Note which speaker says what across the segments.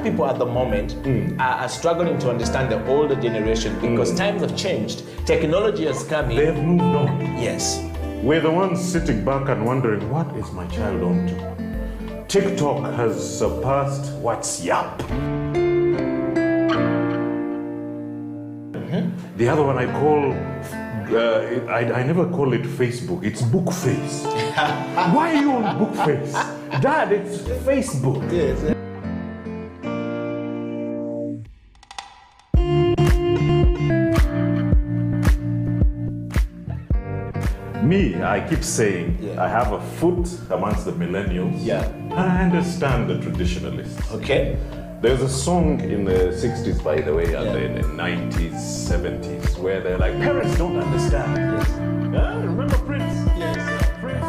Speaker 1: young people at the moment are struggling to understand the older generation because times have changed. Technology has come in.
Speaker 2: They've moved on.
Speaker 1: Yes.
Speaker 2: We're the ones sitting back and wondering, what is my child on to? TikTok has surpassed WhatsApp. The other one I call, I never call it Facebook, it's Bookface. Why are you on Bookface? Dad, it's Facebook.
Speaker 1: Yes.
Speaker 2: Me, I keep saying, I have a foot amongst the millennials.
Speaker 1: Yeah.
Speaker 2: I understand the traditionalists.
Speaker 1: Okay.
Speaker 2: There's a song in the 60s, by the way, and in the 90s, 70s, where they're like, parents don't understand.
Speaker 1: Yes.
Speaker 2: Remember Prince?
Speaker 1: Yes.
Speaker 2: Prince.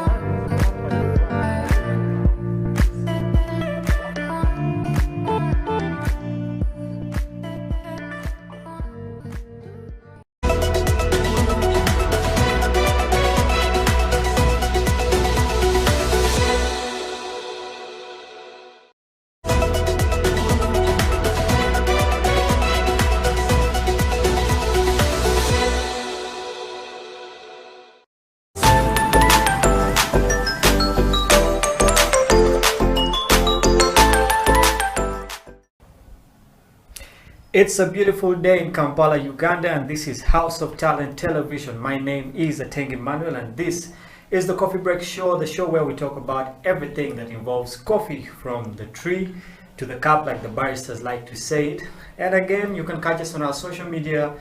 Speaker 3: It's a beautiful day in Kampala, Uganda, and this is House of Talent Television. My name is Ateng Emmanuel, and this is the Coffee Break Show, the show where we talk about everything that involves coffee, from the tree to the cup, like the baristas like to say it. And again, you can catch us on our social media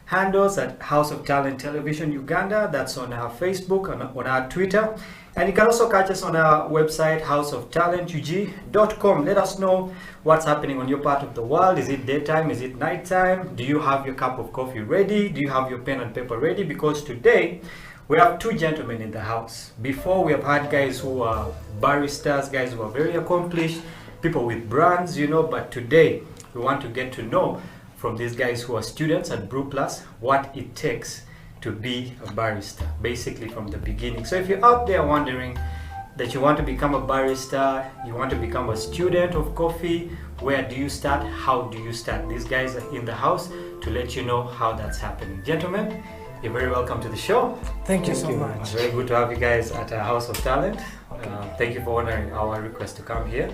Speaker 3: handles at House of Talent Television Uganda. That's on our Facebook and on our Twitter. And you can also catch us on our website, houseoftalentug.com. Let us know what's happening on your part of the world. Is it daytime? Is it nighttime? Do you have your cup of coffee ready? Do you have your pen and paper ready? Because today we have two gentlemen in the house. Before, we have had guys who are baristas, guys who are very accomplished, people with brands, you know, but today we want to get to know from these guys who are students at Brew Plus what it takes to be a barista, basically from the beginning. So if you're out there wondering that you want to become a barista, you want to become a student of coffee, where do you start? How do you start? These guys are in the house to let you know how that's happening. Gentlemen, you're very welcome to the show.
Speaker 4: Thank you so much.
Speaker 3: Very good to have you guys at our House of Talent. Thank you for honoring our request to come here.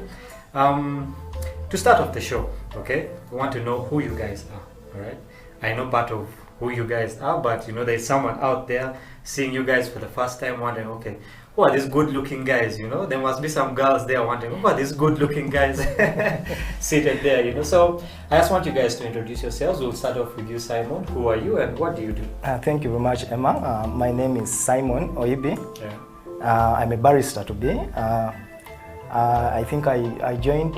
Speaker 3: To start off the show, okay, we want to know who you guys are, all right? I know part of who you guys are, but you know, there's someone out there seeing you guys for the first time wondering, okay, who are these good looking guys, you know? There must be some girls there wondering, who are these good looking guys seated there, you know? So I just want you guys to introduce yourselves. We'll start off with you, Simon. Who are you and what do you do?
Speaker 4: Thank you very much, Emma. My name is Simon Oibi.
Speaker 3: Yeah.
Speaker 4: I'm a barista to be. I think I joined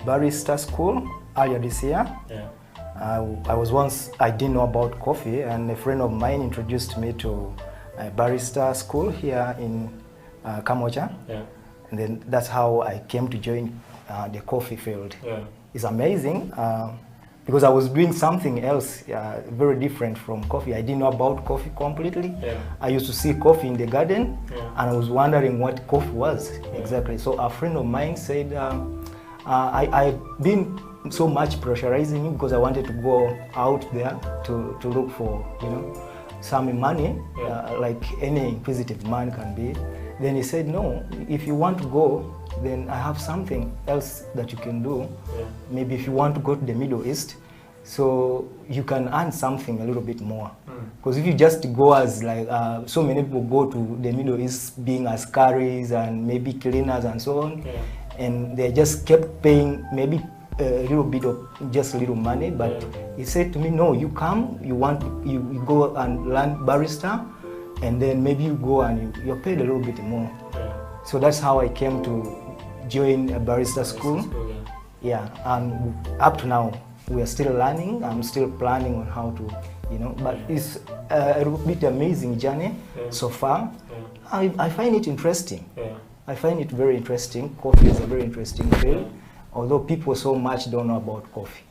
Speaker 4: barista school earlier this year.
Speaker 3: Yeah.
Speaker 4: I didn't know about coffee, and a friend of mine introduced me to a barista school here in Kamocha.
Speaker 3: Yeah.
Speaker 4: And then that's how I came to join the coffee field.
Speaker 3: Yeah.
Speaker 4: It's amazing because I was doing something else very different from coffee. I didn't know about coffee completely.
Speaker 3: Yeah.
Speaker 4: I used to see coffee in the garden, and I was wondering what coffee was exactly. So a friend of mine said, I've been so much pressurizing me because I wanted to go out there to look for, you know, some money, like any inquisitive man can be. Then he said, no, if you want to go, then I have something else that you can do. Maybe if you want to go to the Middle East, so you can earn something a little bit more. Because if you just go as like, so many people go to the Middle East being as carriers and maybe cleaners and so on, and they just kept paying maybe a little bit of just a little money, but he said to me, no, you come, you go and learn barista, and then maybe you go and you're paid a little bit more. So that's how I came to join a barista school. And up to now we are still learning. I'm still planning on how to, you know, but it's a little bit amazing journey so far. I find it interesting. I find it very interesting. Coffee is a very interesting field. Although people so much don't know about coffee.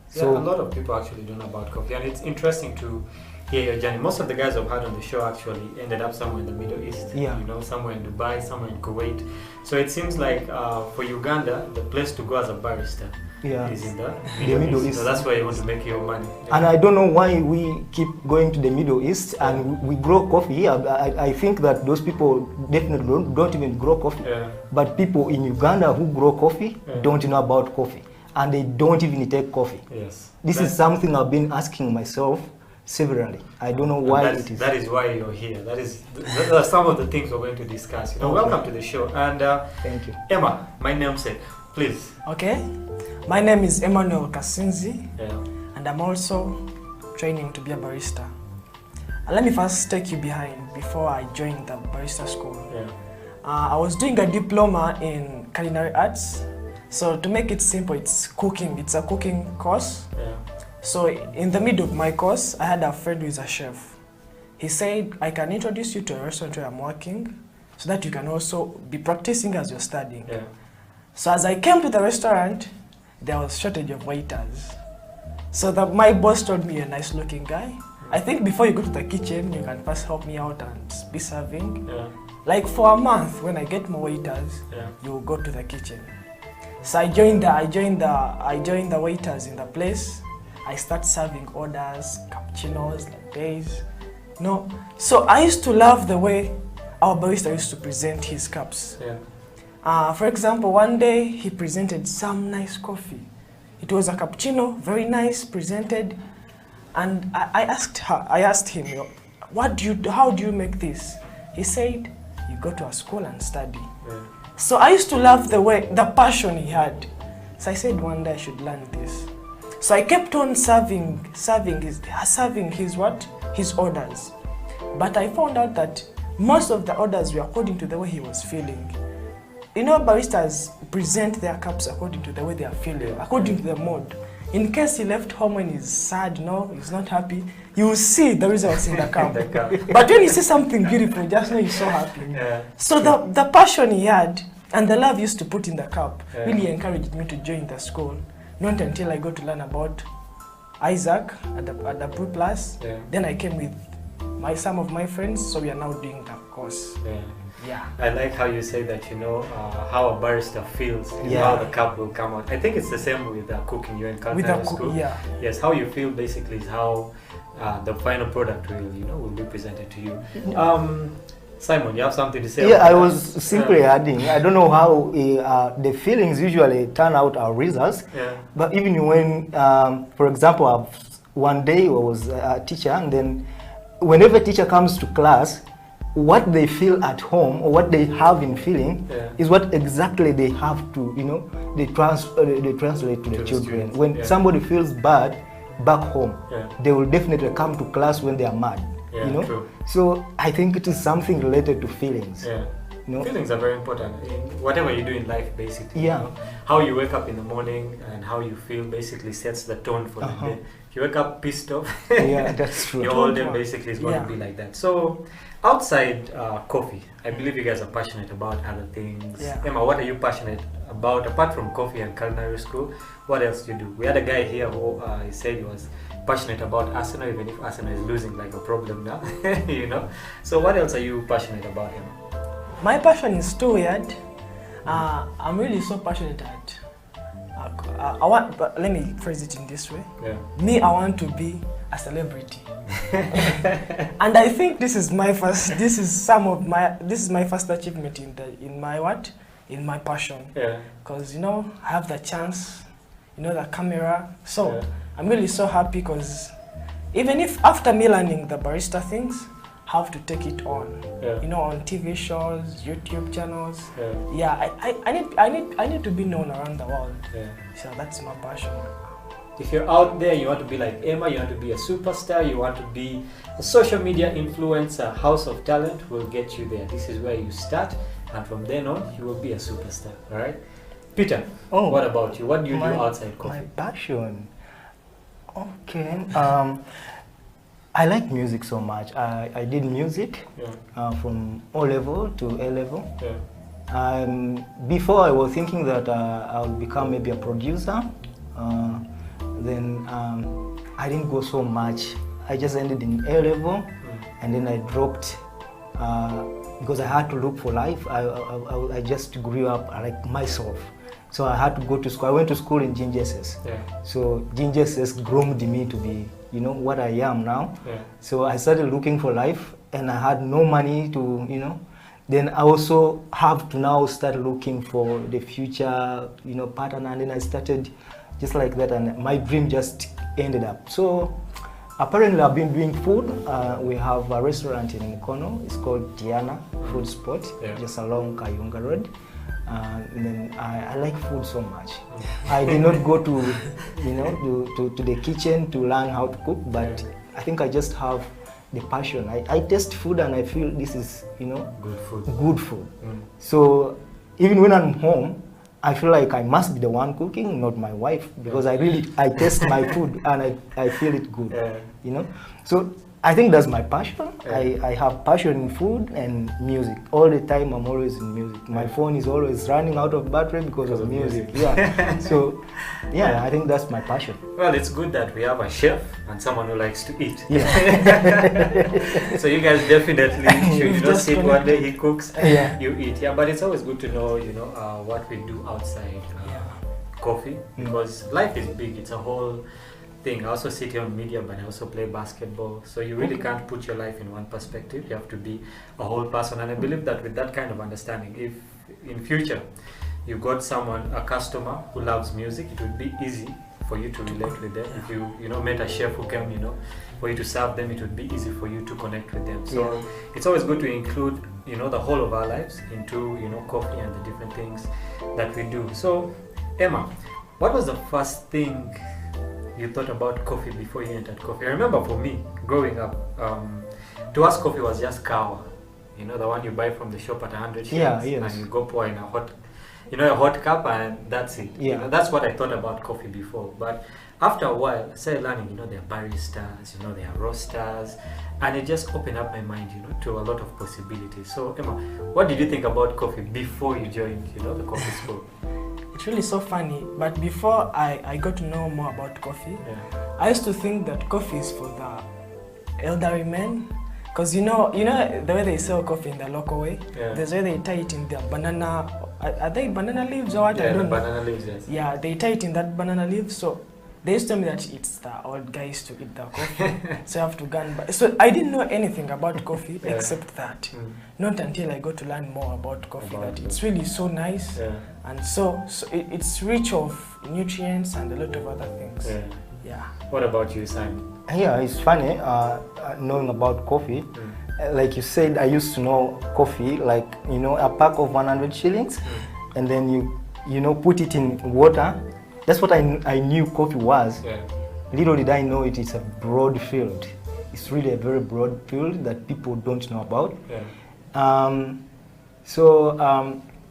Speaker 3: So a lot of people actually don't know about coffee, and it's interesting to hear your journey. Most of the guys I've had on the show actually ended up somewhere in the Middle East, you know, somewhere in Dubai, somewhere in Kuwait. So it seems like for Uganda, the place to go as a barista is in the
Speaker 4: Middle East.
Speaker 3: So that's where you want to make your money.
Speaker 4: And I don't know why we keep going to the Middle East and we grow coffee here. I think that those people definitely don't even grow coffee. But people in Uganda who grow coffee don't know about coffee. And they don't even take coffee.
Speaker 3: Yes.
Speaker 4: This is something I've been asking myself severally. I don't know why it is.
Speaker 3: That is why you're here. Those are some of the things we're going to discuss. You know, welcome to the show. And
Speaker 4: thank you.
Speaker 3: Emma, my namesake, please.
Speaker 5: Okay. My name is Emmanuel Kasinzi,
Speaker 3: Yeah.
Speaker 5: and I'm also training to be a barista. And let me first take you behind before I joined the barista school.
Speaker 3: Yeah.
Speaker 5: I was doing a diploma in culinary arts. So to make it simple, it's cooking. It's a cooking course.
Speaker 3: Yeah.
Speaker 5: So in the middle of my course, I had a friend who is a chef. He said, I can introduce you to a restaurant where I'm working so that you can also be practicing as you're studying.
Speaker 3: Yeah.
Speaker 5: So as I came to the restaurant, there was shortage of waiters. So my boss told me, a nice looking guy, I think before you go to the kitchen, you can first help me out and be serving.
Speaker 3: Yeah.
Speaker 5: Like for a month, when I get more waiters, you will go to the kitchen. So I joined the waiters in the place. I start serving orders, cappuccinos, lattes. No. So I used to love the way our barista used to present his cups.
Speaker 3: Yeah.
Speaker 5: For example, one day he presented some nice coffee. It was a cappuccino, very nice, presented. And I asked him, how do you make this? He said, you go to a school and study.
Speaker 3: Yeah.
Speaker 5: So I used to love the passion he had. So I said one day I should learn this. So I kept on serving his orders. But I found out that most of the orders were according to the way he was feeling. You know, baristas present their cups according to the way they are feeling, according to the mood. In case he left home when he's sad, he's not happy, you will see the results in the cup. But when you see something beautiful, just know he's so happy.
Speaker 3: Yeah.
Speaker 5: So the passion he had and the love he used to put in the cup really encouraged me to join the school. Not until I got to learn about Isaac at the Brew Plus. Yeah. Then I came with some of my friends, so we are now doing the course. Yeah.
Speaker 3: I like how you say that, how a barista feels is how the cup will come out. I think it's the same with cooking. You encounter school.
Speaker 5: Yeah.
Speaker 3: Yes, how you feel basically is how the final product will be presented to you. Simon, you have something to say?
Speaker 4: Yeah, I was simply adding, I don't know how the feelings usually turn out our results, but even when, for example, one day I was a teacher, and then whenever a teacher comes to class, what they feel at home or what they have in feeling is what exactly they have to, they translate to the children. When somebody feels bad back home, they will definitely come to class when they are mad.
Speaker 3: True.
Speaker 4: So I think it is something related to feelings.
Speaker 3: Feelings are very important in whatever you do in life, basically. How you wake up in the morning and how you feel basically sets the tone for the day. If you wake up pissed off,
Speaker 4: that's true.
Speaker 3: Your whole day basically is going to be like that. So outside coffee, I believe you guys are passionate about other things. Emma, what are you passionate about apart from coffee and culinary school? What else do you do? We had a guy here who he said he was passionate about Arsenal, even if Arsenal is losing like a problem now, So what else are you passionate about, Emma?
Speaker 5: My passion is too weird. I'm really so passionate at. But let me phrase it in this way. Me, I want to be a celebrity, and I think this is my first achievement in my passion. Because I have the chance, the camera. So I'm really so happy because even if after me learning the barista things, have to take it on, on TV shows, YouTube channels. I need to be known around the world. So that's my passion.
Speaker 3: If you're out there, you want to be like Emma, you want to be a superstar, you want to be a social media influencer, House of Talent will get you there. This is where you start, and from then on, you will be a superstar. All right, Peter. What about you? What do you do outside coffee?
Speaker 4: My passion. Okay. I like music so much. I did music from O level to A level. Before I was thinking that I would become maybe a producer. Then I didn't go so much. I just ended in A level, and then I dropped because I had to look for life. I just grew up like myself. So I had to go to school. I went to school in GNJSS.
Speaker 3: Yeah.
Speaker 4: So GNJSS groomed me to be, you know, what I am now.
Speaker 3: Yeah.
Speaker 4: So I started looking for life, and I had no money to, you know. Then I also have to now start looking for the future, you know, pattern. And then I started just like that, and my dream just ended up. So apparently I've been doing food. We have a restaurant in Mukono. It's called Diana Food Spot, just along Kayunga Road. And then I like food so much. I did not go to, you know, to the kitchen to learn how to cook, but I think I just have the passion. I taste food and I feel this is, you know, good food. So even when I'm home, I feel like I must be the one cooking, not my wife, because I taste my food and I feel it good, you know. So I think that's my passion. I have passion in food and music. All the time I'm always in music. My phone is always running out of battery because of music. Yeah. So yeah, I think that's my passion.
Speaker 3: Well, it's good that we have a chef and someone who likes to eat.
Speaker 4: Yeah.
Speaker 3: So you guys definitely should, you know, sit one day he cooks, you eat. Yeah, but it's always good to know, you know, what we do outside coffee, because life is big. It's a whole thing. I also sit here on media, but I also play basketball. So you really can't put your life in one perspective. You have to be a whole person. And I believe that with that kind of understanding, if in future you got someone, a customer who loves music, it would be easy for you to relate with them. If you know, met a chef who came, you know, for you to serve them, it would be easy for you to connect with them. So it's always good to include, you know, the whole of our lives into, you know, coffee and the different things that we do. So Emma, what was the first thing you thought about coffee before you entered coffee? I remember for me, growing up, to us coffee was just kawa. You know, the one you buy from the shop at 100 shillings, and you go pour in a hot, you know, a hot cup, and that's it. You know, that's what I thought about coffee before. But after a while, I started learning, you know, there are baristas, you know, there are roasters, and it just opened up my mind, you know, to a lot of possibilities. So Emma, what did you think about coffee before you joined, you know, the coffee school?
Speaker 5: It's really so funny, but before I got to know more about coffee, I used to think that coffee is for the elderly men, because you know the way they sell coffee in the local way. There's where they tie it in their banana. Are they banana leaves or what? I don't know.
Speaker 3: Banana leaves, yes.
Speaker 5: Yeah, they tie it in that banana leaf. So they used to tell me that it's the old guys to eat the coffee, so you have to go and buy. So I didn't know anything about coffee except that. Not until I got to learn more about coffee that it's really so nice, and so it's rich of nutrients and a lot of other things. Yeah.
Speaker 3: What about you, Simon?
Speaker 4: Yeah, it's funny knowing about coffee. Like you said, I used to know coffee like, you know, a pack of 100 shillings, and then you know, put it in water. That's what I knew coffee was. Little did I know it is a broad field. It's really a very broad field that people don't know about.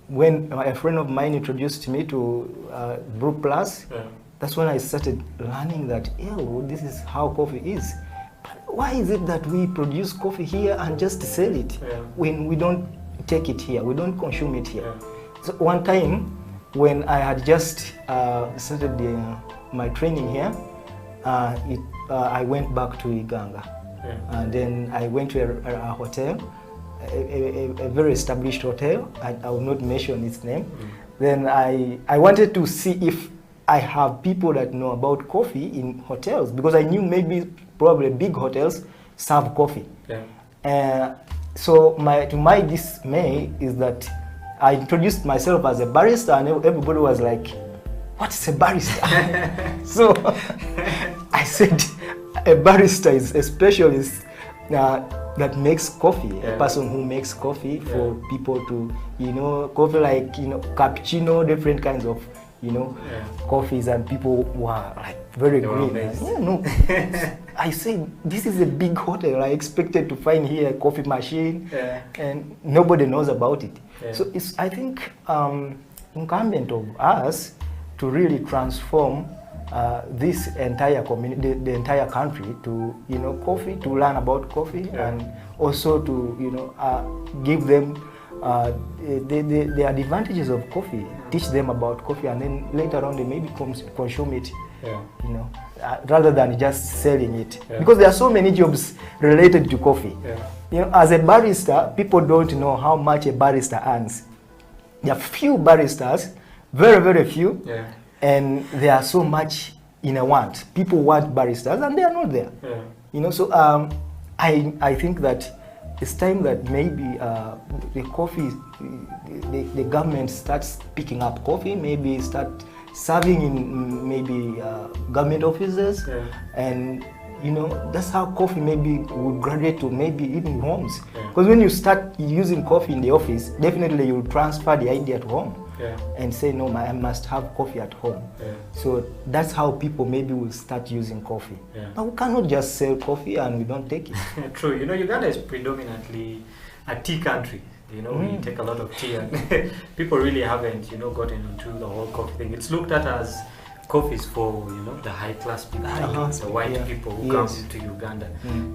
Speaker 4: When a friend of mine introduced me to Brew Plus, that's when I started learning that, this is how coffee is. But why is it that we produce coffee here and just sell it when we don't take it here, we don't consume it here? So one time, when I had just started my training here, I went back to Iganga. And then I went to a hotel, a very established hotel. I will not mention its name. Then I wanted to see if I have people that know about coffee in hotels, because I knew maybe probably big hotels serve coffee. So to my dismay is that I introduced myself as a barista, and everybody was like, "What's a barista?" So I said, a barista is a specialist that makes coffee, a person who makes coffee for people to, you know, coffee like, you know, cappuccino, different kinds of, you know, coffees, and people were like very green. I said, this is a big hotel. I expected to find here a coffee machine, and nobody knows about it. So it's, I think, incumbent of us to really transform this entire community, the entire country, to, you know, coffee, to learn about coffee, and also to, you know, give them the advantages of coffee, teach them about coffee, and then later on they maybe consume it, you know, rather than just selling it. Because there are so many jobs related to coffee. You know, as a barista, people don't know how much a barista earns. There are few baristas, very, very few.
Speaker 3: Yeah.
Speaker 4: And there are so much in a want. People want baristas and they are not there.
Speaker 3: Yeah.
Speaker 4: You know, so I think that it's time that maybe the coffee, the government starts picking up coffee, maybe start serving in maybe government offices,
Speaker 3: Yeah.
Speaker 4: and you know, that's how coffee maybe will graduate to maybe even homes.
Speaker 3: Yeah.
Speaker 4: Because when you start using coffee in the office, definitely you'll transfer the idea to home.
Speaker 3: Yeah.
Speaker 4: And say, no, I must have coffee at home.
Speaker 3: Yeah.
Speaker 4: So that's how people maybe will start using coffee.
Speaker 3: Yeah.
Speaker 4: But we cannot just sell coffee and we don't take it.
Speaker 3: True. You know, Uganda is predominantly a tea country. You know, we take a lot of tea, and people really haven't, you know, gotten into the whole coffee thing. It's looked at as coffee is for, you know, the high class people, the white
Speaker 4: Yeah.
Speaker 3: people who
Speaker 4: Yes.
Speaker 3: come to Uganda.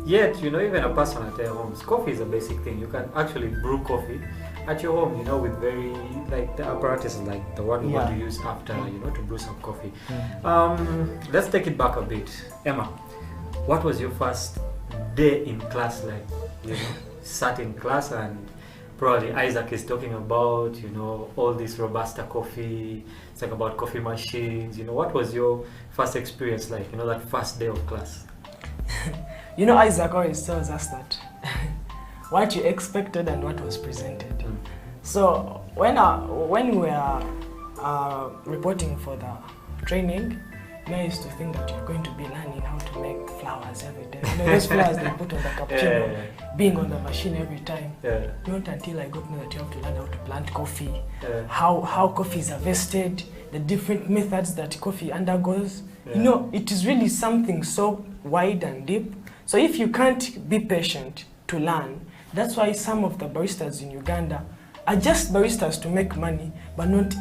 Speaker 3: Yet, you know, even a person at their homes, coffee is a basic thing. You can actually brew coffee at your home, you know, with very, like, the apparatus is like the one we want to use after, you know, to brew some coffee. Let's take it back a bit. Emma, what was your first day in class like? You know, sat in class and probably Isaac is talking about, you know, all this Robusta coffee, it's like about coffee machines, you know, what was your first experience like, you know, that first day of class?
Speaker 5: You know, Isaac always tells us that what you expected and what was presented. So when we are reporting for the training, I used to think that you're going to be learning how to make flowers every day. You know, those flowers they put on the cappuccino, being on the machine every time. Not until I got to know that you have to learn how to plant coffee, how coffee is harvested, the different methods that coffee undergoes. You know, it is really something so wide and deep. So if you can't be patient to learn, that's why some of the baristas in Uganda are just baristas to make money, but not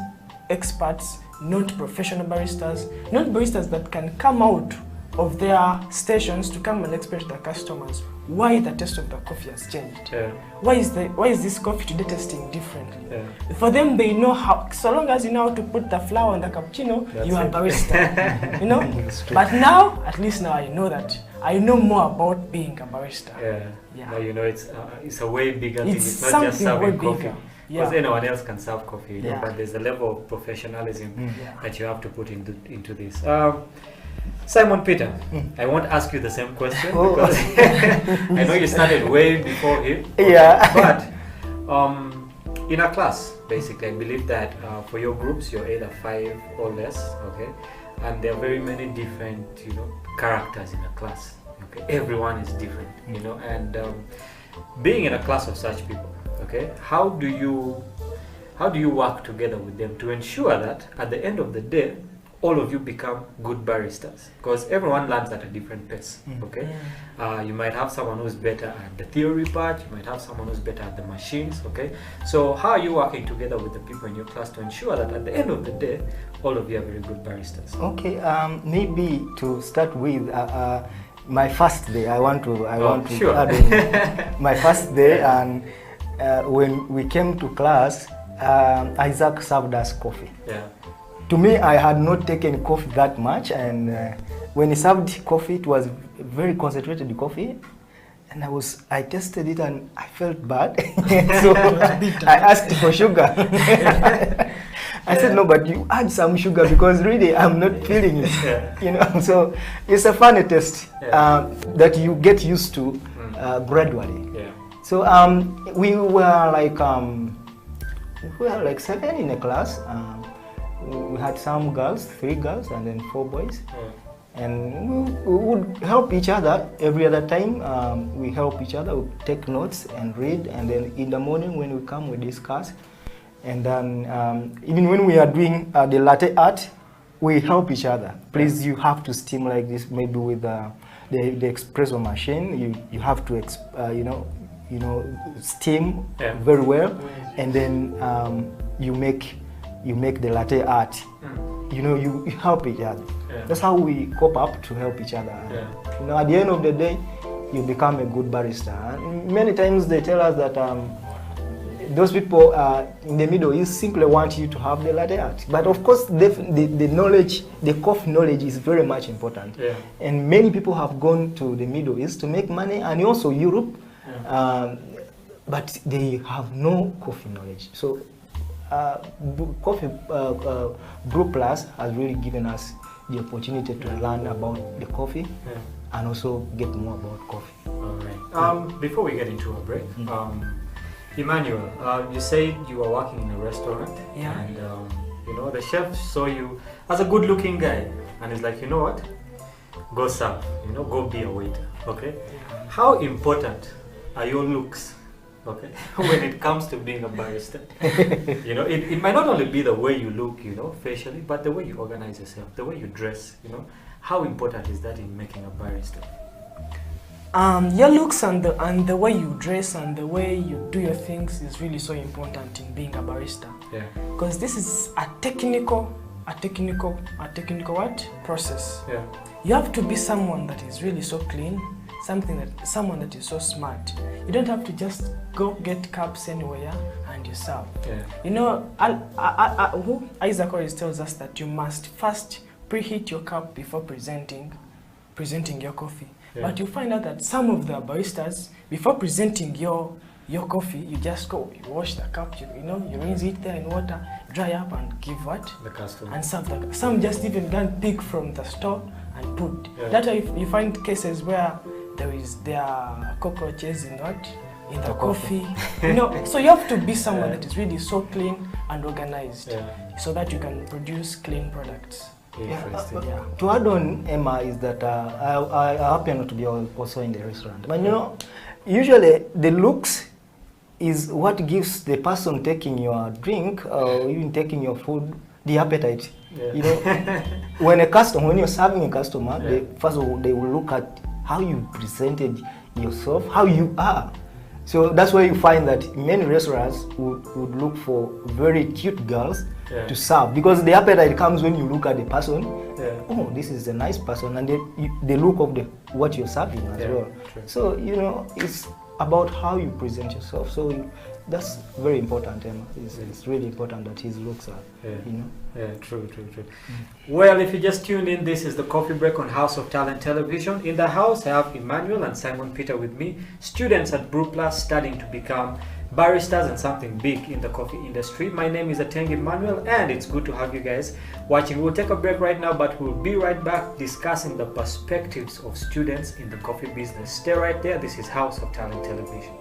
Speaker 5: experts, not professional baristas, not baristas that can come out of their stations to come and explain to the customers why the taste of the coffee has changed. Why is this coffee today tasting differently? For them, they know how, so long as you know how to put the flour on the cappuccino, you are a barista. You know? But now, at least now I know that. I know more about being a barista.
Speaker 3: Now you know it's a way bigger thing.
Speaker 5: It's
Speaker 3: It's not just
Speaker 5: something way
Speaker 3: serving coffee.
Speaker 5: bigger.
Speaker 3: Because anyone else can serve coffee, you know,
Speaker 5: Yeah.
Speaker 3: but there's a level of professionalism that you have to put into this. Simon Peter, I won't ask you the same question because I know you started way before him. But in a class, basically, I believe that for your groups, you're either 5 or less, okay? And there are very many different, you know, characters in a class. Okay, everyone is different, you know, and being in a class of such people, okay, how do you work together with them to ensure that at the end of the day all of you become good baristas? Because everyone learns at a different pace, okay? You might have someone who's better at the theory part, you might have someone who's better at the machines, okay? So how are you working together with the people in your class to ensure that at the end of the day all of you are very good baristas?
Speaker 4: Okay, maybe to start with my first day, I want to add in my first day, and when we came to class, Isaac served us coffee. To me, I had not taken coffee that much, and when he served coffee, it was very concentrated coffee, and I tasted it and I felt bad, so I asked for sugar. I said, no, but you add some sugar because really I'm not feeling it. You know, so it's a funny taste that you get used to gradually. So we were like 7 in a class. We had some girls, 3 girls, and then 4 boys. And we would help each other every other time. We help each other, we take notes and read, and then in the morning when we come, we discuss. And then even when we are doing the latte art, we help each other. Please, you have to steam like this, maybe with the espresso machine. You have to steam very well, and then you make the latte art. You know, you help each other. That's how we cope up to help each other. You know, at the end of the day, you become a good barista. And many times they tell us that those people in the Middle East simply want you to have the latte art. But of course, the knowledge, the coffee knowledge is very much important. And many people have gone to the Middle East to make money, and also Europe, but they have no coffee knowledge. So Brew Plus has really given us the opportunity to learn about the coffee and also get more about coffee.
Speaker 3: All right. Before we get into a break, Emmanuel, you said you were working in a restaurant, and you know, the chef saw you as a good-looking guy, and he's like, you know what, go serve, you know, go be a waiter. Okay. How important are your looks? Okay, when it comes to being a barista, you know, it might not only be the way you look, you know, facially, but the way you organize yourself, the way you dress, you know. How important is that in making a barista?
Speaker 5: Your looks and the way you dress and the way you do your things is really so important in being a barista.
Speaker 3: Yeah.
Speaker 5: Because this is a technical what? Process.
Speaker 3: Yeah.
Speaker 5: You have to be someone that is really so clean, someone that is so smart. You don't have to just go get cups anywhere and you serve.
Speaker 3: Yeah.
Speaker 5: You know, Isaac always tells us that you must first preheat your cup before presenting your coffee.
Speaker 3: Yeah.
Speaker 5: But you find out that some of the baristas, before presenting your coffee, you just go, you wash the cup, you rinse it there in water, dry up and give what?
Speaker 3: The customer.
Speaker 5: And serve some just even can pick from the store and put.
Speaker 3: Yeah.
Speaker 5: That's why you find cases where there are cockroaches in the coffee. You know, so you have to be someone that is really so clean and organized, so that you can produce clean products.
Speaker 3: Interesting.
Speaker 4: To add on, Emma, is that I happen to be also in the restaurant. But you know, usually the looks is what gives the person taking your drink or even taking your food the appetite.
Speaker 3: Yeah.
Speaker 4: You know, when you're serving a customer, first of all, they will look at how you presented yourself, how you are. So that's why you find that many restaurants would look for very cute girls to serve, because the appetite comes when you look at the person. Oh, this is a nice person, and the look of what you're serving as well.
Speaker 3: True.
Speaker 4: So you know, it's about how you present yourself. So that's very important, Emma. It's really important that his looks are, you know.
Speaker 3: Yeah, true. Well, if you just tuned in, this is the Coffee Break on House of Talent Television. In the house, I have Emmanuel and Simon Peter with me, students at Brew Plus studying to become baristas and something big in the coffee industry. My name is Ateng Emmanuel, and it's good to have you guys watching. We'll take a break right now, but we'll be right back discussing the perspectives of students in the coffee business. Stay right there. This is House of Talent Television.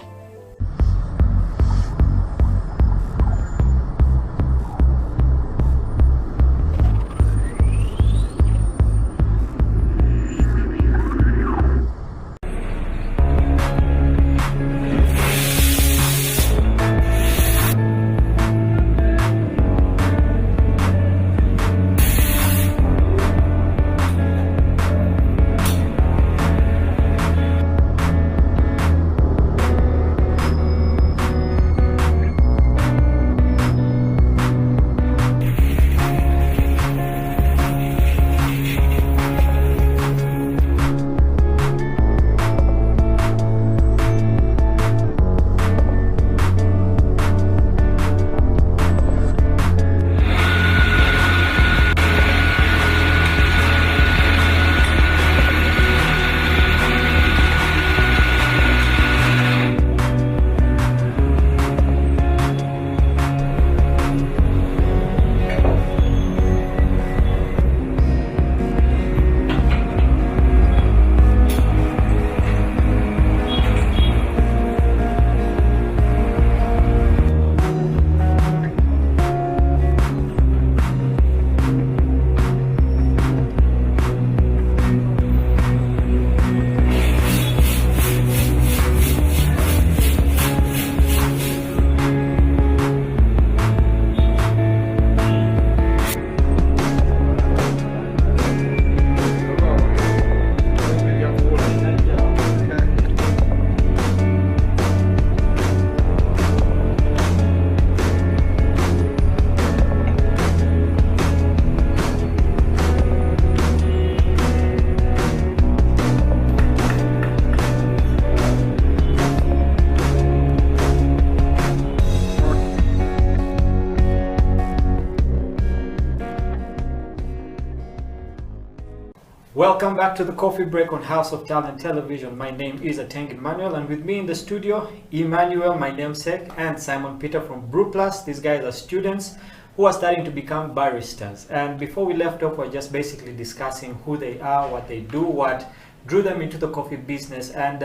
Speaker 3: Welcome back to the Coffee Break on House of Talent Television. My name is Ateng Emmanuel, and with me in the studio, Emmanuel, my namesake, and Simon Peter from Brew Plus. These guys are students who are starting to become baristas. And before we left off, we're just basically discussing who they are, what they do, what drew them into the coffee business. And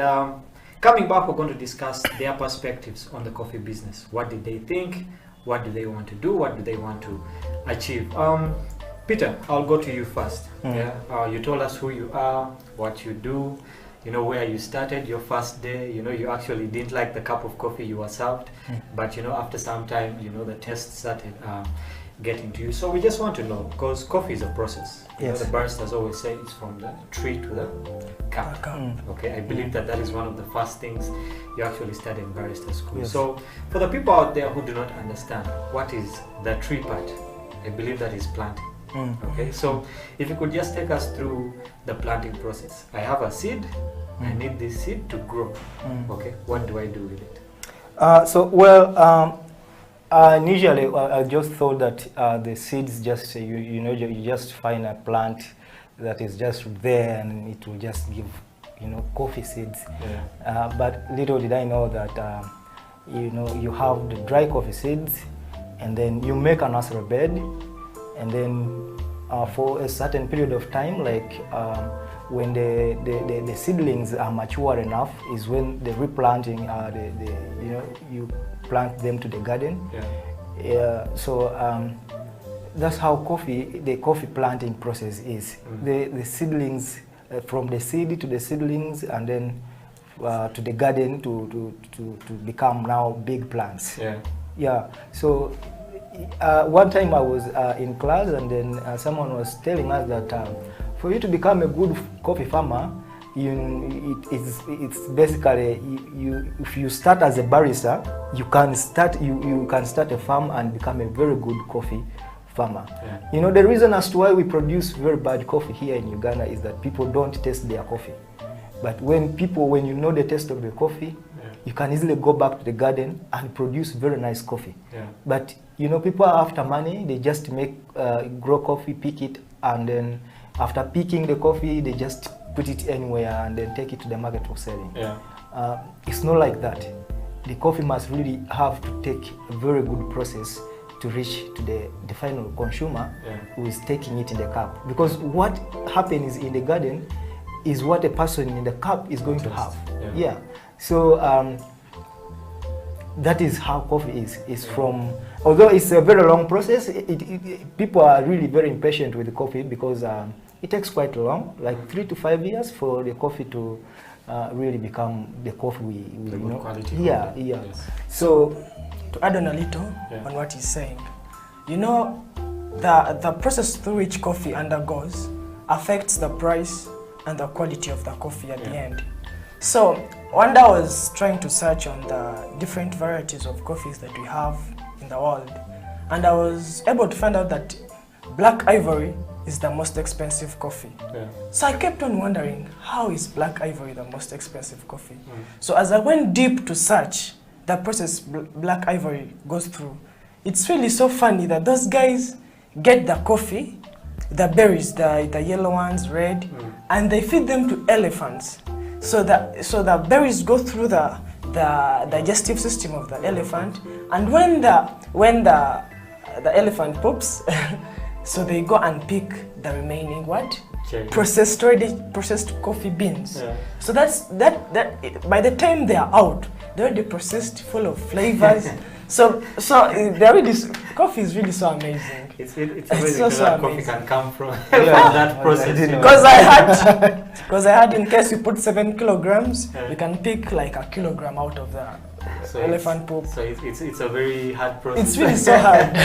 Speaker 3: coming back, we're going to discuss their perspectives on the coffee business. What did they think? What do they want to do? What do they want to achieve? Peter, I'll go to you first. Yeah, you told us who you are, what you do, you know, where you started your first day. You know, you actually didn't like the cup of coffee you were served, but you know, after some time, you know, the taste started getting to you. So we just want to know, because coffee is a process. You know, the baristas always say it's from the tree to the cup. Okay, I believe that is one of the first things you actually study in barista school. So for the people out there who do not understand, what is the tree part? I believe that is planting. Okay, so if you could just take us through the planting process. I have a seed, I need this seed to grow. Okay, what do I do with it?
Speaker 4: Initially I just thought that the seeds just, you just find a plant that is just there and it will just give, you know, coffee seeds. But little did I know that, you know, you have the dry coffee seeds and then you make a nursery bed. And then for a certain period of time, like when the seedlings are mature enough, is when the replanting, you know, you plant them to the garden. So that's how the coffee planting process is. The seedlings, from the seed to the seedlings, and then to the garden to become now big plants. So one time I was in class, and then someone was telling us that for you to become a good coffee farmer, it's basically if you start as a barista, you can start a farm and become a very good coffee farmer. You know, the reason as to why we produce very bad coffee here in Uganda is that people don't taste their coffee. But when you know the taste of the coffee, you can easily go back to the garden and produce very nice coffee. But you know, people are after money. They just grow coffee, pick it, and then after picking the coffee, they just put it anywhere and then take it to the market for selling. It's not like that. The coffee must really have to take a very good process to reach to the final consumer who is taking it in the cup. Because what happens in the garden is what a person in the cup is going to have. So that is how coffee is. It's from, although it's a very long process, people are really very impatient with the coffee because it takes quite long, like 3 to 5 years for the coffee to really become the coffee we know. Quality.
Speaker 5: So to add on a little on what he's saying, you know, the process through which coffee undergoes affects the price and the quality of the coffee at the end. So one day I was trying to search on the different varieties of coffees that we have in the world, and I was able to find out that Black Ivory is the most expensive coffee. So I kept on wondering, how is Black Ivory the most expensive coffee? So as I went deep to search the process Black Ivory goes through, it's really so funny that those guys get the coffee, the berries, the yellow ones, red, and they feed them to elephants. So the berries go through the digestive system of the elephant, and when the elephant poops, so they go and pick the remaining processed coffee beans. So that by the time they are out, they're already processed, full of flavors. so coffee is really so amazing.
Speaker 3: It's amazing that coffee can come from that process.
Speaker 5: Because I had, in case you put 7 kilograms, you can pick like a kilogram out of the elephant poop.
Speaker 3: So it's a very hard process.
Speaker 5: It's really so hard.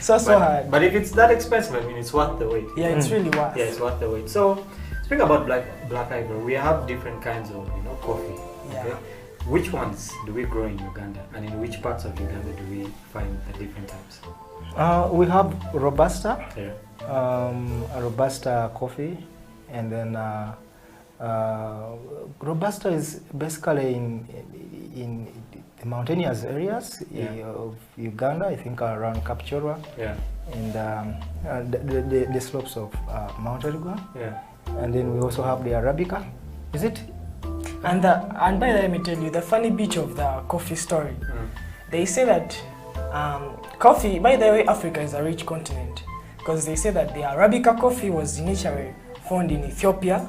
Speaker 5: so hard.
Speaker 3: But if it's that expensive, I mean, it's worth the wait.
Speaker 5: It's really worth.
Speaker 3: Yeah, it's worth the wait. So speaking about Black Ivory, we have different kinds of coffee. Okay? Which ones do we grow in Uganda, and in which parts of Uganda do we find the different types?
Speaker 4: We have Robusta, a Robusta coffee, and then Robusta is basically in the mountainous areas of Uganda, I think around Kapchorwa, and the slopes of Mount Elgon. and then we also have the Arabica. Is it?
Speaker 5: And by the way, let me tell you the funny bit of the coffee story. They say that coffee, by the way, Africa is a rich continent, because they say that the Arabica coffee was initially found in Ethiopia,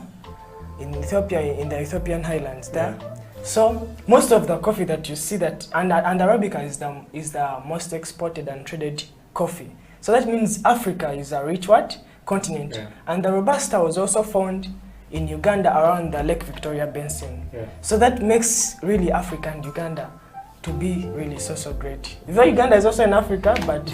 Speaker 5: in the Ethiopian highlands there. So most of the coffee that you see that, and Arabica is the most exported and traded coffee. So that means Africa is a rich what? Continent.
Speaker 3: Yeah.
Speaker 5: And the Robusta was also found in Uganda around the Lake Victoria Basin.
Speaker 3: Yeah.
Speaker 5: So that makes really Africa and Uganda to be really so great. Though Uganda is also in Africa, but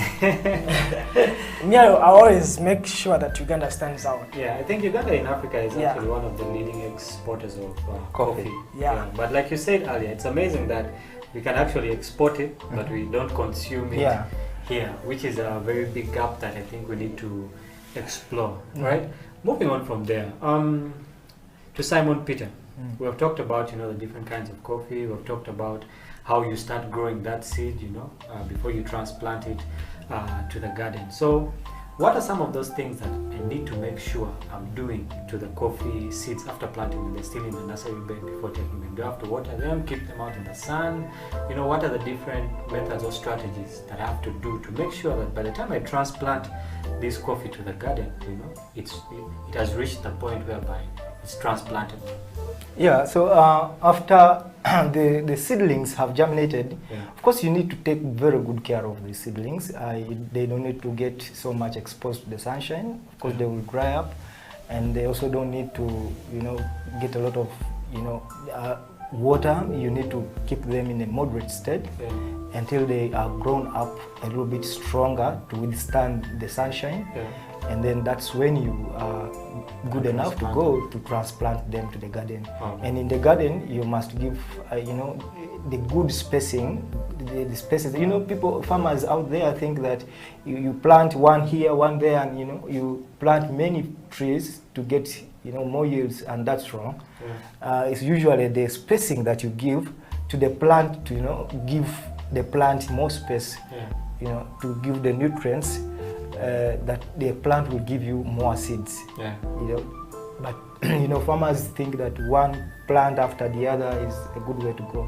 Speaker 5: me, I always make sure that Uganda stands out.
Speaker 3: Yeah, I think Uganda in Africa is actually one of the leading exporters of coffee.
Speaker 5: Yeah.
Speaker 3: But like you said earlier, it's amazing that we can actually export it, but we don't consume it here, which is a very big gap that I think we need to explore, right? Moving on from there, to Simon Peter. We have talked about, the different kinds of coffee. We have talked about how you start growing that seed, before you transplant it to the garden. So what are some of those things that I need to make sure I'm doing to the coffee seeds after planting them? They're still in the nursery bed before taking them. Do I have to water them, keep them out in the sun? What are the different methods or strategies that I have to do to make sure that by the time I transplant this coffee to the garden, it has reached the point whereby it's transplanted?
Speaker 4: Yeah, so after the seedlings have germinated, of course you need to take very good care of the seedlings. They don't need to get so much exposed to the sunshine. Of course they will dry up, and they also don't need to, get a lot of, water. You need to keep them in a moderate state until they are grown up a little bit stronger to withstand the sunshine. And then that's when you are good enough to go to transplant them to the garden. And in the garden, you must give, the good spacing, the spaces. Farmers out there think that you plant one here, one there, and you plant many trees to get more yields, and that's wrong. It's usually the spacing that you give to the plant to give the plant more space, to give the nutrients. That the plant will give you more seeds. But farmers think that one plant after the other is a good way to go.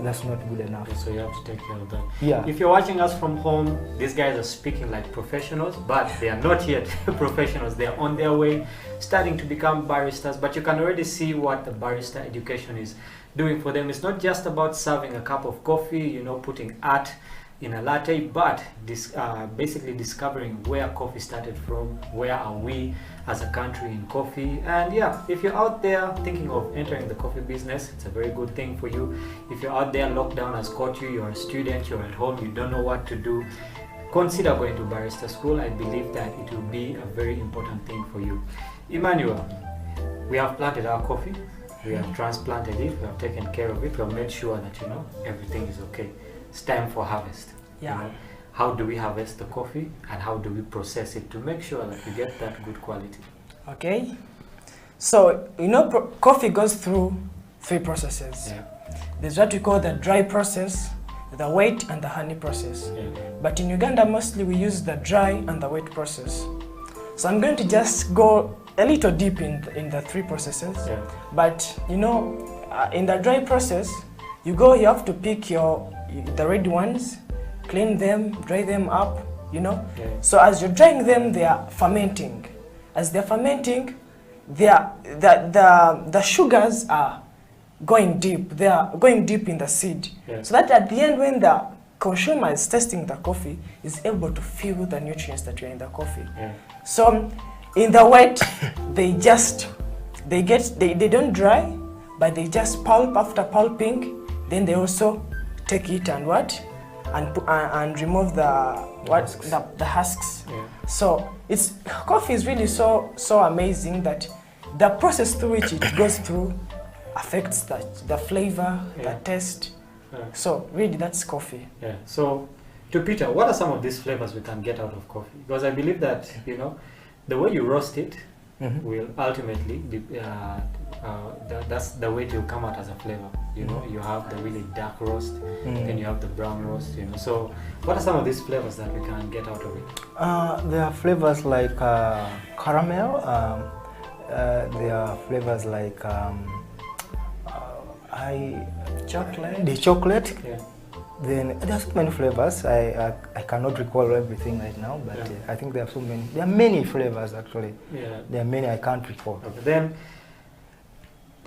Speaker 4: That's not good enough.
Speaker 3: So you have to take care of that. If you're watching us from home, these guys are speaking like professionals, but they are not yet professionals. They are on their way, starting to become baristas. But you can already see what the barista education is doing for them. It's not just about serving a cup of coffee, putting art in a latte, but basically discovering where coffee started from, where are we as a country in coffee. And if you're out there thinking of entering the coffee business, it's a very good thing for you. If you're out there, lockdown has caught you, you're a student, you're at home, you don't know what to do, consider going to barista school. I believe that it will be a very important thing for you. Emmanuel, we have planted our coffee, we have transplanted it, we have taken care of it, we have made sure that everything is okay. It's time for harvest. How do we harvest the coffee, and how do we process it to make sure that we get that good quality?
Speaker 5: Okay, so coffee goes through 3 processes. There's what we call the dry process, the wet, and the honey process. But in Uganda mostly we use the dry and the wet process. So I'm going to just go a little deep in the 3 processes. But in the dry process, you have to pick the red ones, clean them, dry them up, So as you're drying them, they are fermenting. As they're fermenting, the sugars are going deep. They are going deep in the seed. So that at the end, when the consumer is tasting the coffee, is able to feel the nutrients that are in the coffee. So in the wet, they don't dry, but they just pulp. After pulping, then they also take it and and remove the husks. So coffee is really so amazing that the process through which it goes through affects the flavor, the taste. So really, that's coffee.
Speaker 3: So to Peter, what are some of these flavors we can get out of coffee? Because I believe that the way you roast it will ultimately that's the way it will come out as a flavor. You have the really dark roast, then you have the brown roast. So what are some of these flavors that we can get out of it?
Speaker 4: There are flavors like caramel, There are flavors like
Speaker 5: Chocolate.
Speaker 4: the chocolate.
Speaker 3: Yeah.
Speaker 4: Then there are so many flavors. I cannot recall everything right now, but I think there are so many. There are many flavors actually.
Speaker 3: Yeah.
Speaker 4: There are many I can't recall.
Speaker 3: Okay. Then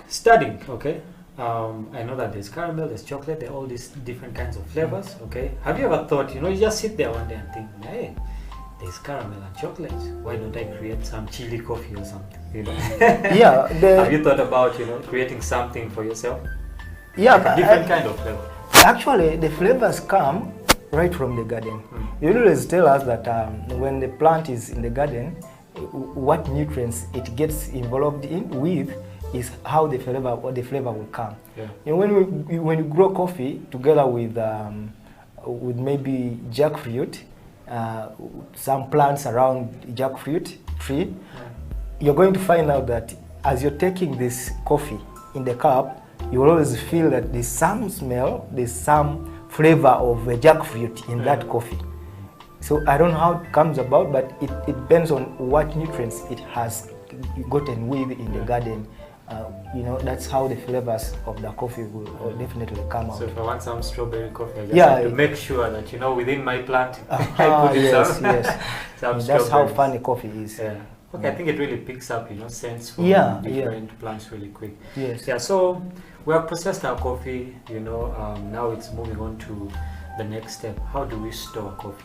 Speaker 3: studying, okay. I know that there's caramel, there's chocolate, there are all these different kinds of flavors, okay. Have you ever thought, you just sit there one day and think, hey, there's caramel and chocolate. Why don't I create some chili coffee or something?
Speaker 4: Yeah.
Speaker 3: Have you thought about, creating something for yourself?
Speaker 4: Yeah.
Speaker 3: Different kind of flavor.
Speaker 4: Actually, the flavors come right from the garden. You always tell us that when the plant is in the garden, what nutrients it gets involved with is how the flavor will come.
Speaker 3: Yeah.
Speaker 4: When you grow coffee together with maybe jackfruit, some plants around jackfruit tree, you're going to find out that as you're taking this coffee in the cup, you will always feel that there's some smell, there's some flavor of jackfruit in that coffee. So I don't know how it comes about, but it depends on what nutrients it has gotten with in the garden. That's how the flavors of the coffee will definitely come out.
Speaker 3: So if I want some strawberry coffee, I just have to make sure that, within my plant, I put in some
Speaker 4: That's how funny coffee is.
Speaker 3: Yeah. Okay, I think it really picks up, scents from different plants really quick.
Speaker 4: Yes.
Speaker 3: Yeah, so we have processed our coffee, now it's moving on to the next step. How do we store coffee?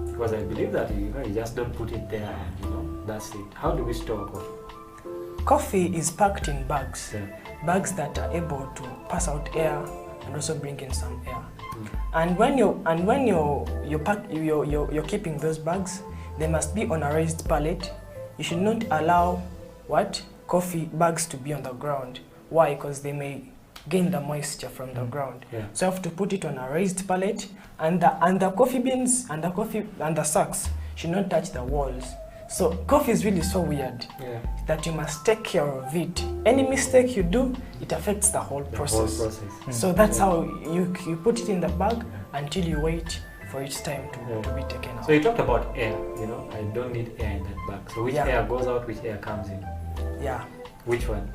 Speaker 3: Because I believe that, you just don't put it there and, that's it. How do we store coffee?
Speaker 5: Coffee is packed in bags.
Speaker 3: Yeah.
Speaker 5: Bags that are able to pass out air and also bring in some air. And when you're keeping those bags, they must be on a raised pallet. You should not allow coffee bags to be on the ground. Why? Because they may gain the moisture from the ground.
Speaker 3: Yeah.
Speaker 5: So you have to put it on a raised pallet, and the coffee beans and the sacks should not touch the walls. So coffee is really so weird that you must take care of it. Any mistake you do, it affects the whole process. So that's how you put it in the bag until you wait for its time to be taken out.
Speaker 3: So you talked about air, I don't need air in that bag. So which air goes out, which air comes in?
Speaker 5: Yeah.
Speaker 3: Which one?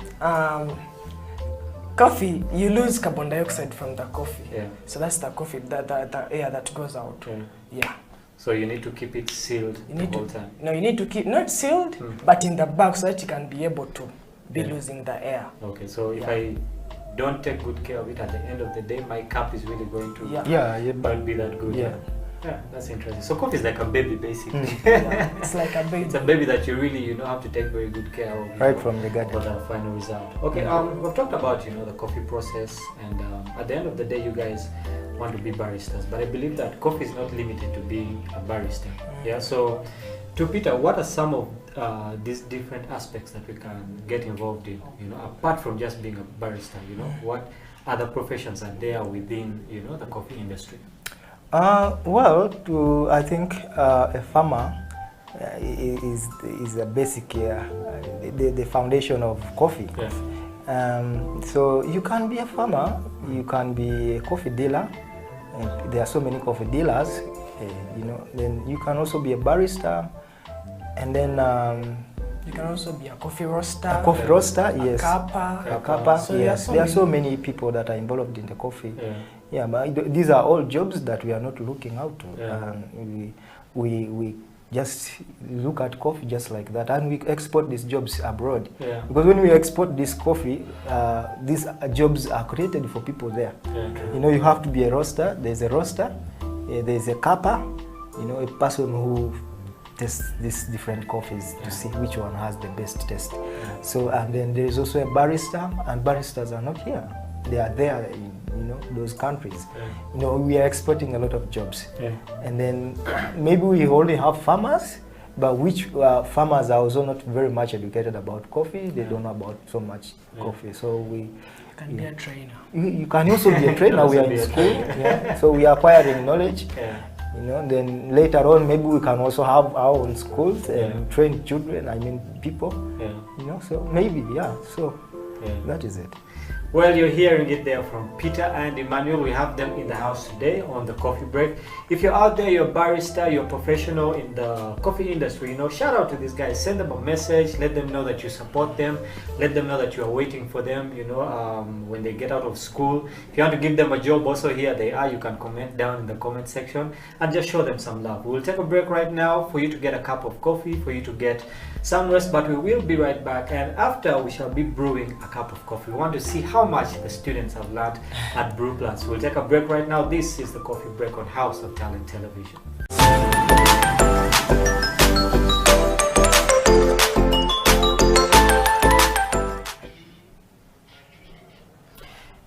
Speaker 5: Coffee, you lose carbon dioxide from the coffee.
Speaker 3: Yeah.
Speaker 5: So that's the coffee, the air that goes out. Yeah.
Speaker 3: So you need to keep it sealed the whole time?
Speaker 5: No, you need to keep, not sealed, but in the bag so that you can be able to be losing the air.
Speaker 3: Okay, so if I don't take good care of it, at the end of the day, my cup is really going to not be that good. Yeah, that's interesting. So coffee is like a baby, basically.
Speaker 5: It's like a baby.
Speaker 3: It's a baby that you really, have to take very good care of.
Speaker 4: Right from the garden.
Speaker 3: For the final result. Okay, we've talked about, the coffee process, and at the end of the day, you guys want to be baristas. But I believe that coffee is not limited to being a barista. Yeah. So, to Peter, what are some of these different aspects that we can get involved in? Apart from just being a barista, what other professions are there within, the coffee industry?
Speaker 4: I think a farmer is a basic, the foundation of coffee.
Speaker 3: Yeah.
Speaker 4: So you can be a farmer, you can be a coffee dealer, and there are so many coffee dealers, then you can also be a barista, and then
Speaker 5: you can also be a coffee roaster.
Speaker 4: A coffee roaster, yes.
Speaker 5: A kappa.
Speaker 4: So yes, there are so many people that are involved in the coffee. Yeah, but these are all jobs that we are not looking out to.
Speaker 3: Yeah.
Speaker 4: We just look at coffee just like that, and we export these jobs abroad.
Speaker 3: Yeah.
Speaker 4: Because when we export this coffee, these jobs are created for people there.
Speaker 3: Yeah.
Speaker 4: You have to be a roaster. There's a roaster. There's a kappa. A person who tests these different coffees to see which one has the best taste. So, and then there is also a barista, and baristas are not here. They are there in those countries. We are exporting a lot of jobs. And then maybe we only have farmers, but which farmers are also not very much educated about coffee. They don't know about so much coffee. So we
Speaker 5: can be a trainer.
Speaker 4: You can also be a trainer. We are in school. So we are acquiring knowledge. Then later on, maybe we can also have our own schools and train children, people. So maybe, so that is it.
Speaker 3: Well, you're hearing it there from Peter and Emmanuel. We have them in the house today on the coffee break. If you're out there, you're a barista, you're a professional in the coffee industry, shout out to these guys. Send them a message. Let them know that you support them. Let them know that you are waiting for them, when they get out of school. If you want to give them a job, also here they are. You can comment down in the comment section and just show them some love. We'll take a break right now for you to get a cup of coffee, for you to get some rest, but we will be right back. And after, we shall be brewing a cup of coffee. We want to see how much the students have learned at Brew Plus. We'll take a break right now. This is the Coffee Break on House of Talent Television.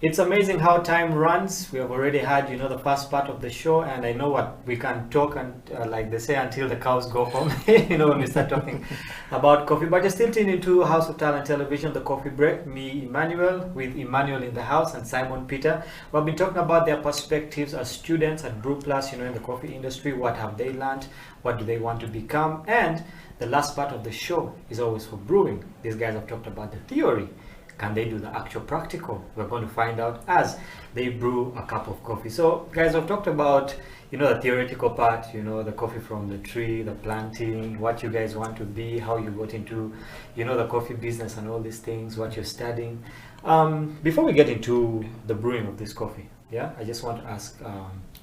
Speaker 3: It's amazing how time runs. We have already had, the first part of the show, and I know what we can talk and like they say, until the cows go home. When we start talking about coffee. But you're still tuned into House of Talent Television, the Coffee Break. Me, Emmanuel, with Emmanuel in the house, and Simon Peter. We've been talking about their perspectives as students at Brew Plus, in the coffee industry. What have they learned? What do they want to become? And the last part of the show is always for brewing. These guys have talked about the theory. Can they do the actual practical? We're going to find out as they brew a cup of coffee. So guys, I've talked about, the theoretical part, the coffee from the tree, the planting, what you guys want to be, how you got into, the coffee business and all these things, what you're studying. Before we get into the brewing of this coffee, I just want to ask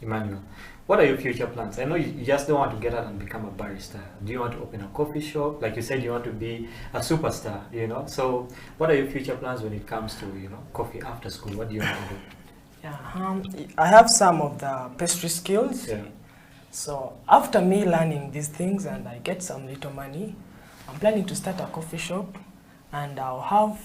Speaker 3: Emmanuel, what are your future plans? I know you just don't want to get out and become a barista. Do you want to open a coffee shop? Like you said, you want to be a superstar, So what are your future plans when it comes to, coffee after school? What do you want to do?
Speaker 5: Yeah, I have some of the pastry skills.
Speaker 3: Yeah.
Speaker 5: So after me learning these things and I get some little money, I'm planning to start a coffee shop, and I'll have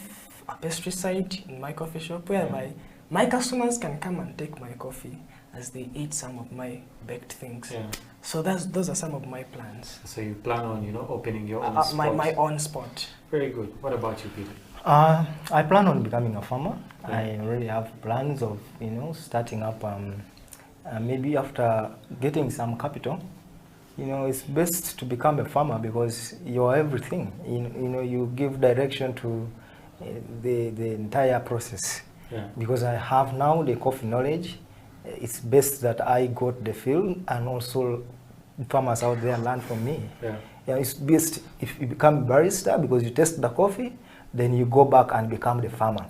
Speaker 5: a pastry side in my coffee shop whereby my customers can come and take my coffee as they eat some of my baked things. Yeah. So those are some of my plans.
Speaker 3: So you plan on, opening your own spot?
Speaker 5: My own spot.
Speaker 3: Very good. What about you, Peter?
Speaker 4: I plan on becoming a farmer.
Speaker 3: Yeah.
Speaker 4: I already have plans of, starting up, maybe after getting some capital. It's best to become a farmer because you're everything. You give direction to the entire process.
Speaker 3: Yeah.
Speaker 4: Because I have now the coffee knowledge, it's best that I got the field and also farmers out there learn from me.
Speaker 3: Yeah.
Speaker 4: It's best if you become a barista because you taste the coffee, then you go back and become the farmer,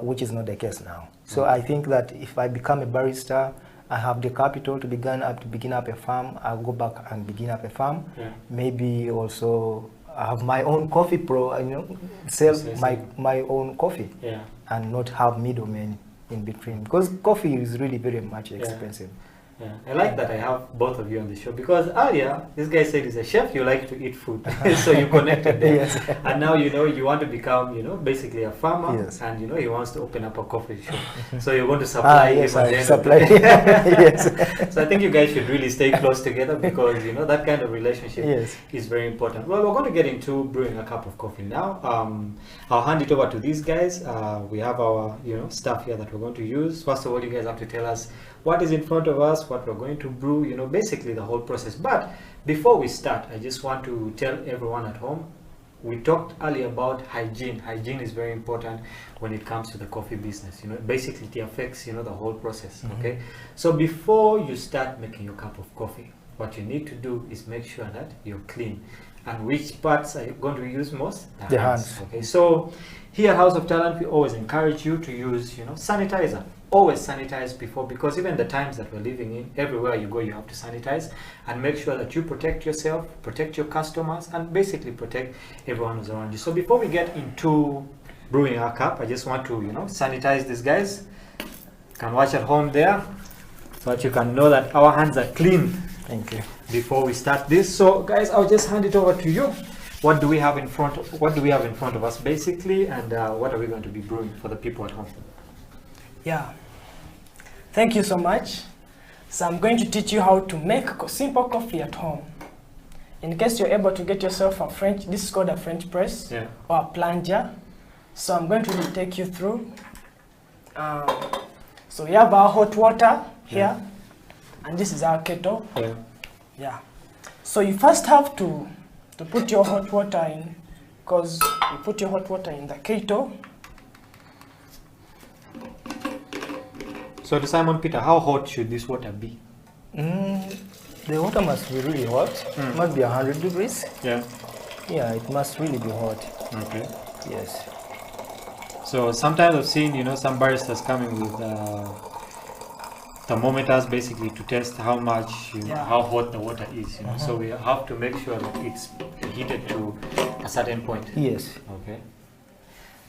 Speaker 4: which is not the case now. So I think that if I become a barista, I have the capital to begin up a farm, I'll go back and begin up a farm.
Speaker 3: Yeah.
Speaker 4: Maybe also I have my own coffee sell my own coffee.
Speaker 3: Yeah.
Speaker 4: And not have middlemen in between, because coffee is really very much expensive.
Speaker 3: Yeah, I like that I have both of you on the show, because earlier this guy said he's a chef, you like to eat food. So you connected there.
Speaker 4: Yes.
Speaker 3: And now you want to become basically a farmer.
Speaker 4: Yes.
Speaker 3: And he wants to open up a coffee shop. So you're going to supply
Speaker 4: yes,
Speaker 3: him at the
Speaker 4: I
Speaker 3: end
Speaker 4: supply.
Speaker 3: of the day.
Speaker 4: Yes.
Speaker 3: So I think you guys should really stay close together, because that kind of relationship is very important. Well, we're going to get into brewing a cup of coffee now. I'll hand it over to these guys. We have our stuff here that we're going to use. First of all, you guys have to tell us what is in front of us, what we're going to brew, basically the whole process. But before we start, I just want to tell everyone at home, we talked earlier about hygiene. Hygiene is very important when it comes to the coffee business. Basically it affects, the whole process, okay? So before you start making your cup of coffee, what you need to do is make sure that you're clean. And which parts are you going to use most?
Speaker 4: The hands.
Speaker 3: Okay, so here at House of Talent, we always encourage you to use, sanitizer. Always sanitize before, because even the times that we're living in, everywhere you go, you have to sanitize and make sure that you protect yourself, protect your customers, and basically protect everyone who's around you. So before we get into brewing our cup, I just want to, sanitize these guys. You can watch at home there, so that you can know that our hands are clean.
Speaker 4: Thank you.
Speaker 3: Before we start this, so guys, I'll just hand it over to you. What do we have in front of us, basically, and what are we going to be brewing for the people at home?
Speaker 5: Yeah, thank you so much. So I'm going to teach you how to make simple coffee at home. In case you're able to get yourself a this is called a French press or a plunger. So I'm going to take you through. So we have our hot water here, and this is our kettle. Yeah. So you first have to put your hot water in, because you put your hot water in the kettle.
Speaker 3: So to Simon Peter, how hot should this water be?
Speaker 4: The water must be really hot. It must be 100 degrees.
Speaker 3: Yeah.
Speaker 4: Yeah, it must really be hot.
Speaker 3: Okay.
Speaker 4: Yes.
Speaker 3: So sometimes I've seen, you know, some baristas coming with thermometers basically to test how much, you know, how hot the water is. You know? So we have to make sure that it's heated to a certain point.
Speaker 4: Yes.
Speaker 3: Okay.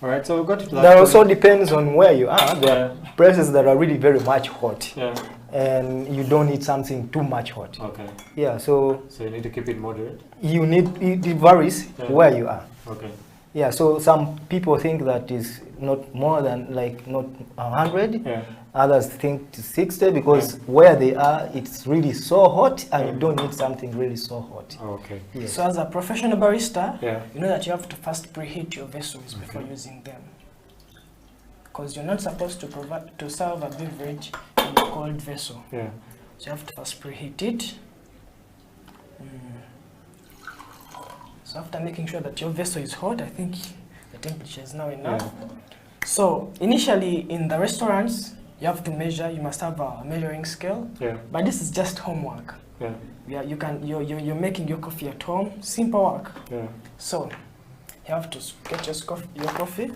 Speaker 3: All right. So we got to that.
Speaker 4: That also depends on where you are. There are places that are really very much hot.
Speaker 3: Yeah.
Speaker 4: And you don't need something too much hot.
Speaker 3: Okay.
Speaker 4: Yeah, so
Speaker 3: you need to keep it moderate.
Speaker 4: you need, it varies where you are.
Speaker 3: Okay.
Speaker 4: Yeah, so some people think that is not more than like not 100.
Speaker 3: Yeah.
Speaker 4: Others think to 60 because where they are, it's really so hot and you don't need something really so hot.
Speaker 3: Okay.
Speaker 4: Yes.
Speaker 5: So as a professional barista,
Speaker 3: Yeah.
Speaker 5: you know that you have to first preheat your vessels before using them. Because you're not supposed to serve a beverage in a cold vessel.
Speaker 3: Yeah.
Speaker 5: So you have to first preheat it. So after making sure that your vessel is hot, I think the temperature is now enough. So initially in the restaurants, you have to measure. You must have a measuring scale.
Speaker 3: Yeah.
Speaker 5: But this is just homework.
Speaker 3: Yeah.
Speaker 5: Yeah, you're making your coffee at home. Simple work.
Speaker 3: Yeah.
Speaker 5: So you have to get your coffee.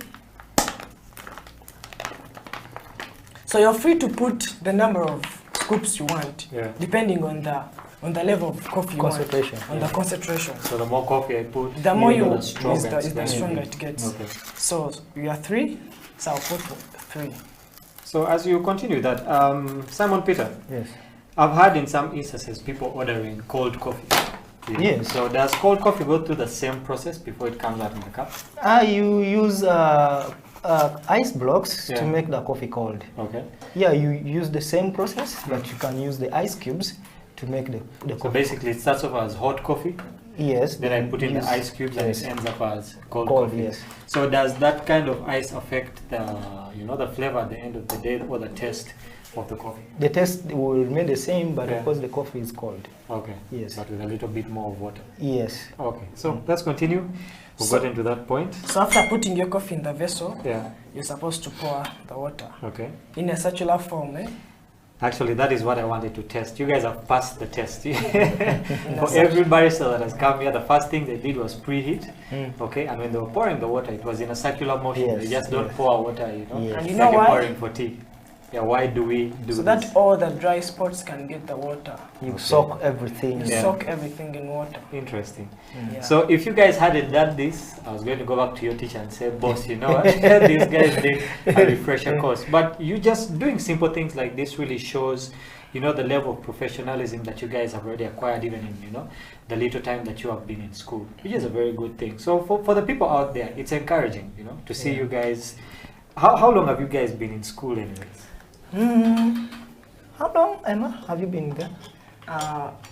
Speaker 5: So you're free to put the number of scoops you want, depending on the level of coffee you
Speaker 4: Concentration.
Speaker 5: want, on the concentration.
Speaker 3: So the more coffee I put,
Speaker 5: The more you
Speaker 3: the stronger
Speaker 5: the stronger it gets.
Speaker 3: Okay.
Speaker 5: So you are 3, so I'll put 3.
Speaker 3: So as you continue that, Simon Peter,
Speaker 4: Yes.
Speaker 3: I've heard in some instances people ordering cold coffee.
Speaker 4: Yes.
Speaker 3: So does cold coffee go through the same process before it comes out in the cup?
Speaker 4: You use ice blocks to make the coffee cold.
Speaker 3: Okay.
Speaker 4: Yeah, you use the same process, but you can use the ice cubes to make the
Speaker 3: So
Speaker 4: coffee.
Speaker 3: basically it starts off as hot coffee,
Speaker 4: Yes.
Speaker 3: then I put in the ice cubes and it ends up as cold coffee.
Speaker 4: Yes.
Speaker 3: So does that kind of ice affect the, you know, the flavor at the end of the day or the taste of the coffee?
Speaker 4: The taste will remain the same, but
Speaker 3: Yeah.
Speaker 4: of course the coffee is cold.
Speaker 3: Okay.
Speaker 4: Yes.
Speaker 3: But with a little bit more of water.
Speaker 4: Yes.
Speaker 3: Okay. So let's continue. We've gotten to that point.
Speaker 5: So after putting your coffee in the vessel,
Speaker 3: Yeah.
Speaker 5: you're supposed to pour the water
Speaker 3: Okay.
Speaker 5: in a circular form.
Speaker 3: Actually, that is what I wanted to test. You guys have passed the test. For every barista that has come here, the first thing they did was preheat. Okay, and when they were pouring the water, it was in a circular motion.
Speaker 4: Yes,
Speaker 3: They just don't
Speaker 4: yes.
Speaker 3: pour water, you know.
Speaker 4: Yes.
Speaker 5: And you
Speaker 3: It's
Speaker 5: know
Speaker 3: like
Speaker 5: why?
Speaker 3: pouring for tea. Yeah, why do we do
Speaker 5: So
Speaker 3: this?
Speaker 5: that all the dry spots can get the water.
Speaker 4: You soak everything.
Speaker 5: You
Speaker 3: Yeah.
Speaker 5: soak everything in water.
Speaker 3: Interesting.
Speaker 5: Yeah.
Speaker 3: So if you guys hadn't done this, I was going to go back to your teacher and say, boss, you know what? These guys did a refresher course. But you just doing simple things like this really shows, you know, the level of professionalism that you guys have already acquired, even in, you know, the little time that you have been in school, which is a very good thing. So for the people out there, it's encouraging, you know, to see you guys. How long have you guys been in school anyways?
Speaker 4: How long, Emma, have you been there?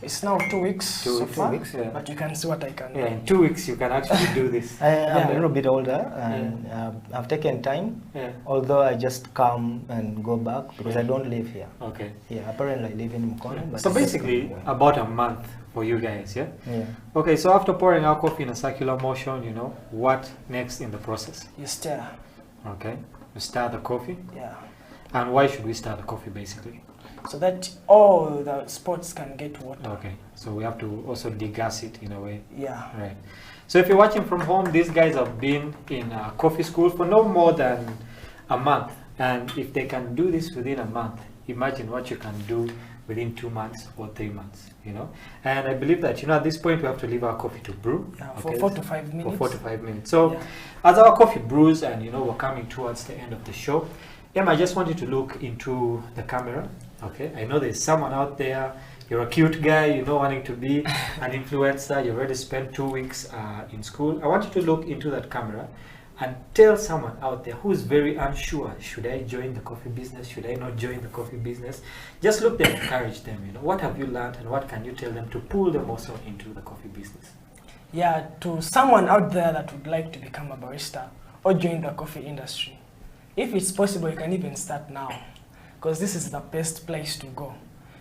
Speaker 5: It's now 2 weeks
Speaker 3: 2
Speaker 5: so
Speaker 3: weeks,
Speaker 5: far,
Speaker 3: yeah.
Speaker 5: but you can see what I can do.
Speaker 3: Yeah, in 2 weeks you can actually do this.
Speaker 4: I'm a little bit older and I've taken time,
Speaker 3: Yeah.
Speaker 4: although I just come and go back because I don't live here.
Speaker 3: Okay.
Speaker 4: Yeah, apparently I live in Mkono. But
Speaker 3: So
Speaker 4: I just
Speaker 3: basically
Speaker 4: come
Speaker 3: about a month for you guys, yeah?
Speaker 4: yeah.
Speaker 3: Okay, so after pouring our coffee in a circular motion, you know, what next in the process?
Speaker 5: You stir.
Speaker 3: Okay, we stir the coffee.
Speaker 5: Yeah.
Speaker 3: And why should we stir the coffee basically?
Speaker 5: So that all the spots can get water.
Speaker 3: Okay, so we have to also degas it in a way.
Speaker 5: Yeah.
Speaker 3: Right. So if you're watching from home, these guys have been in coffee school for no more than a month. And if they can do this within a month, imagine what you can do within 2 months or 3 months, you know. And I believe that, you know, at this point we have to leave our coffee to brew.
Speaker 5: Yeah, for 4 to 5 minutes.
Speaker 3: For 4 to 5 minutes. So
Speaker 5: Yeah.
Speaker 3: as our coffee brews and, you know, we're coming towards the end of the show, Emma, I just want you to look into the camera. Okay, I know there's someone out there, you're a cute guy, you know, wanting to be an influencer, you've already spent 2 weeks in school. I want you to look into that camera and tell someone out there who's very unsure, should I join the coffee business, should I not join the coffee business? Just look there, encourage them, you know, what have you learned and what can you tell them to pull them also into the coffee business?
Speaker 5: Yeah, to someone out there that would like to become a barista or join the coffee industry, if it's possible, you can even start now, because this is the best place to go.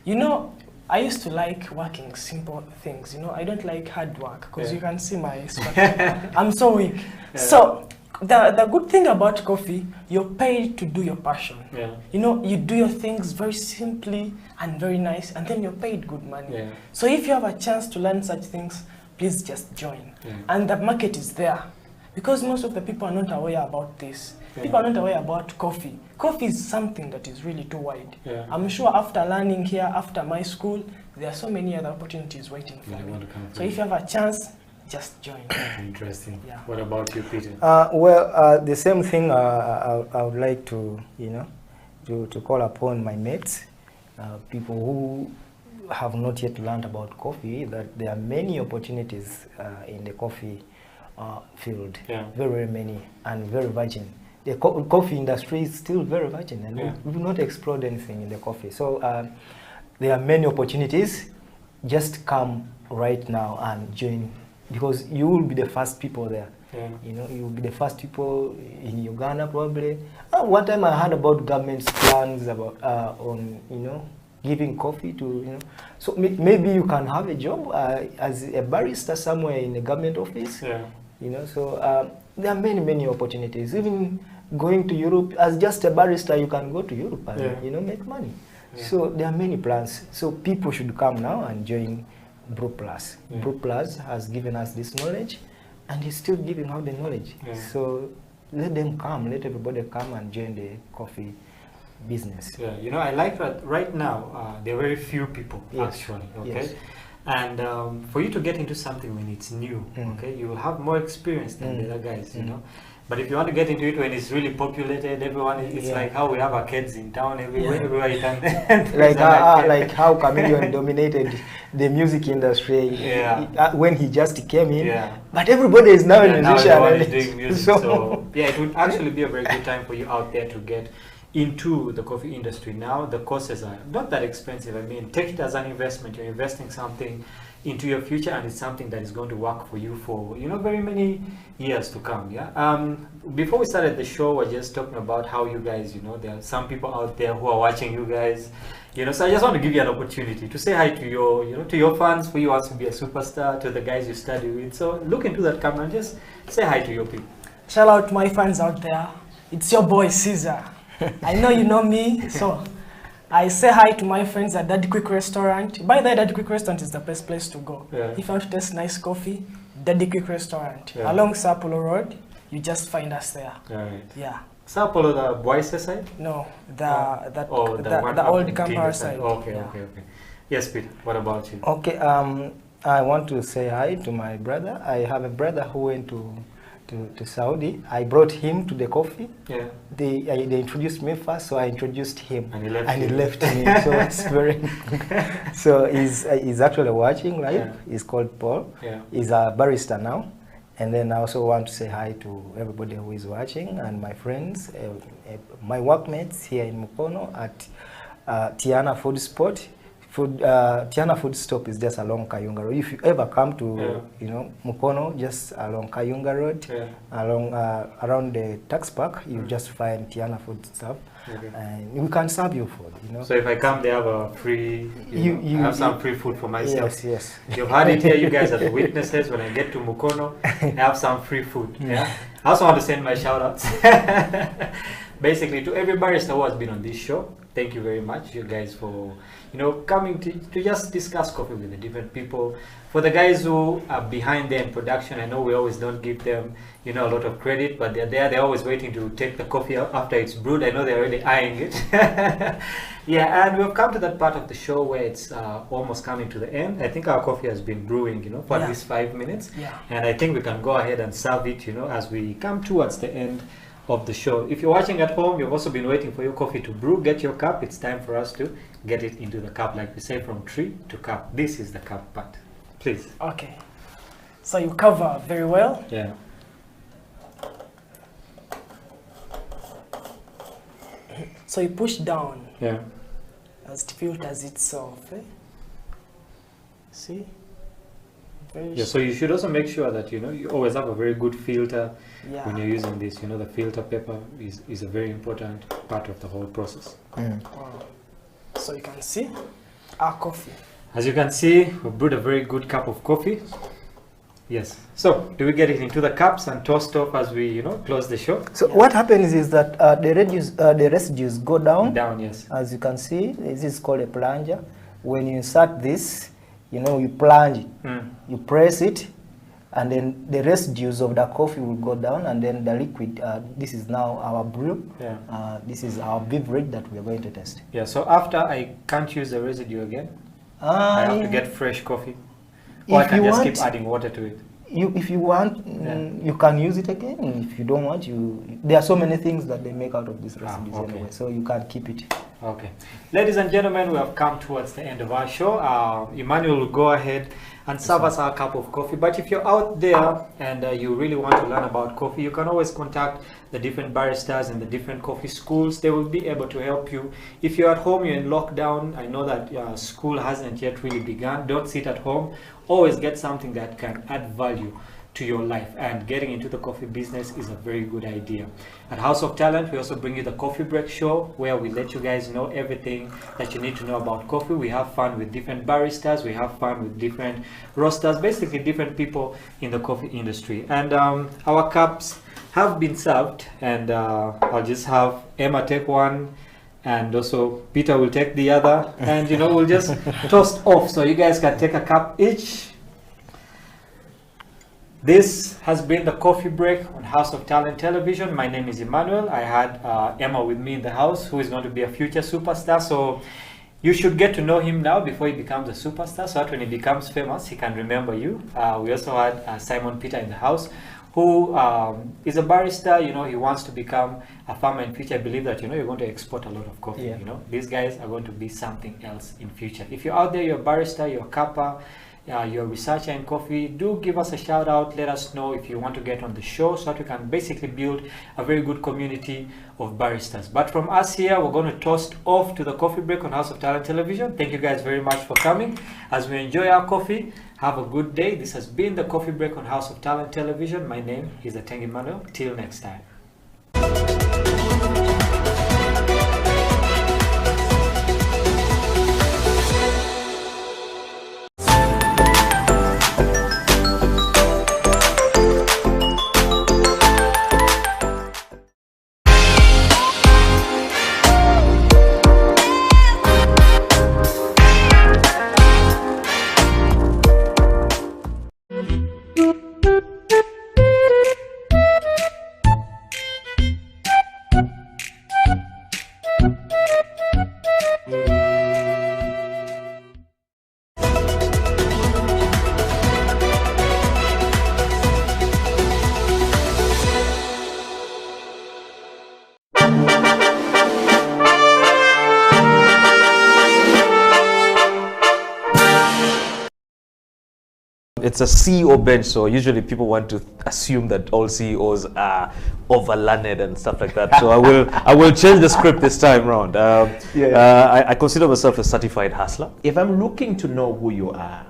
Speaker 5: You know, I used to like working simple things, you know, I don't like hard work, because you can see my spot. I'm so weak. So, the good thing about coffee, you're paid to do your passion.
Speaker 3: Yeah.
Speaker 5: You know, you do your things very simply and very nice, and then you're paid good money.
Speaker 3: Yeah.
Speaker 5: So if you have a chance to learn such things, please just join.
Speaker 3: Yeah.
Speaker 5: And the market is there. Because most of the people are not aware about this.
Speaker 3: Yeah.
Speaker 5: People are not aware about coffee. Coffee is something that is really too wide.
Speaker 3: Yeah.
Speaker 5: I'm sure after learning here, after my school, there are so many other opportunities waiting for
Speaker 3: Yeah, I
Speaker 5: me.
Speaker 3: want to come
Speaker 5: So if you have a chance, just join.
Speaker 3: Interesting.
Speaker 5: Yeah.
Speaker 3: What about you, Peter?
Speaker 4: The same thing I would like to, to call upon my mates, people who have not yet learned about coffee, that there are many opportunities in the coffee field.
Speaker 3: Yeah.
Speaker 4: Very, very many, and very virgin. The coffee industry is still very virgin, and
Speaker 3: Yeah.
Speaker 4: we've not explored anything in the coffee. So there are many opportunities. Just come right now and join, because you will be the first people there.
Speaker 3: Yeah.
Speaker 4: You know, you will be the first people in Uganda probably. One time I heard about government's plans about on giving coffee to So maybe you can have a job as a barista somewhere in a government office.
Speaker 3: Yeah.
Speaker 4: So there are many opportunities. Even going to Europe as just a barista, you can go to Europe and make money.
Speaker 3: Yeah.
Speaker 4: So there are many plans. So people should come now and join Brew Plus.
Speaker 3: Yeah.
Speaker 4: Brew Plus has given us this knowledge, and is still giving out the knowledge.
Speaker 3: Yeah.
Speaker 4: So let them come. Let everybody come and join the coffee business.
Speaker 3: Yeah, I like that right now there are very few people actually, okay?
Speaker 4: Yes.
Speaker 3: And for you to get into something when it's new, okay, you will have more experience than the other guys, But if you want to get into it when it's really populated, everyone, it's like how we have arcades in town everywhere you can.
Speaker 4: like how Chameleon dominated the music industry when he just came in.
Speaker 3: Yeah.
Speaker 4: But everybody is now a musician.
Speaker 3: Now everyone is doing music. So yeah, it would actually be a very good time for you out there to get into the coffee industry now. The courses are not that expensive. I mean, take it as an investment. You're investing something into your future, and it's something that is going to work for you for very many years to come. Yeah. Before we started the show, we're just talking about how you guys, there are some people out there who are watching you guys. So I just want to give you an opportunity to say hi to your, to your fans, who you want to be a superstar, to the guys you study with. So look into that camera and just say hi to your people.
Speaker 5: Shout out to my fans out there. It's your boy Caesar. I know you know me, so I say hi to my friends at Daddy Quick Restaurant. By the way, Daddy Quick Restaurant is the best place to go.
Speaker 3: Yeah.
Speaker 5: If you want to taste nice coffee, Daddy Quick Restaurant.
Speaker 3: Yeah.
Speaker 5: Along Sao Paulo Road, you just find us there.
Speaker 3: All right.
Speaker 5: Yeah.
Speaker 3: Sao Paulo, the Boise side?
Speaker 5: No,
Speaker 3: one
Speaker 5: the
Speaker 3: up
Speaker 5: old
Speaker 3: in
Speaker 5: Kampala
Speaker 3: Tinga
Speaker 5: side.
Speaker 3: Okay,
Speaker 5: Yeah.
Speaker 3: okay. Yes, Peter, what about you?
Speaker 4: Okay, I want to say hi to my brother. I have a brother who went to Saudi. I brought him to the coffee.
Speaker 3: Yeah.
Speaker 4: They introduced me first, so I introduced him,
Speaker 3: And he left
Speaker 4: he
Speaker 3: you.
Speaker 4: left me. So it's very. So he's actually watching live.
Speaker 3: Yeah.
Speaker 4: He's called Paul.
Speaker 3: Yeah.
Speaker 4: He's a barista now. And then I also want to say hi to everybody who is watching and my friends, my workmates here in Mukono at Tiana Food Spot. Tiana Food Stop is just along Kayunga Road. If you ever come to Mukono, just along Kayunga Road, along around the tax park, you just find Tiana Food Stop, and we can serve you food.
Speaker 3: So if I come, they have a free. I have some free food for myself.
Speaker 4: Yes.
Speaker 3: You've heard it here. You guys are the witnesses. When I get to Mukono, I have some free food. Yeah. I also want to send my shout outs. Basically, to every barista who has been on this show, thank you very much, you guys, for coming to just discuss coffee with the different people. For the guys who are behind there in production, I know we always don't give them a lot of credit, but they're there. They're always waiting to take the coffee out after it's brewed. I know they're already eyeing it. Yeah, and we've come to that part of the show where it's almost coming to the end. I think our coffee has been brewing, for at least 5 minutes.
Speaker 5: Yeah.
Speaker 3: And I think we can go ahead and serve it, as we come towards the end of the show. If you're watching at home, you've also been waiting for your coffee to brew. Get your cup. It's time for us to get it into the cup, like we say, from tree to cup. This is the cup part. Please.
Speaker 5: Okay. So you cover very well.
Speaker 3: Yeah.
Speaker 5: So you push down
Speaker 3: Yeah.
Speaker 5: as it filters itself. See? Very
Speaker 3: Yeah. So you should also make sure that you always have a very good filter
Speaker 5: Yeah.
Speaker 3: when you're using this. The filter paper is a very important part of the whole process.
Speaker 5: Wow. So you can see our coffee.
Speaker 3: As you can see, we brewed a very good cup of coffee. Yes. So, do we get it into the cups and toast off as we, close the show?
Speaker 4: So what happens is that the residues go down.
Speaker 3: Down, yes.
Speaker 4: As you can see, this is called a plunger. When you insert this, you plunge it. You press it, and then the residues of the coffee will go down, and then the liquid, this is now our brew.
Speaker 3: Yeah.
Speaker 4: This is our beverage that we are going to test.
Speaker 3: Yeah, so after I can't use the residue again, I have to get fresh coffee. Or I can just keep adding water to it.
Speaker 4: If you want, you can use it again. If you don't want, there are so many things that they make out of this residues anyway, so you can keep it.
Speaker 3: Okay. Ladies and gentlemen, we have come towards the end of our show. Emmanuel will go ahead and serve us our cup of coffee. But if you're out there and you really want to learn about coffee, you can always contact the different baristas and the different coffee schools. They will be able to help you. If you're at home, you're in lockdown, I know that school hasn't yet really begun. Don't sit at home. Always get something that can add value to your life, and getting into the coffee business is a very good idea. At House of Talent, we also bring you the Coffee Break Show, where we let you guys know everything that you need to know about coffee. We have fun with different baristas, we have fun with different roasters, basically different people in the coffee industry. And our cups have been served, and I'll just have Emma take one, and also Peter will take the other, and we'll just toast off, so you guys can take a cup each. This has been the Coffee Break on House of Talent Television. My name is Emmanuel. I had Emma with me in the house, who is going to be a future superstar. So you should get to know him now before he becomes a superstar, so that when he becomes famous, he can remember you. We also had Simon Peter in the house, who is a barista. He wants to become a farmer in future. I believe that you're going to export a lot of coffee.
Speaker 4: Yeah.
Speaker 3: These guys are going to be something else in future. If you're out there, you're a barista, you're a kappa, you're a researcher in coffee, do give us a shout out. Let us know if you want to get on the show, so that we can basically build a very good community of baristas. But from us here, we're going to toast off to the Coffee Break on House of Talent Television. Thank you guys very much for coming. As we enjoy our coffee, have a good day. This has been the Coffee Break on House of Talent Television. My name is Ateng Emmanuel. Till next time.
Speaker 1: It's a CEO bench, so usually people want to assume that all CEOs are over-learned and stuff like that. So I will change the script this time around. I consider myself a certified hustler. If I'm looking to know who you are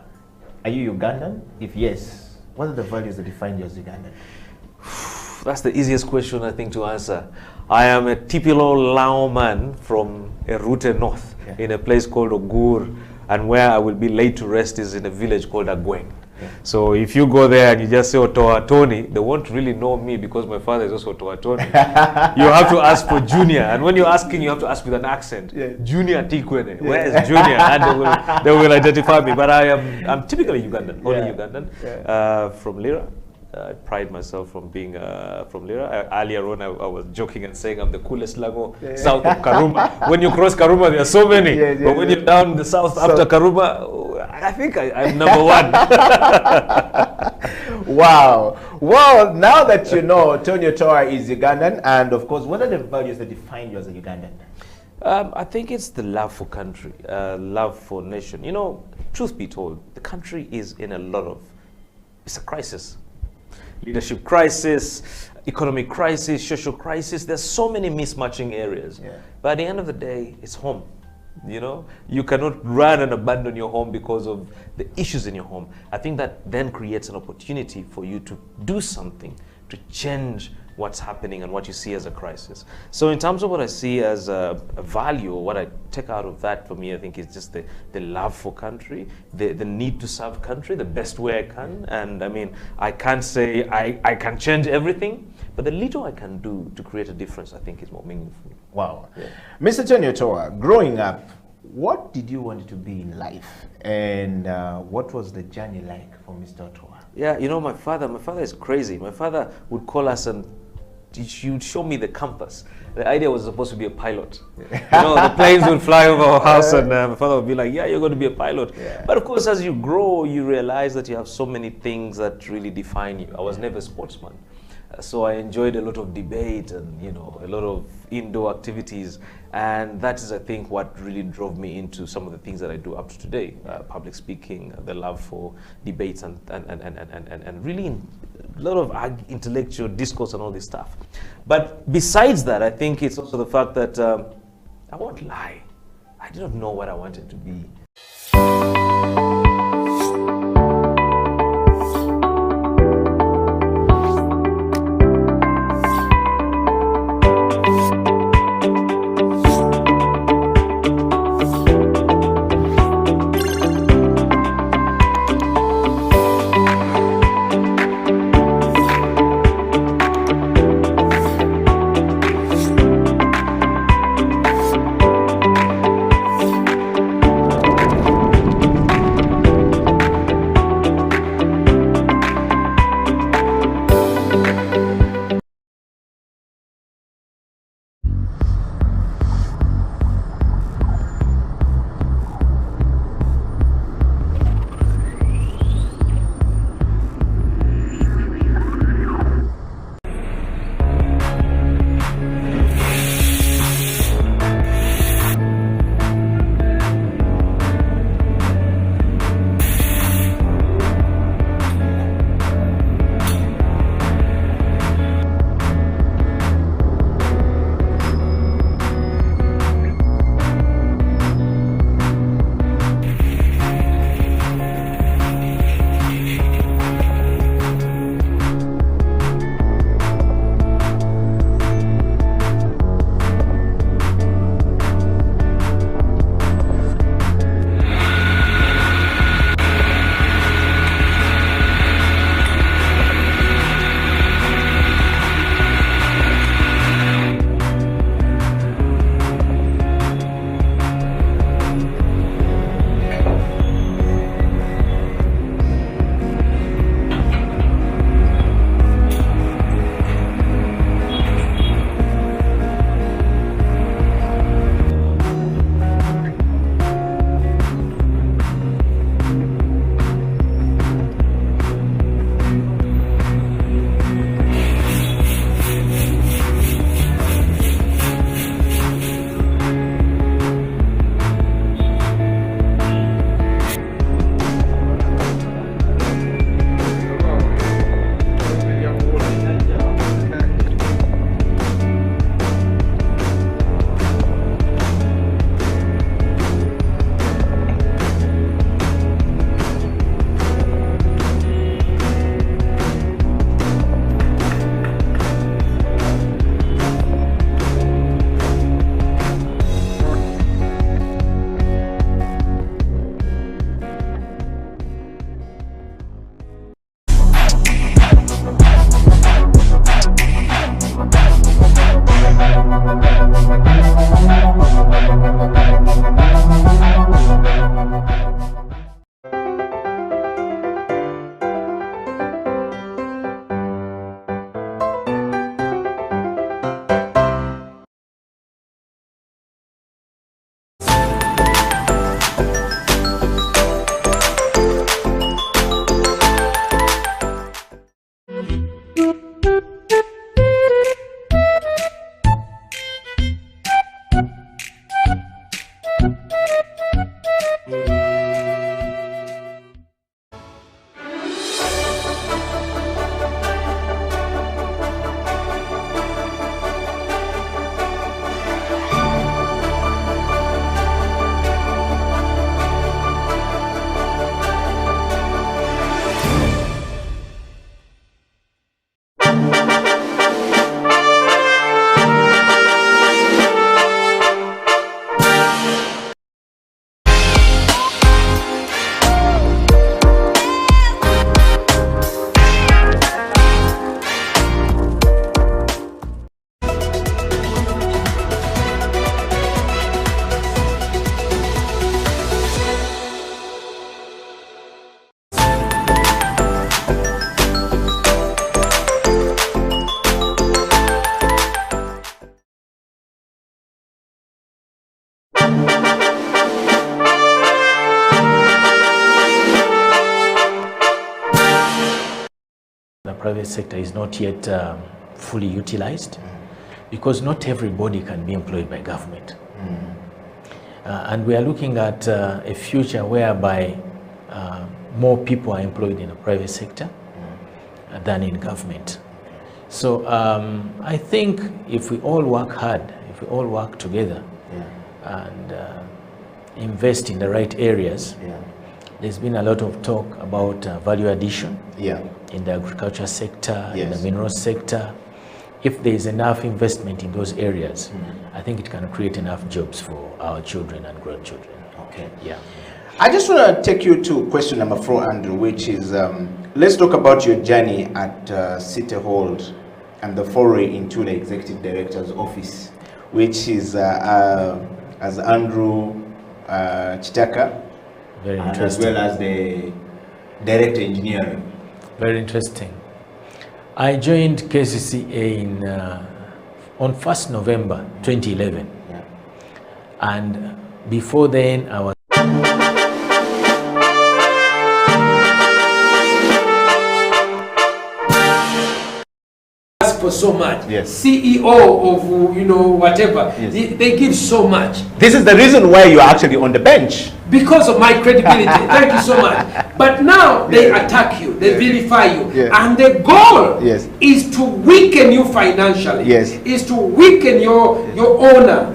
Speaker 1: you Ugandan? If yes, what are the values that define you as Ugandan? That's the easiest question, I think, to answer. I am a typical Lao man from Erute North, in a place called Ogur, and where I will be laid to rest is in a village called Agweng. So if you go there and you just say Otoa Tony, they won't really know me because my father is also Otoa Tony. You have to ask for Junior, and when you're asking, you have to ask with an accent. Junior Tikwene, where is Junior? And they will identify me. But I'm typically Ugandan, only Ugandan, from Lira. I pride myself from being from Lira. Earlier on, I was joking and saying I'm the coolest Lago south of Karuma. When you cross Karuma, there are so many. But when you're down the south after Karuma, I think I'm number one.
Speaker 6: Wow. Well, now that you know Tony Otoa is Ugandan, and of course, what are the values that define you as a Ugandan?
Speaker 1: I think it's the love for country, love for nation. You know, truth be told, the country is in a lot of, it's a crisis. Leadership crisis, economic crisis, social crisis. There's so many mismatching areas. But at the end of the day, it's home. You know, you cannot run and abandon your home because of the issues in your home. I think that then creates an opportunity for you to do something to change what's happening and what you see as a crisis. So in terms of what I see as a value, or what I take out of that for me, I think is just the love for country, the need to serve country the best way I can. And I mean, I can't say I can change everything, but the little I can do to create a difference, I think is more meaningful.
Speaker 6: Wow. Yeah. Mr. Tony Otoa, growing up, what did you want to be in life? And what was the journey like for Mr. Otoa?
Speaker 1: Yeah, you know, my father is crazy. My father would call us and he would show me the compass. The idea was supposed to be a pilot. You know, the planes would fly over our house and my father would be like, yeah, you're going to be a pilot. Yeah. But of course, as you grow, you realize that you have so many things that really define you. I was never a sportsman. So I enjoyed a lot of debate and, you know, a lot of indoor activities. And that is, I think, what really drove me into some of the things that I do up to today. Public speaking, the love for debates and really a lot of intellectual discourse and all this stuff. But besides that, I think it's also the fact that I won't lie. I did not know what I wanted to be.
Speaker 7: private sector is not yet fully utilized, because not everybody can be employed by government. And we are looking at a future whereby more people are employed in the private sector than in government. So I think if we all work hard, if we all work together and invest in the right areas, there's been a lot of talk about value addition in the agriculture sector, in the mineral sector. If there is enough investment in those areas, I think it can create enough jobs for our children and grandchildren.
Speaker 6: Okay.
Speaker 7: Yeah.
Speaker 6: I just want to take you to question number 4, Andrew, which is, let's talk about your journey at City Hold and the foray into the Executive Director's office, which is as Andrew Chitaka,
Speaker 7: Very
Speaker 6: and as
Speaker 7: interesting.
Speaker 6: well as the Director Engineering.
Speaker 7: Very interesting. I joined KCCA on 1st November 2011. And before then, I was
Speaker 8: for so much.
Speaker 6: Yes.
Speaker 8: CEO of whatever.
Speaker 6: Yes.
Speaker 8: They give so much
Speaker 6: This is the reason why you're actually on the bench.
Speaker 8: because of my credibility. Thank you so much. But now they attack you, they vilify you, and the goal is to weaken you financially. Is to weaken your honor.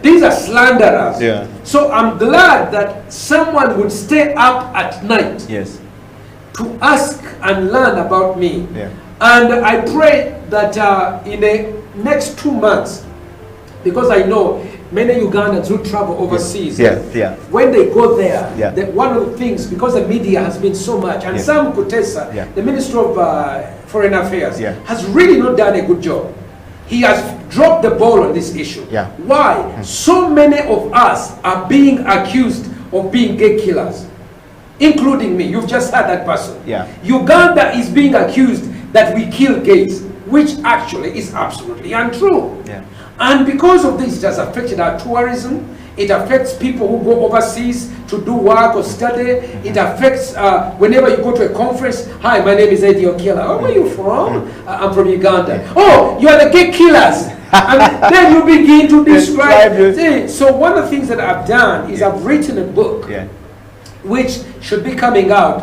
Speaker 8: These are slanderers. So I'm glad that someone would stay up at night to ask and learn about me. And I pray that in the next 2 months, because I know many Ugandans who travel overseas, when they go there, one of the things, because the media has been so much, and Sam Kutesa, the Minister of Foreign Affairs, has really not done a good job. He has dropped the ball on this issue. Why? So many of us are being accused of being gay killers, including me. You've just heard that person. Uganda is being accused that we kill gays, which actually is absolutely untrue. And because of this, it has affected our tourism. It affects people who go overseas to do work or study. It affects whenever you go to a conference. Hi, my name is Eddie Okiela. Oh, where are you from? I'm from Uganda. Oh, you are the gay killers. And then you begin to describe. So one of the things that I've done is I've written a book, which should be coming out.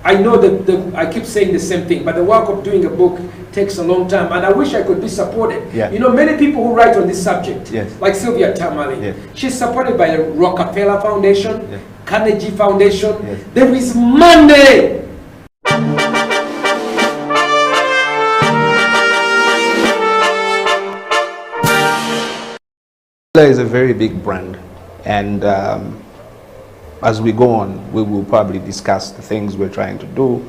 Speaker 8: I know that I keep saying the same thing, but the work of doing a book takes a long time, and I wish I could be supported. You know, many people who write on this subject, like Sylvia Tamale, she's supported by the Rockefeller Foundation, Carnegie Foundation. There is money.
Speaker 9: There is a very big brand, and as we go on, we will probably discuss the things we're trying to do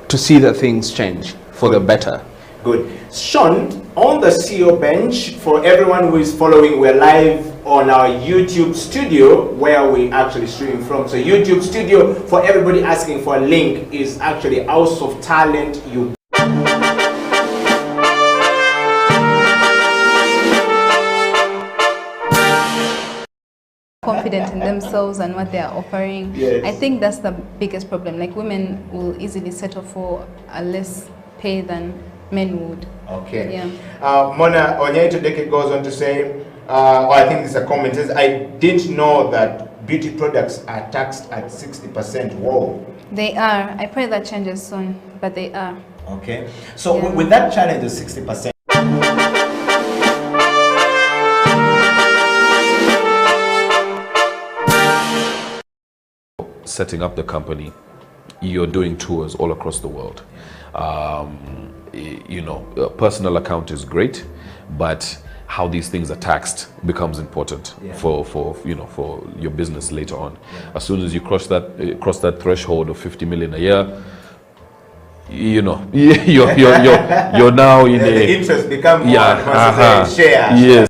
Speaker 9: to see that things change for the better.
Speaker 6: Good. Sean, on the CEO bench, for everyone who is following, we're live on our YouTube studio where we actually stream from. So YouTube studio, for everybody asking for a link, is actually House of Talent Uganda.
Speaker 10: Confident in themselves and what they are offering. I think that's the biggest problem. Like, women will easily settle for a less pay than men would.
Speaker 6: Mona Onyeitodeke goes on to say, I think this is a comment, says, I didn't know that beauty products are taxed at 60%. Whoa.
Speaker 10: They are. I pray that changes soon, but they are.
Speaker 6: So with that challenge of 60%,
Speaker 2: setting up the company, you're doing tours all across the world. You know, a personal account is great, but how these things are taxed becomes important for your business later on. As soon as you cross that threshold of 50 million a year, you know, you're now in
Speaker 6: the interest becomes more shares.
Speaker 2: Yes.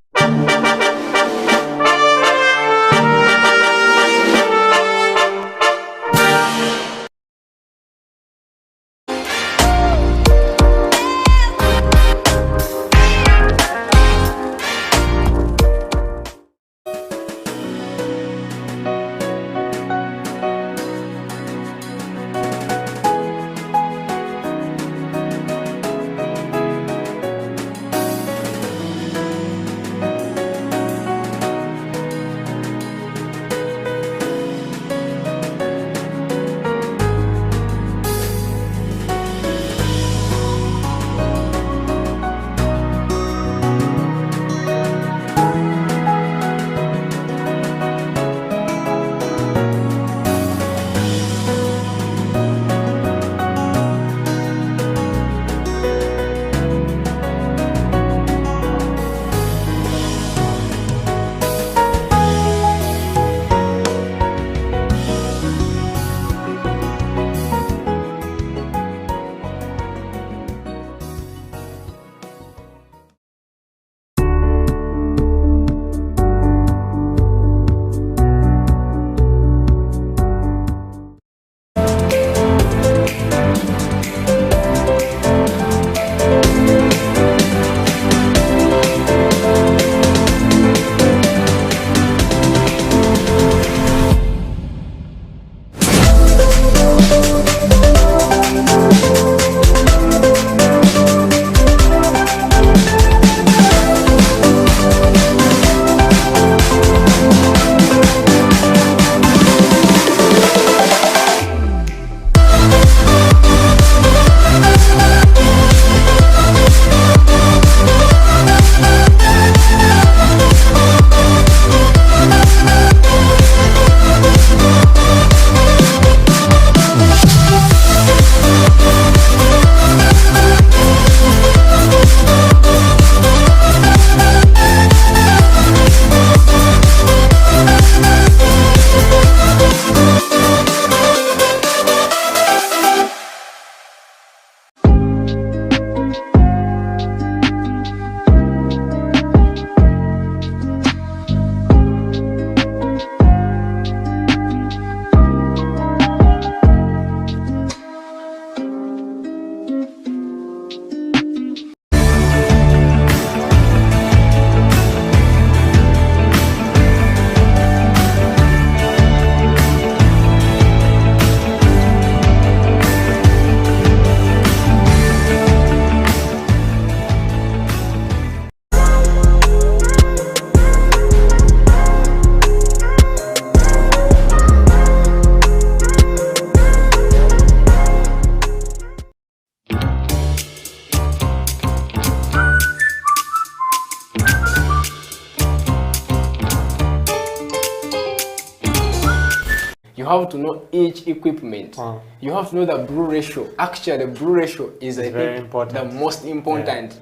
Speaker 11: have to know each equipment. You have to know the brew ratio. Actually, the brew ratio is, I think, the most important.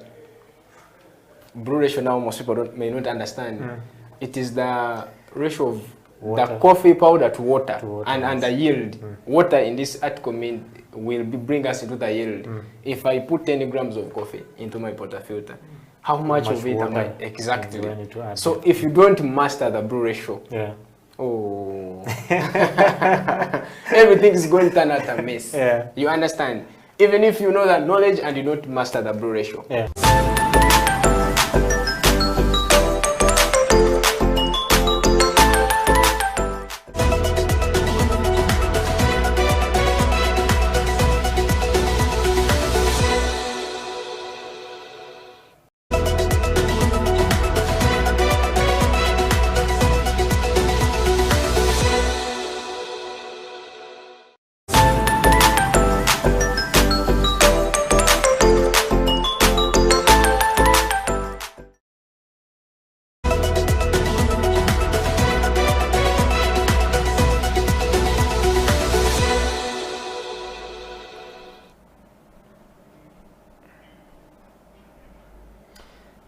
Speaker 11: Brew ratio now most people may not understand. It is the ratio of the coffee powder to water, and the yield. Water in this article will bring us into the yield. If I put 10 grams of coffee into my portafilter, how much of it am I exactly? So if you don't master the brew ratio, oh, everything is going to turn out a mess. You understand? Even if you know that knowledge and you don't master the brew ratio.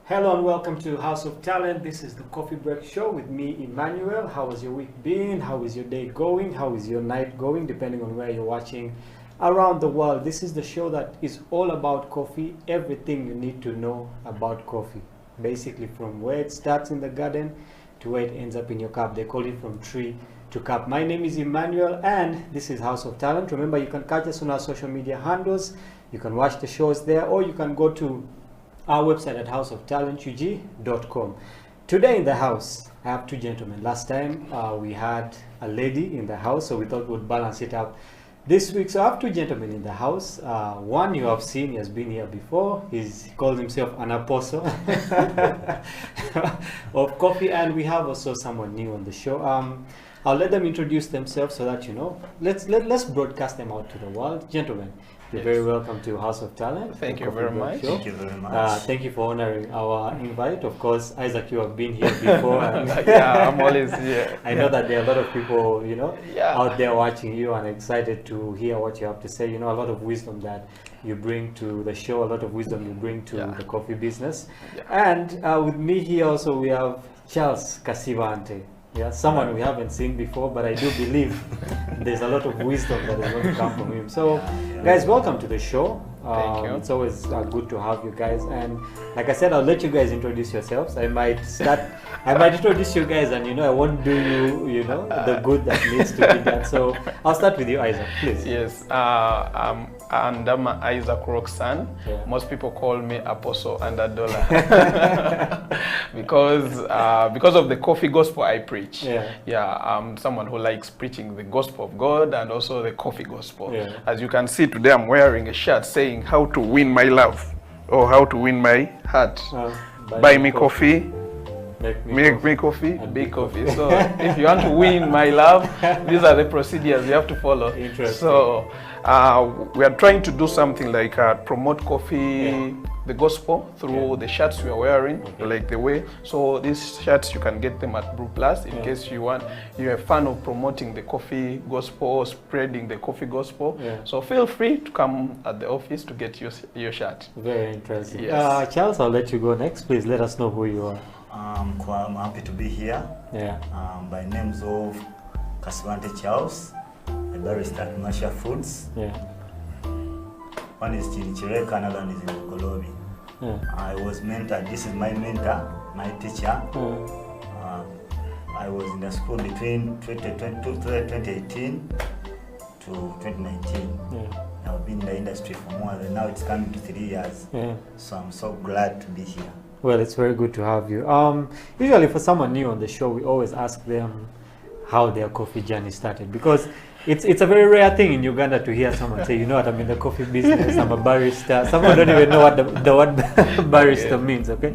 Speaker 3: Hello and welcome to House of Talent. This is the Coffee Break Show with me, Emmanuel. How has your week been? How is your day going? How is your night going? Depending on where you're watching around the world. This is the show that is all about coffee, everything you need to know about coffee. Basically from where it starts in the garden to where it ends up in your cup. They call it from tree to cup. My name is Emmanuel and this is House of Talent. Remember, you can catch us on our social media handles. You can watch the shows there, or you can go to our website at houseoftalentug.com. Today in the house, I have two gentlemen. Last time we had a lady in the house, so we thought we'd balance it up this week. So I have two gentlemen in the house. One you have seen, he has been here before. He calls himself an apostle of coffee, and we have also someone new on the show. I'll let them introduce themselves so that you know. Let's broadcast them out to the world. Gentlemen, you're very welcome to House of Talent.
Speaker 12: Thank you very much.
Speaker 3: Thank you very much. Thank you for honoring our invite. Of course, Isaac, you have been here before. And
Speaker 12: yeah, I'm always here.
Speaker 3: I know that there are a lot of people, you know, out there watching you and excited to hear what you have to say. You know, a lot of wisdom that you bring to the show, a lot of wisdom you bring to the coffee business. And with me here also we have Charles Kasibante. Yeah, someone we haven't seen before, but I do believe there's a lot of wisdom that is going to come from him. So, guys, welcome to the show.
Speaker 12: Thank you.
Speaker 3: It's always good to have you guys. And like I said, I'll let you guys introduce yourselves. I might introduce you guys, and I won't do you know, the good that needs to be done. So I'll start with you, Isaac, please.
Speaker 12: Yes, I'm Isaac Roxanne. Most people call me Apostle $100 because of the coffee gospel I preach. I'm someone who likes preaching the gospel of God and also the coffee gospel. As you can see today, I'm wearing a shirt saying how to win my love or how to win my heart. Buy me coffee. Make me coffee, big coffee. So if you want to win my love, these are the procedures you have to follow. So we are trying to do something like promote coffee, the gospel through the shirts we are wearing, like the way. So these shirts, you can get them at Brew Plus in case you're a fan of promoting the coffee gospel, spreading the coffee gospel. So feel free to come at the office to get your shirt.
Speaker 3: Very interesting. Charles, I'll let you go next. Please let us know who you are.
Speaker 13: I'm happy to be here. By names of Kasibante Charles, a barista at Commercial Foods. One is Chirichireka, another one is in Kolobi. I was mentored. This is my mentor, my teacher. I was in the school between 2018 to 2019. I've been in the industry for more than now. It's coming to 3 years. So I'm so glad to be here.
Speaker 3: Well, it's very good to have you. Usually for someone new on the show, we always ask them how their coffee journey started, because it's a very rare thing in Uganda to hear someone say, you know what, I'm in the coffee business, I'm a barista. Someone don't even know what the word barista means, okay?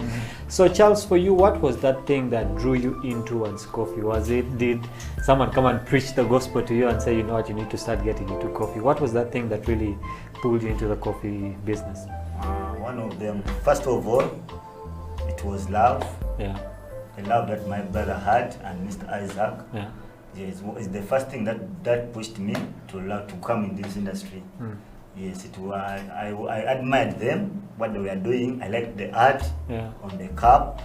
Speaker 3: So Charles, for you, what was that thing that drew you in towards coffee? Did someone come and preach the gospel to you and say, you know what, you need to start getting into coffee? What was that thing that really pulled you into the coffee business?
Speaker 13: One of them, first of all, it was love. The love that my brother had and Mr. Isaac. Yes, it's the first thing that pushed me to come in this industry. Yes, I admired them, what they were doing. I liked the art on the cup.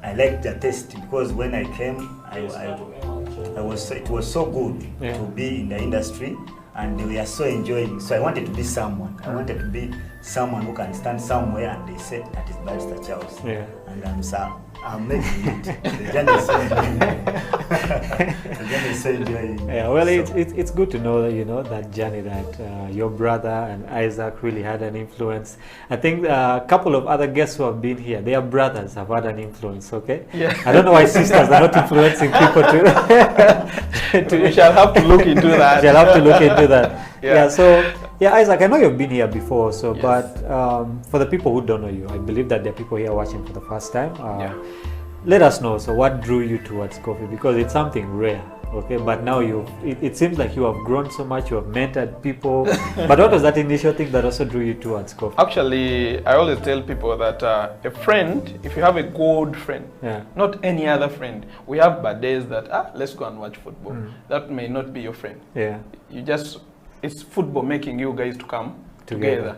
Speaker 13: I liked the taste, because when I came, it was so good to be in the industry, and they were so enjoying. So I wanted to be someone. I wanted to be someone who can stand somewhere and they say that is Barrister Charles. And I'm making it. The journey is so enjoying. The journey is so enjoying.
Speaker 14: Yeah, well, it's good to know that, you know, that journey that your brother and Isaac really had an influence. I think a couple of other guests who have been here, their brothers have had an influence, okay?
Speaker 12: Yeah.
Speaker 14: I don't know why sisters are not influencing people to
Speaker 12: We shall have to look into that.
Speaker 14: Shall have to look into that. Yeah, so, yeah, Isaac, I know you've been here before, so, but for the people who don't know you, I believe that there are people here watching for the first time. Let us know, so what drew you towards coffee? Because it's something rare, okay? But now it seems like you have grown so much, you have mentored people. But what was that initial thing that also drew you towards coffee?
Speaker 12: Actually, I always tell people that a friend, if you have a good friend, not any other friend, we have bad days that, let's go and watch football. That may not be your friend. You just, it's football making you guys to come together.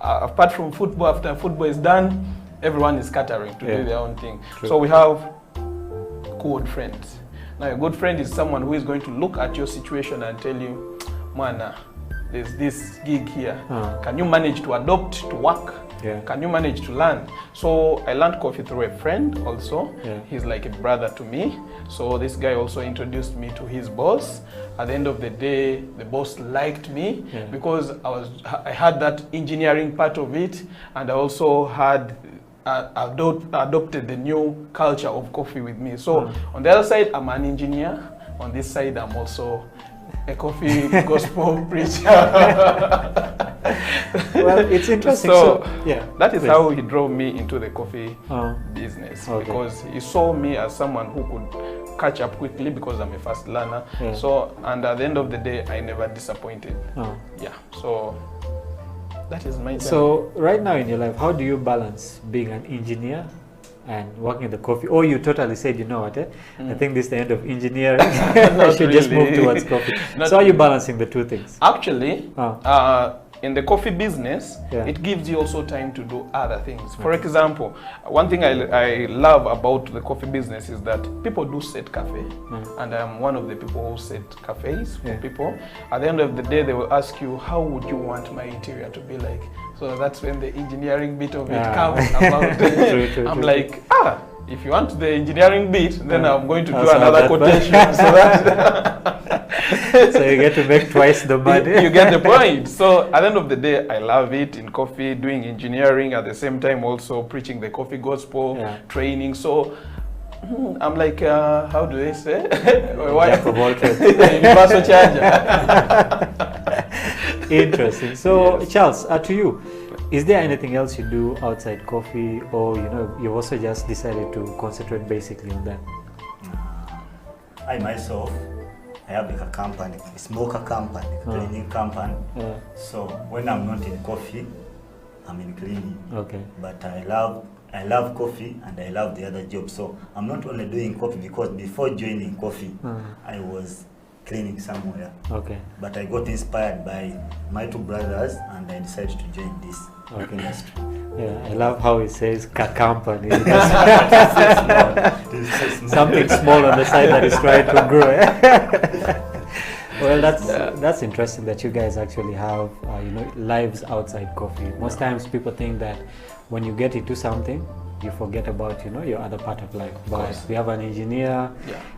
Speaker 12: Apart from football, after football is done, everyone is scattering to do their own thing. So we have good friends. Now a good friend is someone who is going to look at your situation and tell you, man, there's this gig here. Can you manage to adopt to work? Can you manage to learn? So I learned coffee through a friend also. He's like a brother to me. So this guy also introduced me to his boss. At the end of the day, the boss liked me because I had that engineering part of it, and I also had adopted the new culture of coffee with me. So on the other side, I'm an engineer. On this side, I'm also a coffee gospel preacher.
Speaker 14: Well, it's interesting.
Speaker 12: So that is how he drove me into the coffee business, because he saw me as someone who could catch up quickly because I'm a fast learner. So, and at the end of the day, I never disappointed. So that is my journey.
Speaker 14: So right now in your life, how do you balance being an engineer and working in the coffee? Or you totally said, you know what, I think this is the end of engineering. I should just move towards coffee. So how are you balancing the two things?
Speaker 12: Actually, in the coffee business, it gives you also time to do other things. For example, one thing I love about the coffee business is that people do set cafe, and I'm one of the people who set cafes for people. At the end of the day, they will ask you, how would you want my interior to be like? So that's when the engineering bit of it comes about. I'm like, if you want the engineering bit, then I'm going to do another quotation.
Speaker 14: So you get to make twice the money.
Speaker 12: You get the point. So at the end of the day, I love it in coffee, doing engineering, at the same time also preaching the coffee gospel, training. So I'm like, how do they say? Universal charger.
Speaker 14: Interesting. So Charles, to you, is there anything else you do outside coffee, or you also just decided to concentrate basically on that?
Speaker 13: I myself, I have a company, a smoker company, a cleaning company. So when I'm not in coffee, I'm in cleaning. But I love coffee and I love the other job. So I'm not only doing coffee, because before joining coffee, I was cleaning somewhere. But I got inspired by my two brothers and I decided to join this industry.
Speaker 14: I love how it says company. Something small on the side that is trying to grow. Well, that's interesting that you guys actually have lives outside coffee. Most times people think that when you get into something, you forget about your other part of life. But we have an engineer,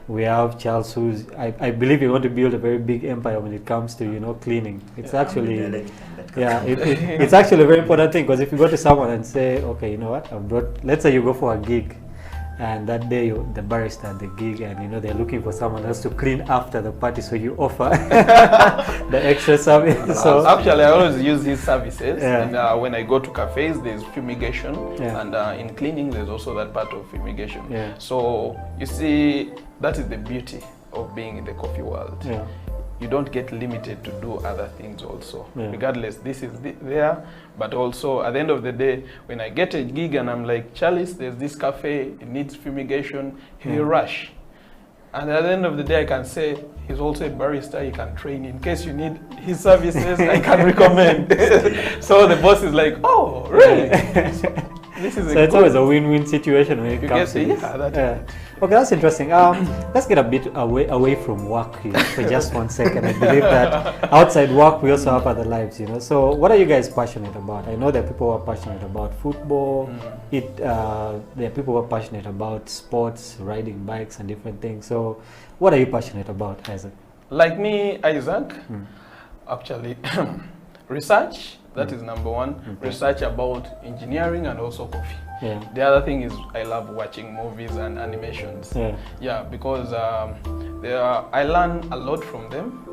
Speaker 14: we have Charles, who's I believe you want to build a very big empire when it comes to cleaning. It's actually it's actually a very important thing, because if you go to someone and say, okay, you know what, let's say you go for a gig, and that day the barrister at the gig, and they're looking for someone else to clean after the party, so you offer the extra service. So
Speaker 12: actually, I always use these services, and when I go to cafes, there's fumigation, and in cleaning, there's also that part of fumigation. So you see, that is the beauty of being in the coffee world. You don't get limited to do other things also. Regardless, this is there, but also at the end of the day, when I get a gig and I'm like, Charles, there's this cafe, it needs fumigation, he'll rush. And at the end of the day, I can say he's also a barista. He can train. In case you need his services, I can recommend. So the boss is like, oh, really? This is
Speaker 14: so it's always a win-win situation when it comes to this. Okay, that's interesting. Let's get a bit away from work for just 1 second. I believe that outside work we also have other lives, you know. So what are you guys passionate about? I know that people are passionate about football. There are people who are passionate about sports, riding bikes and different things. So what are you passionate about, Isaac?
Speaker 12: Like me, Isaac, actually, research. That is number one. Okay. Research about engineering and also coffee. Yeah. The other thing is I love watching movies and animations. Yeah, because I learn a lot from them.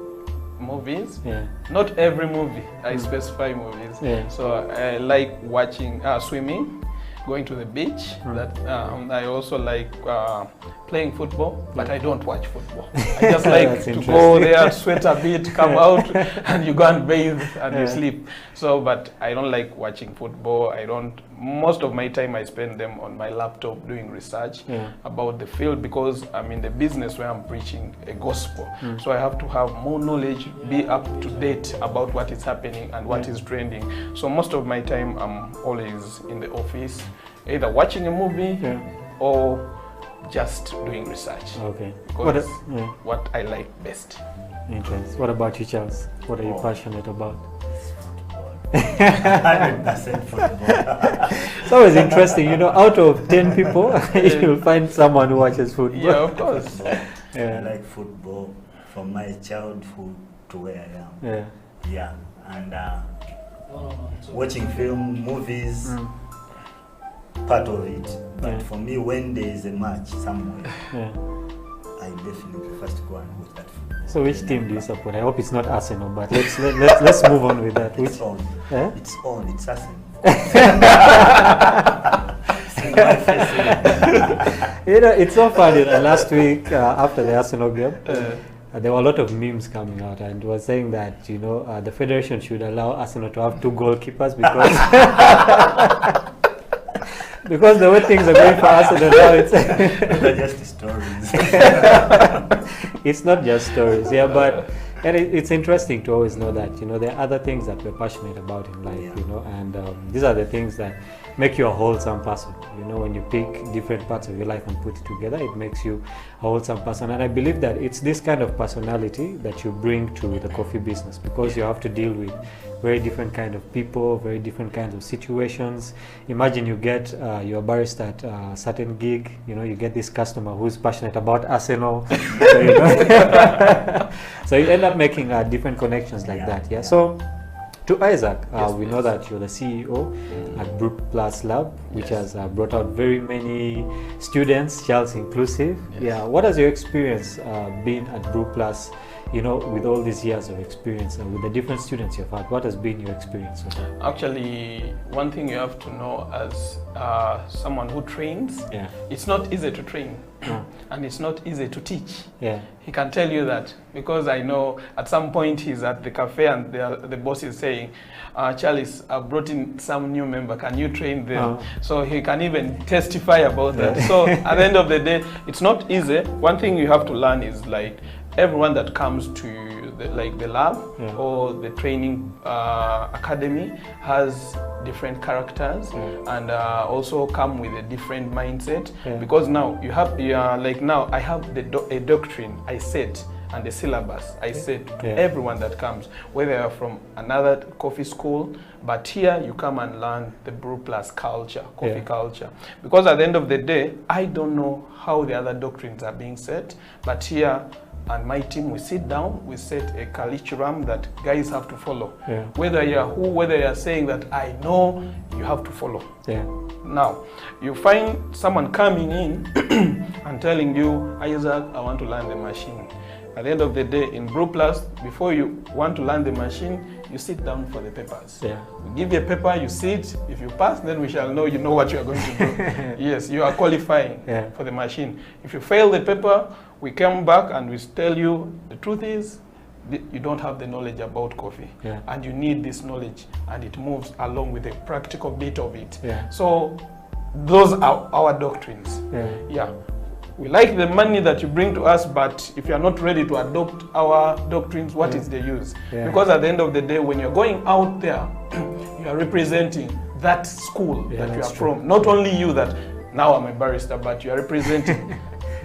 Speaker 12: Movies. Not every movie. I specify movies. So I like watching swimming, going to the beach. That I also like playing football, but I don't watch football. I just like to go there, sweat a bit, come out, and you go and bathe and you sleep. So, but I don't like watching football. Most of my time I spend them on my laptop doing research about the field, because I'm in the business where I'm preaching a gospel. So I have to have more knowledge, be up to date about what is happening and what is trending. So most of my time I'm always in the office, either watching a movie or just doing research. Okay. Because what I like best.
Speaker 14: Interesting. What about you, Charles? What are you passionate about?
Speaker 13: 100% football.
Speaker 14: It's always interesting, you know, out of 10 people, you'll find someone who watches football.
Speaker 12: Yeah, of course.
Speaker 13: I like football from my childhood to where I am. Yeah. And watching film, movies, part of it. But for me, when there is a match somewhere, I definitely first go and watch that film.
Speaker 14: So which team do you support? I hope it's not Arsenal, but let's move on with that.
Speaker 13: It's on. It's Arsenal.
Speaker 14: You know, it's so funny. Last week after the Arsenal game, there were a lot of memes coming out, and was saying that, you know, the federation should allow Arsenal to have 2 goalkeepers because. Because the way things are going for Arsenal now, it's
Speaker 13: not just stories.
Speaker 14: It's not just stories, but and it's interesting to always know that, you know, there are other things that we're passionate about in life, you know, and these are the things that make you a wholesome person. You know, when you pick different parts of your life and put it together, it makes you a wholesome person. And I believe that it's this kind of personality that you bring to the coffee business, because you have to deal with very different kind of people, very different kinds of situations. Imagine you get your barista at a certain gig, you know, you get this customer who's passionate about Arsenal. So, you know, so you end up making different connections like that. So to Isaac, we know that you're the CEO at Brew Plus Lab, which has brought out very many students, Charles inclusive. What has your experience been at Brew Plus? You know, with all these years of experience and with the different students you've had, what has been your experience with that?
Speaker 12: Actually, one thing you have to know as someone who trains, it's not easy to train and it's not easy to teach. He can tell you that, because I know at some point he's at the cafe and the boss is saying, Charles, I brought in some new member, can you train them? So he can even testify about that. So at the end of the day, it's not easy. One thing you have to learn is, like, everyone that comes to the lab or the training academy has different characters and also come with a different mindset, because now you have now I have a doctrine I set and the syllabus I set to everyone that comes, whether you're from another coffee school, but here you come and learn the Brew Plus culture, coffee culture. Because at the end of the day, I don't know how the other doctrines are being set, but here and my team, we sit down, we set a curriculum that guys have to follow. Whether you're saying that I know, you have to follow. Now, you find someone coming in and telling you, Isaac, I want to learn the machine. At the end of the day, in Brew Plus, before you want to learn the machine, you sit down for the papers. We give you a paper, you sit. If you pass, then we shall know you know what you are going to do. Yes, you are qualifying for the machine. If you fail the paper, we come back and we tell you the truth is you don't have the knowledge about coffee, and you need this knowledge, and it moves along with the practical bit of it. So those are our doctrines. we like the money that you bring to us, but if you are not ready to adopt our doctrines, what is the use? Because at the end of the day, when you're going out there, you are representing that school that you are from. Not only you that now I'm a barrister, but you are representing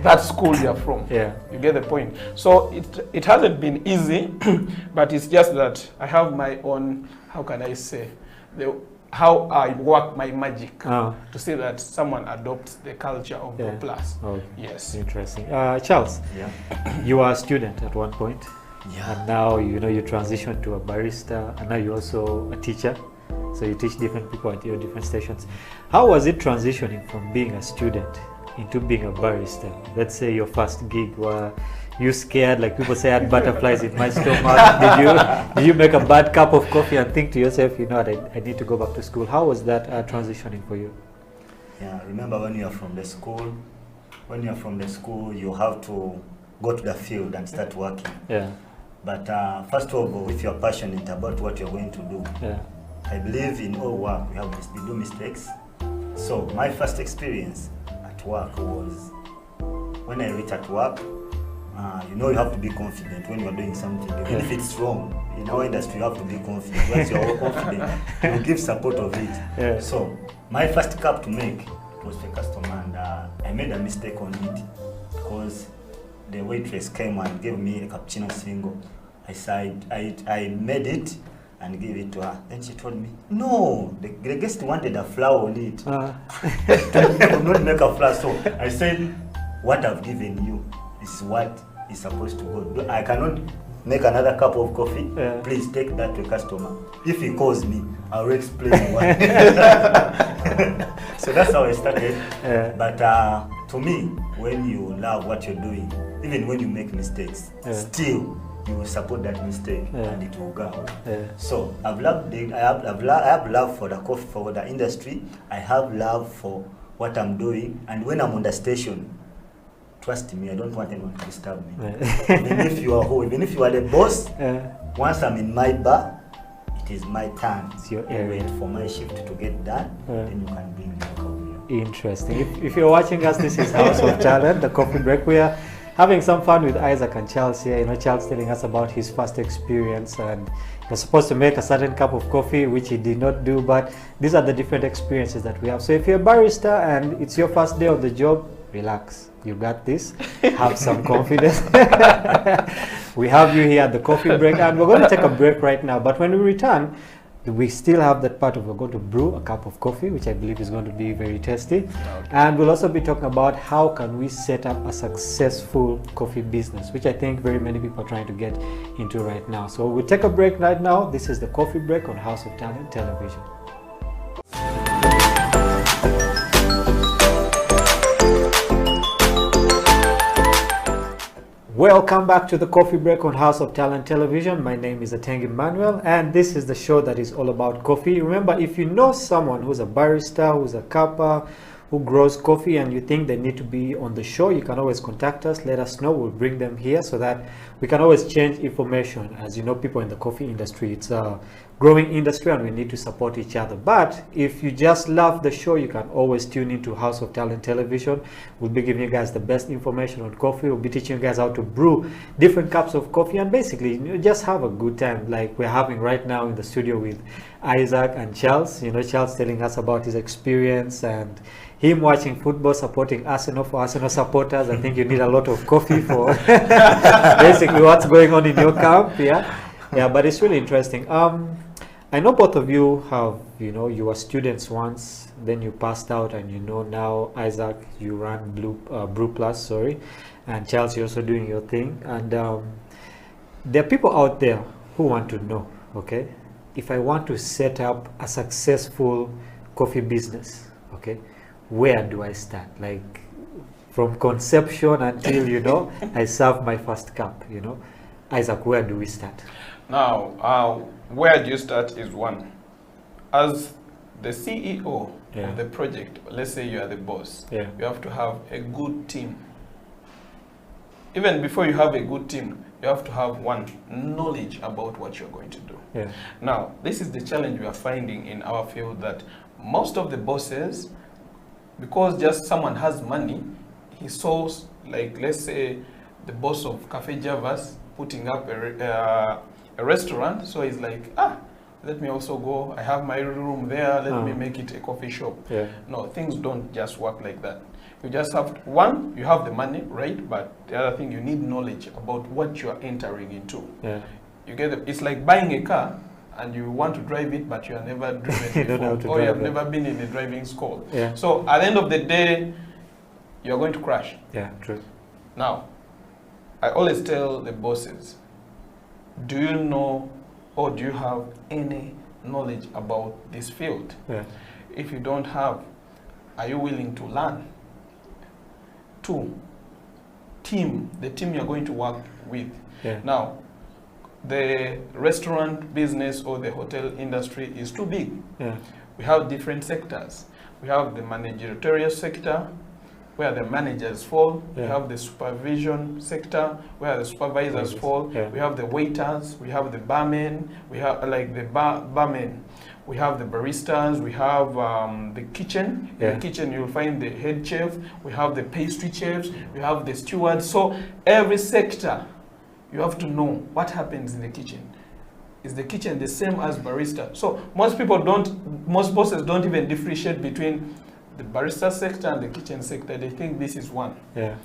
Speaker 12: that school you are from. You get the point. So it hasn't been easy, but it's just that I have my own, how can I say, how I work my magic to see that someone adopts the culture of the plus. Yes.
Speaker 14: Interesting. Charles, you were a student at one point, and now you transitioned to a barista, and now you're also a teacher. So you teach different people at your different stations. How was it transitioning from being a student into being a barista? Let's say your first gig, were you scared? Like people say, I had butterflies in my stomach. Did you make a bad cup of coffee and think to yourself, I need to go back to school? How was that transitioning for you?
Speaker 13: Yeah, remember when you are from the school, you have to go to the field and start working. But first of all, if you're passionate about what you're going to do, I believe in all work we do mistakes. So my first experience at work was when I reached at work. You have to be confident when you're doing something, even if it's wrong. In our industry, you have to be confident. Once you're confident, you give support of it. So my first cup to make was for a customer, and I made a mistake on it because the waitress came and gave me a cappuccino single. I made it and gave it to her. Then she told me, no, the guest wanted a flower on it. I could not make a flower. So I said, what I've given you is what is supposed to go. I cannot make another cup of coffee. Please take that to a customer. If he calls me, I'll explain why. So that's how I started. But to me, when you love what you're doing, even when you make mistakes, still you will support that mistake and it will go. So I have love for the coffee, for the industry. I have love for what I'm doing, and when I'm on the station, trust me, I don't want anyone to disturb me. Even if you are home, even if you are the boss, once I'm in my bar, it is my turn. It's your area. Wait for my shift to get done, then you can bring me a coffee.
Speaker 14: Interesting. If you're watching us, this is House of Talent, the coffee break. We are having some fun with Isaac and Charles here. Charles telling us about his first experience, and he was supposed to make a certain cup of coffee, which he did not do, but these are the different experiences that we have. So if you're a barista and it's your first day of the job, relax. You got this. Have some confidence. We have you here at the coffee break, and we're going to take a break right now. But when we return, we still have that part of we're going to brew a cup of coffee, which I believe is going to be very tasty. And we'll also be talking about how can we set up a successful coffee business, which I think very many people are trying to get into right now. So we'll take a break right now. This is the coffee break on House of Talent Television. Welcome back to the coffee break on House of Talent Television. My name is Ateng Emmanuel, and this is the show that is all about coffee. Remember, if you know someone who's a barista, who's a kappa, who grows coffee, and you think they need to be on the show, you can always contact us. Let us know. We'll bring them here so that we can always change information. As you know, people in the coffee industry, it's a growing industry, and we need to support each other. But if you just love the show, you can always tune into House of Talent Television. We'll be giving you guys the best information on coffee. We'll be teaching you guys how to brew different cups of coffee, and basically just have a good time like we're having right now in the studio with Isaac and Charles. Charles telling us about his experience and him watching football, supporting Arsenal. For Arsenal supporters, I think you need a lot of coffee for basically what's going on in your camp. But it's really interesting. I know both of you have, you were students once, then you passed out, and now Isaac, you run Brew Plus, and Charles, you're also doing your thing. And there are people out there who want to know, okay, if I want to set up a successful coffee business, okay, where do I start? Like from conception until, I serve my first cup, Isaac, where do we start?
Speaker 12: Now, where do you start is one. As the CEO of the project, let's say you are the boss, you have to have a good team. Even before you have a good team, you have to have knowledge about what you're going to do. Now, this is the challenge we are finding in our field, that most of the bosses, because just someone has money, he saw, like, let's say, the boss of Cafe Javas putting up a restaurant, so he's like, let me also go, I have my room there, let me make it a coffee shop.
Speaker 14: Yeah.
Speaker 12: No, things don't just work like that. You just have to, one, you have the money, right? But the other thing, you need knowledge about what you are entering into.
Speaker 14: Yeah.
Speaker 12: You get it's like buying a car and you want to drive it, but you have never driven it
Speaker 14: You don't know how to
Speaker 12: or you
Speaker 14: drive
Speaker 12: have
Speaker 14: it.
Speaker 12: never been in a driving school.
Speaker 14: Yeah.
Speaker 12: So at the end of the day, you're going to crash.
Speaker 14: Yeah, true.
Speaker 12: Now, I always tell the bosses, do you know or do you have any knowledge about this field?
Speaker 14: Yeah.
Speaker 12: If you don't have, are you willing to learn? 2, the team you're going to work with.
Speaker 14: Yeah.
Speaker 12: Now, the restaurant business or the hotel industry is too big.
Speaker 14: Yeah.
Speaker 12: We have different sectors. We have the managerial sector, where the managers fall.
Speaker 14: Yeah.
Speaker 12: We have the supervision sector, where the supervisors fall.
Speaker 14: Yeah.
Speaker 12: We have the waiters, we have the barmen, we have like the barmen. We have the baristas, we have the kitchen.
Speaker 14: Yeah.
Speaker 12: In the kitchen you'll find the head chef, we have the pastry chefs, we have the stewards. So every sector, you have to know what happens in the kitchen. Is the kitchen the same as barista? So most bosses don't even differentiate between the barista sector and the kitchen sector. They think this is one.
Speaker 14: Yeah.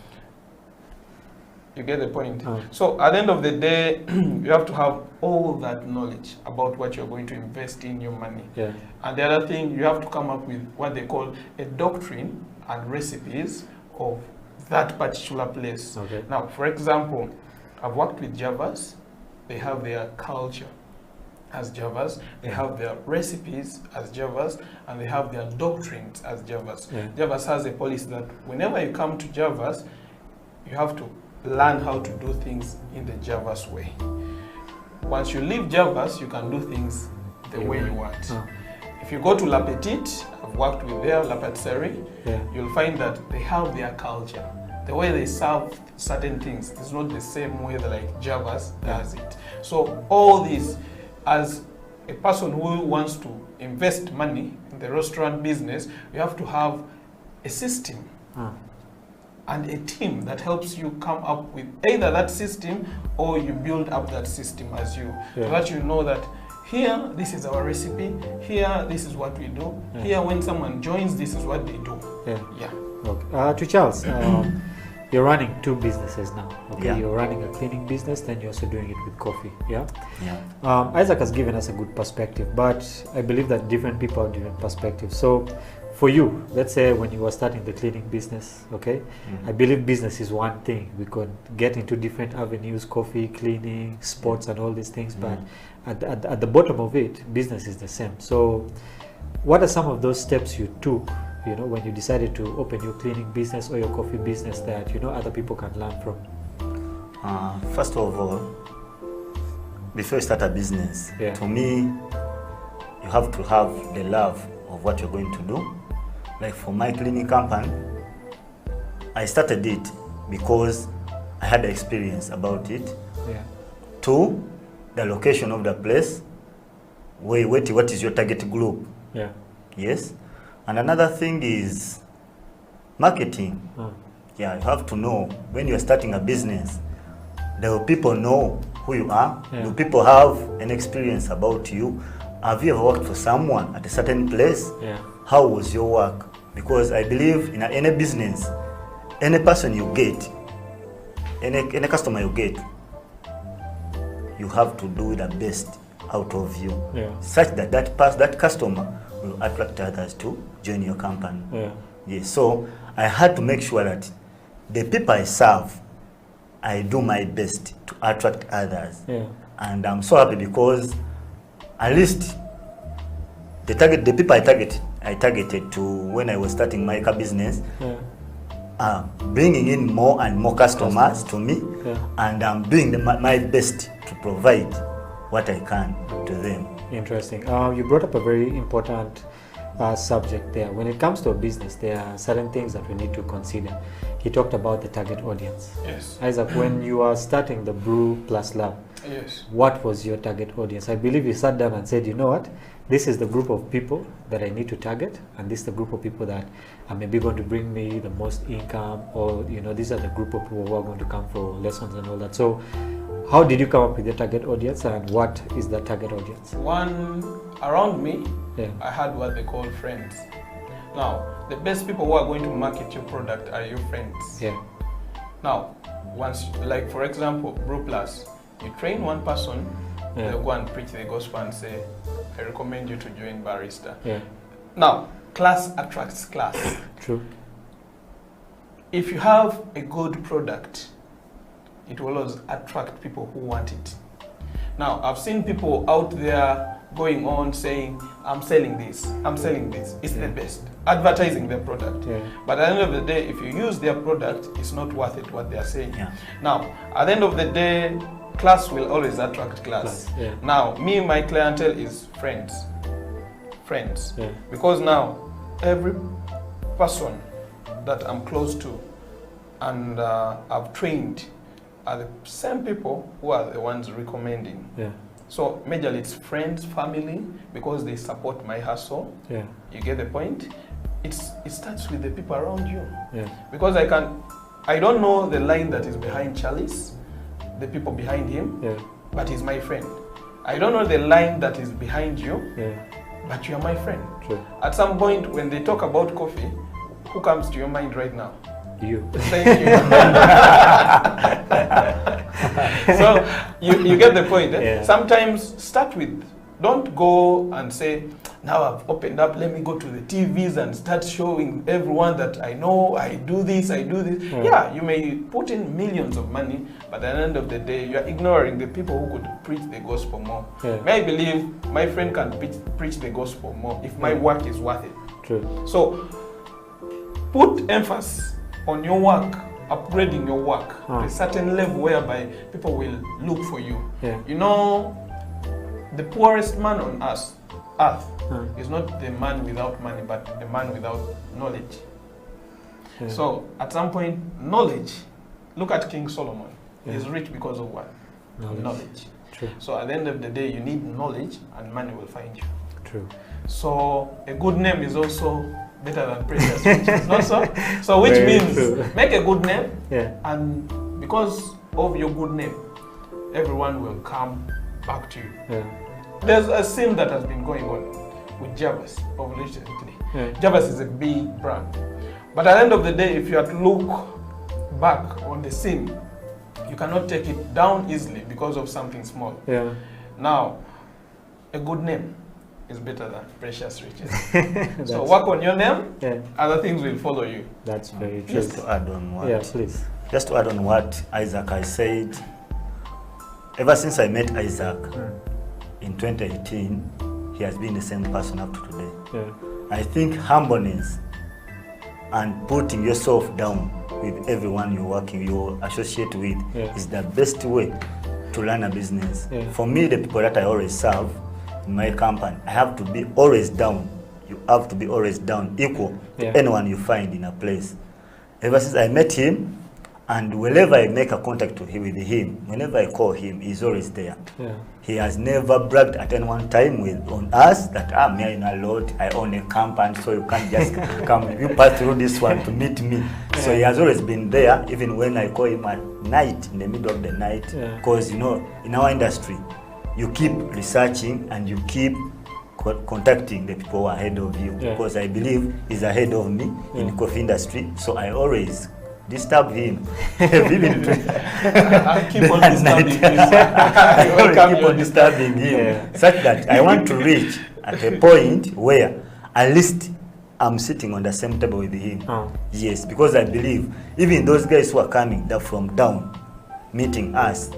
Speaker 12: You get the point? So at the end of the day, you have to have all that knowledge about what you're going to invest in your money.
Speaker 14: Yeah.
Speaker 12: And the other thing, you have to come up with what they call a doctrine and recipes of that particular place.
Speaker 14: Okay.
Speaker 12: Now, for example, I've worked with Javas. They have their culture as Javas, they have their recipes as Javas, and they have their doctrines as Javas.
Speaker 14: Yeah.
Speaker 12: Javas has a policy that whenever you come to Javas, you have to learn how to do things in the Javas way. Once you leave Javas, you can do things the way you want. If you go to La Petite, I've worked with their La Patisserie, you'll find that they have their culture. The way they serve certain things is not the same way that like Javas does it. So all this, as a person who wants to invest money in the restaurant business, you have to have a system and a team that helps you come up with either that system or you build up that system as you, so that you know that here, this is our recipe, here, this is what we do, here, when someone joins, this is what they do.
Speaker 14: Okay. To Charles, you're running 2 businesses now. Okay,
Speaker 13: Yeah.
Speaker 14: You're running a cleaning business, then you're also doing it with coffee. Yeah.
Speaker 13: Yeah.
Speaker 14: Isaac has given us a good perspective, but I believe that different people have different perspectives. So, for you, let's say when you were starting the cleaning business, okay, I believe business is one thing. We could get into different avenues, coffee, cleaning, sports, and all these things, but at the bottom of it, business is the same. So, what are some of those steps you took, you know, when you decided to open your cleaning business or your coffee business that, you know, other people can learn from?
Speaker 13: First of all, before you start a business, to me, you have to have the love of what you're going to do. Like for my cleaning company, I started it because I had experience about it. 2, the location of the place. What is your target group? Yes. And another thing is marketing. Yeah, you have to know when you're starting a business, do people know who you are? Do people have an experience about you? Have you ever worked for someone at a certain place? How was your work? Because I believe in any business, any person you get, any customer you get, you have to do the best out of you, such that that customer will attract others to join your company. Yes, so I had to make sure that the people I serve, I do my best to attract others. And I'm so happy because at least the people I targeted to when I was starting my car business, bringing in more and more customers to me, and I'm doing my best to provide what I can to them.
Speaker 14: Interesting. You brought up a very important subject there. When it comes to a business, there are certain things that we need to consider. He talked about the target audience.
Speaker 12: Yes.
Speaker 14: Isaac, when you are starting the Brew Plus Lab, Yes. What was your target audience? I believe you sat down and said, you know what, this is the group of people that I need to target, and this is the group of people that are maybe going to bring me the most income, or these are the group of people who are going to come for lessons and all that. So how did you come up with your target audience, and what is the target audience?
Speaker 12: One, around me, I had what they call friends. Now, the best people who are going to market your product are your friends.
Speaker 14: Yeah.
Speaker 12: Now, once, like for example, Brew Plus, you train one person, they'll go and preach the gospel and say, I recommend you to join Barista.
Speaker 14: Yeah.
Speaker 12: Now, class attracts class.
Speaker 14: True.
Speaker 12: If you have a good product, it will always attract people who want it. Now, I've seen people out there going on saying, I'm selling this, I'm selling this, it's the best, advertising their product.
Speaker 14: Yeah.
Speaker 12: But at the end of the day, if you use their product, it's not worth it what they are saying. Yeah. Now, at the end of the day, class will always attract class.
Speaker 14: Yeah.
Speaker 12: Now, my clientele is friends. Friends.
Speaker 14: Yeah.
Speaker 12: Because now, every person that I'm close to and I've trained are the same people who are the ones recommending.
Speaker 14: Yeah.
Speaker 12: So majorly it's friends, family, because they support my hustle.
Speaker 14: Yeah.
Speaker 12: You get the point? It starts with the people around you.
Speaker 14: Yeah.
Speaker 12: Because I don't know the line that is behind Charles, the people behind him, but he's my friend. I don't know the line that is behind you, but you are my friend.
Speaker 14: True.
Speaker 12: At some point when they talk about coffee, who comes to your mind right now?
Speaker 14: You.
Speaker 12: Thank you. So you get the point.
Speaker 14: Yeah.
Speaker 12: Sometimes start with, don't go and say, now I've opened up, let me go to the TVs and start showing everyone that I know, I do this, I do this. Yeah, you may put in millions of money, but at the end of the day, you are ignoring the people who could preach the gospel more. May I believe my friend can preach the gospel more if my work is worth it.
Speaker 14: True.
Speaker 12: So put emphasis on your work, upgrading your work to a certain level whereby people will look for you. You know, the poorest man on earth is not the man without money, but the man without knowledge. So at some point, knowledge, look at King Solomon. He's rich because of what? Knowledge.
Speaker 14: True.
Speaker 12: So at the end of the day, you need knowledge and money will find you.
Speaker 14: True.
Speaker 12: So a good name is also better than precious riches, not so? So which
Speaker 14: Very
Speaker 12: means
Speaker 14: true.
Speaker 12: make a good name,
Speaker 14: and
Speaker 12: because of your good name, everyone will come back to you.
Speaker 14: Yeah.
Speaker 12: There's a scene that has been going on with Javas of recently. Javas is a big brand. But at the end of the day, if you have to look back on the scene, you cannot take it down easily because of something small. Now, a good name is better than precious riches. So work on your name, other things will follow you.
Speaker 14: That's very true.
Speaker 13: Just to add on what,
Speaker 14: please.
Speaker 13: Just to add on what Isaac has said, ever since I met Isaac in 2018, he has been the same person up to today. I think humbleness and putting yourself down with everyone you associate with is the best way to learn a business. For me, the people that I always serve in my company, I have to be always down. You have to be always down, equal to anyone you find in a place. Ever since I met him, and whenever I make a contact with him, whenever I call him, he's always there. He has never bragged at any one time on us that me I know a lot, I own a company, so you can't just come, you pass through this one to meet me. So he has always been there, even when I call him at night, in the middle of the night, because you know, in our industry, you keep researching and you keep contacting the people who are ahead of you, because I believe he's ahead of me in the coffee industry, so I always disturb him.
Speaker 12: I'll keep on disturbing him.
Speaker 13: I keep on disturbing him, such that I want to reach at a point where at least I'm sitting on the same table with him. Yes, because I believe even those guys who are coming from down, meeting us,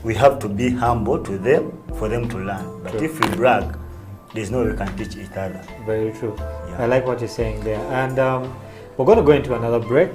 Speaker 13: we have to be humble to them for them to learn. But if we brag, there's no way we can teach each other.
Speaker 14: Very true. I like what you're saying there. And we're going to go into another break.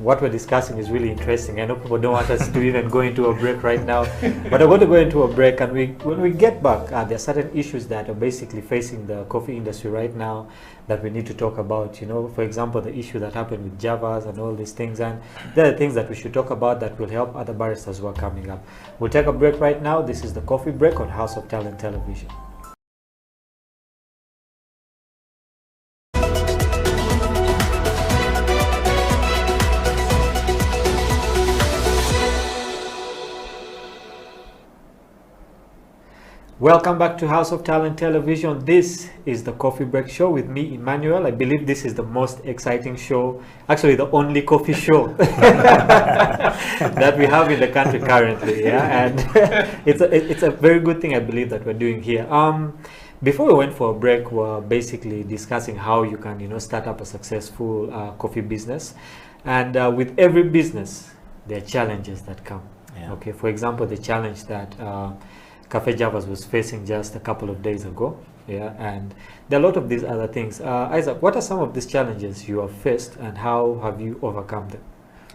Speaker 14: What we're discussing is really interesting. I know people don't want us to even go into a break right now, but we're going to go into a break, and when we get back, there are certain issues that are basically facing the coffee industry right now that we need to talk about. You know, for example, the issue that happened with Javas and all these things, and there are things that we should talk about that will help other baristas who are coming up. We'll take a break right now. This is the Coffee Break on House of Talent Television. Welcome back to House of Talent Television. This is the Coffee Break Show with me, Emmanuel. I believe this is the most exciting show, actually the only coffee show that we have in the country currently. Yeah, and it's a very good thing, I believe, that we're doing here. Before we went for a break, we're basically discussing how you can, you know, start up a successful coffee business, and with every business, there are challenges that come. Yeah. Okay, for example, the challenge that Cafe Javas was facing just a couple of days ago, yeah, and there are a lot of these other things. Isaac, what are some of these challenges you have faced, and how have you overcome them?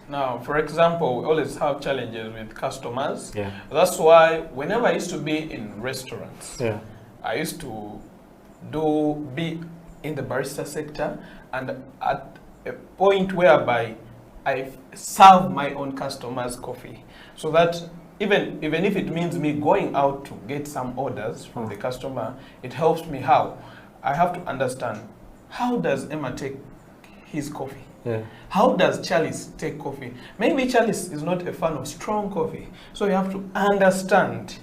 Speaker 12: Now, for example, we always have challenges with customers.
Speaker 14: Yeah.
Speaker 12: That's why whenever I used to be in restaurants,
Speaker 14: yeah,
Speaker 12: I used to be in the barista sector, and at a point whereby I serve my own customers coffee, so that even if it means me going out to get some orders from the customer, it helps me. How? I have to understand, how does Emma take his coffee?
Speaker 14: Yeah.
Speaker 12: How does Charles take coffee? Maybe Charles is not a fan of strong coffee, so you have to understand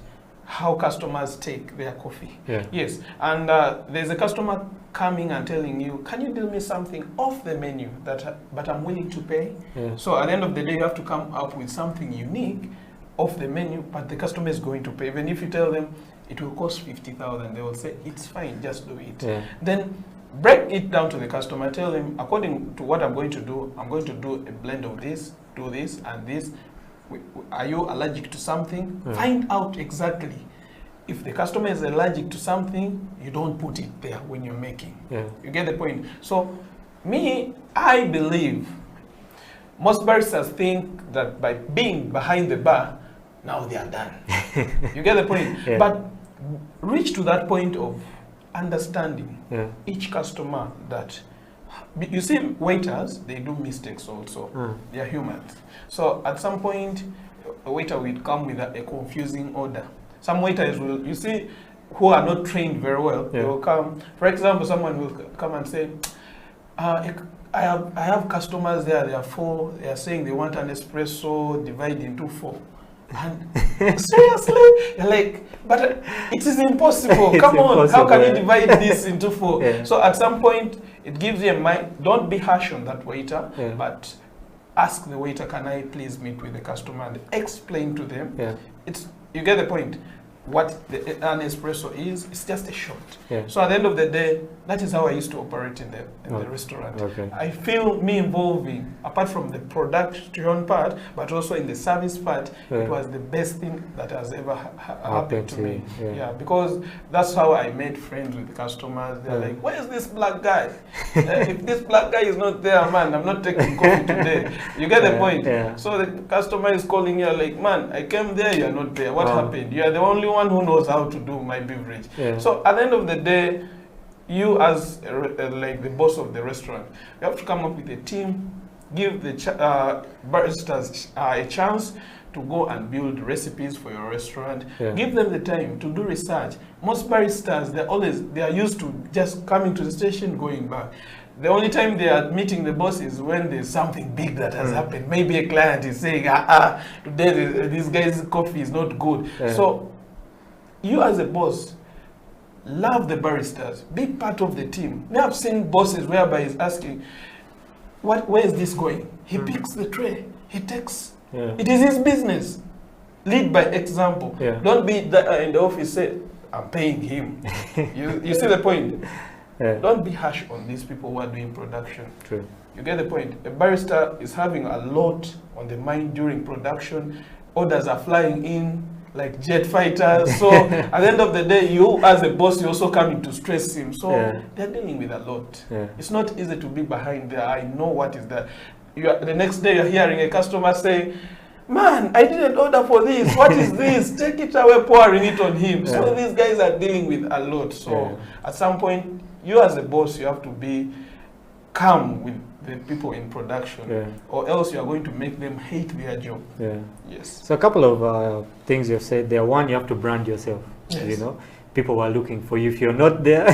Speaker 12: how customers take their coffee.
Speaker 14: Yeah.
Speaker 12: Yes, and there's a customer coming and telling you, can you deal me something off the menu but I'm willing to pay?
Speaker 14: Yeah.
Speaker 12: So at the end of the day, you have to come up with something unique off the menu, but the customer is going to pay. Even if you tell them it will cost 50,000, they will say, it's fine, just do it.
Speaker 14: Yeah.
Speaker 12: Then break it down to the customer, tell him, according to what I'm going to do a blend of this, do this and this. Are you allergic to something?
Speaker 14: Yeah.
Speaker 12: Find out exactly. If the customer is allergic to something, you don't put it there when you're making.
Speaker 14: Yeah.
Speaker 12: You get the point? So I believe most baristas think that by being behind the bar, now they are done. You get the point?
Speaker 14: Yeah.
Speaker 12: But reach to that point of understanding
Speaker 14: each
Speaker 12: customer, that you see, waiters, they do mistakes also. They are humans. So at some point, a waiter will come with a confusing order. Some waiters will, you see, who are not trained very well, they will come. For example, someone will come and say, I have customers there, they are 4, they are saying they want an espresso divided into 4. And seriously, you're like, but it is impossible. Come on, how can you divide this into 4?
Speaker 14: Yeah.
Speaker 12: So at some point, it gives you a mind. Don't be harsh on that waiter, but ask the waiter, can I please meet with the customer, and explain to them.
Speaker 14: Yeah.
Speaker 12: You get the point. What an espresso is, it's just a shot.
Speaker 14: Yeah.
Speaker 12: So at the end of the day, that is how I used to operate in the restaurant.
Speaker 14: Okay.
Speaker 12: I feel me involving, apart from the production part, but also in the service part, it was the best thing that has ever happened to me. Yeah, because that's how I made friends with the customers. They're like, where is this black guy? If this black guy is not there, man, I'm not taking coffee today. You get the point?
Speaker 14: Yeah.
Speaker 12: So the customer is calling you like, man, I came there, you're not there. What happened? You are the only one who knows how to do my beverage.
Speaker 14: Yeah.
Speaker 12: So at the end of the day, you as like the boss of the restaurant, you have to come up with a team, give the baristas a chance to go and build recipes for your restaurant.
Speaker 14: Yeah.
Speaker 12: Give them the time to do research. Most baristas, they are used to just coming to the station, going back. The only time they are meeting the boss is when there's something big that has happened. Maybe a client is saying, today this guy's coffee is not good.
Speaker 14: Yeah.
Speaker 12: So you as a boss, love the baristas, be part of the team. We have seen bosses whereby he's asking, where is this going? He picks the tray, he takes. It is his business. Lead by example. Don't be in the office say, I'm paying him. you see the point? Don't be harsh on these people who are doing production.
Speaker 14: True.
Speaker 12: You get the point? A barista is having a lot on the mind during production. Orders are flying in. like jet fighters. So at the end of the day, you as a boss, you're also coming to stress him. So they're dealing with a lot. It's not easy to be behind there. I know what is that. The next day you're hearing a customer saying, man, I didn't order for this. What is this? Take it away, pouring it on him. So these guys are dealing with a lot. So at some point, you as a boss, you have to be calm with the people in production, or else you are going to make them hate their job. Yes.
Speaker 14: So a couple of things you've said there. One, you have to brand yourself.
Speaker 12: Yes.
Speaker 14: You know, people are looking for you. If you're not there,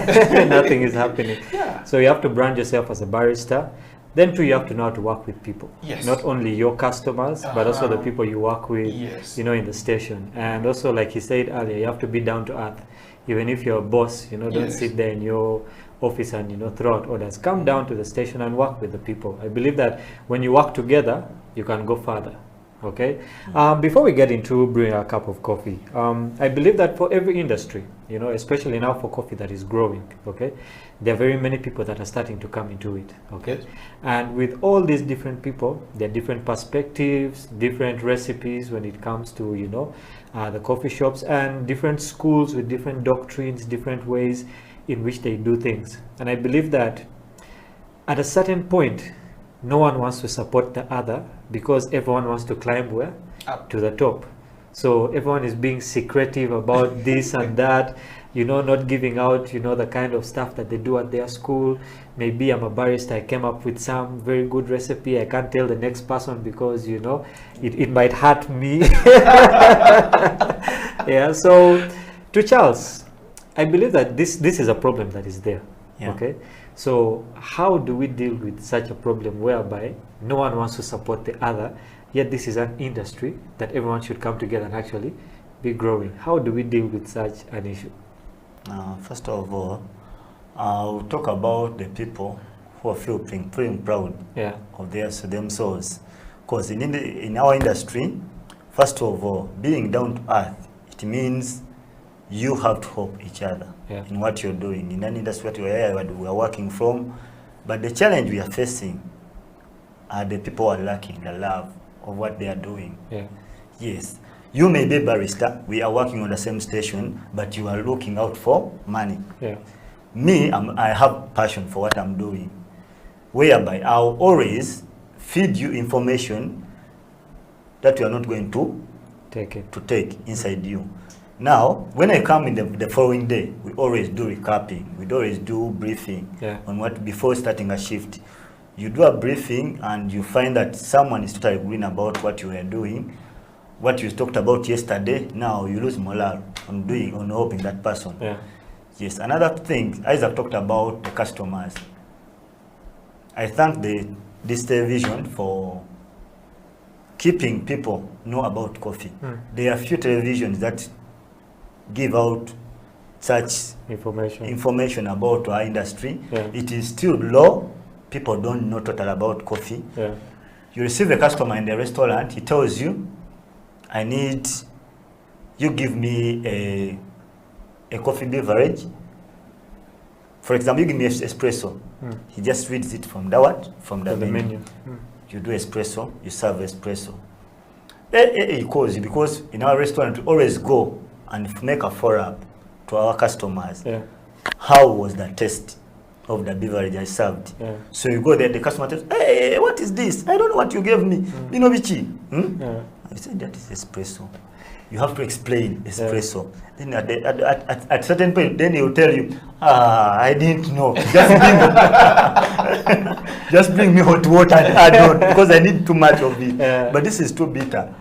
Speaker 14: nothing is happening. So you have to brand yourself as a barista. Then too, you have to know how to work with people.
Speaker 12: Yes.
Speaker 14: Not only your customers, but also the people you work with,
Speaker 12: yes.
Speaker 14: you know, in the station. And also, like he said earlier, you have to be down to earth. Even if you're a boss, you know, don't
Speaker 12: Yes.
Speaker 14: sit there in your office and, you know, throw out orders. Come down to the station and work with the people. I believe that when you work together, you can go further. Okay. Before we get into brewing a cup of coffee, I believe that for every industry, you know, especially now for coffee that is growing, okay, there are very many people that are starting to come into it. Okay.
Speaker 12: Yes.
Speaker 14: And with all these different people, there are different perspectives, different recipes when it comes to, you know, the coffee shops, and different schools with different doctrines, different ways in which they do things. And I believe that at a certain point, no one wants to support the other because everyone wants to climb where?
Speaker 12: Up.
Speaker 14: To the top. So everyone is being secretive about this and that, you know, not giving out, you know, the kind of stuff that they do at their school. Maybe I'm a barista, I came up with some very good recipe. I can't tell the next person because, you know, it might hurt me. Yeah, so to Charles, I believe that this is a problem that is there. Okay. So how do we deal with such a problem whereby no one wants to support the other, yet this is an industry that everyone should come together and actually be growing? How do we deal with such an issue?
Speaker 13: First of all, I'll talk about the people who are feeling proud of themselves. Because in our industry, first of all, being down to earth, it means you have to help each other in what you're doing. In an industry what we are working from, but the challenge we are facing are the people who are lacking the love of what they are doing. Yes, you may be barista, we are working on the same station, but you are looking out for money. Me, I have passion for what I'm doing, whereby I'll always feed you information that you are not going to take inside you. Now, when I come in the following day, we always do recapping. We always do briefing on what before starting a shift. You do a briefing and you find that someone is totally green about what you were doing. What you talked about yesterday, now you lose morale on helping that person. Yes, another thing, Isaac talked about the customers. I thank this television for keeping people know about coffee. There are few televisions that give out such information about our industry. It is still low. People don't know total about coffee. You receive a customer in the restaurant, he tells you, I need, you give me a coffee beverage. For example, you give me espresso. He just reads it from the menu. You do espresso, you serve espresso. He calls you because in our restaurant we always go and make a follow-up to our customers. How was the taste of the beverage I served? So you go there, the customer tells, hey, what is this? I don't know what you gave me. You know, Vichy? I said, that is espresso. You have to explain espresso. Then at certain point, then he will tell you, I didn't know. Just bring me hot water and add on because I need too much of it. But this is too bitter.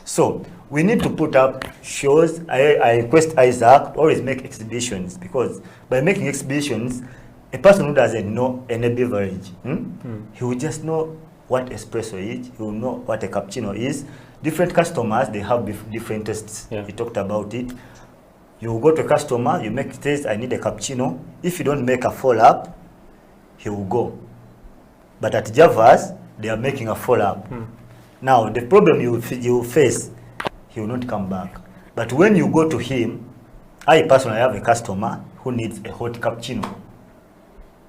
Speaker 13: So we need to put up shows. I request Isaac to always make exhibitions, because by making exhibitions, a person who doesn't know any beverage, he will just know what espresso is, he will know what a cappuccino is. Different customers, they have different tastes. He talked about it. You go to a customer, you make taste, I need a cappuccino. If you don't make a follow-up, he will go. But at Javas, they are making a follow-up. Now, the problem you face, he will not come back. But when you go to him, I personally have a customer who needs a hot cappuccino.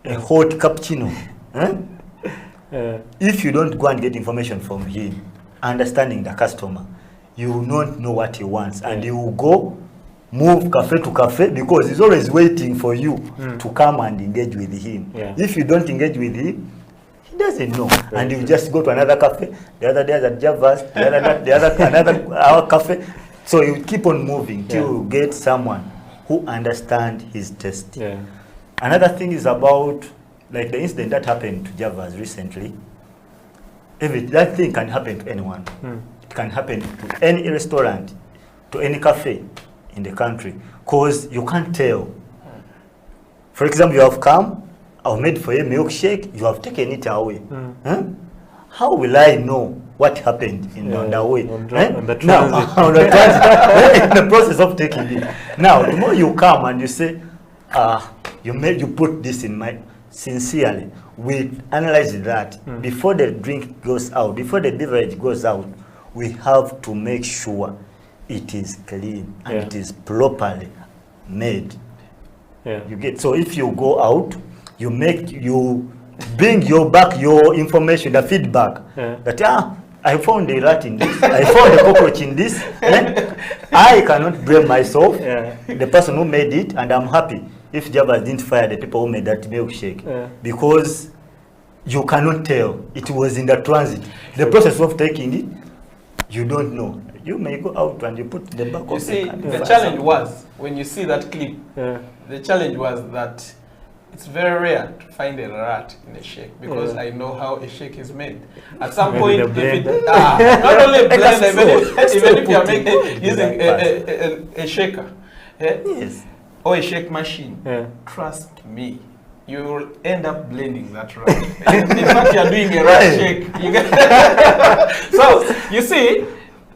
Speaker 13: A hot cappuccino. If you don't go and get information from him, understanding the customer, you will not know what he wants, and you will go move cafe to cafe because he's always waiting for you to come and engage with him. If you don't engage with him, he doesn't know, and you just go to another cafe. The other day at Javas, another cafe. So you keep on moving till you get someone who understands his taste. Another thing is about like the incident that happened to Javas recently. That thing can happen to anyone. It can happen to any restaurant, to any cafe in the country, because you can't tell. For example, you have come, I've made for you a milkshake, you have taken it away. How will I know what happened on the way?
Speaker 14: On the transit.
Speaker 13: Now, on the transit, in the process of taking it. Now, tomorrow you come and you say, you put this in my, sincerely, we analyze that before the drink goes out, before the beverage goes out, we have to make sure it is clean and it is properly made. You get, so if you go out, you bring your information, the feedback that I found a rat in this, I found a cockroach in this. I cannot blame myself, the person who made it, and I'm happy if Javas didn't fire the people who made that milkshake, because you cannot tell. It was in the transit. The process of taking it, you don't know. You may go out and you put the back
Speaker 12: You
Speaker 13: of
Speaker 12: see,
Speaker 13: the
Speaker 12: challenge was, when you see that clip, the challenge was that it's very rare to find a rat in a shake, because I know how a shake is made. At some point, if it, not only a blender, even if you are using a shaker or a shake machine, trust me, you will end up blending that rat. In fact, you are doing a rat shake. You get so you see,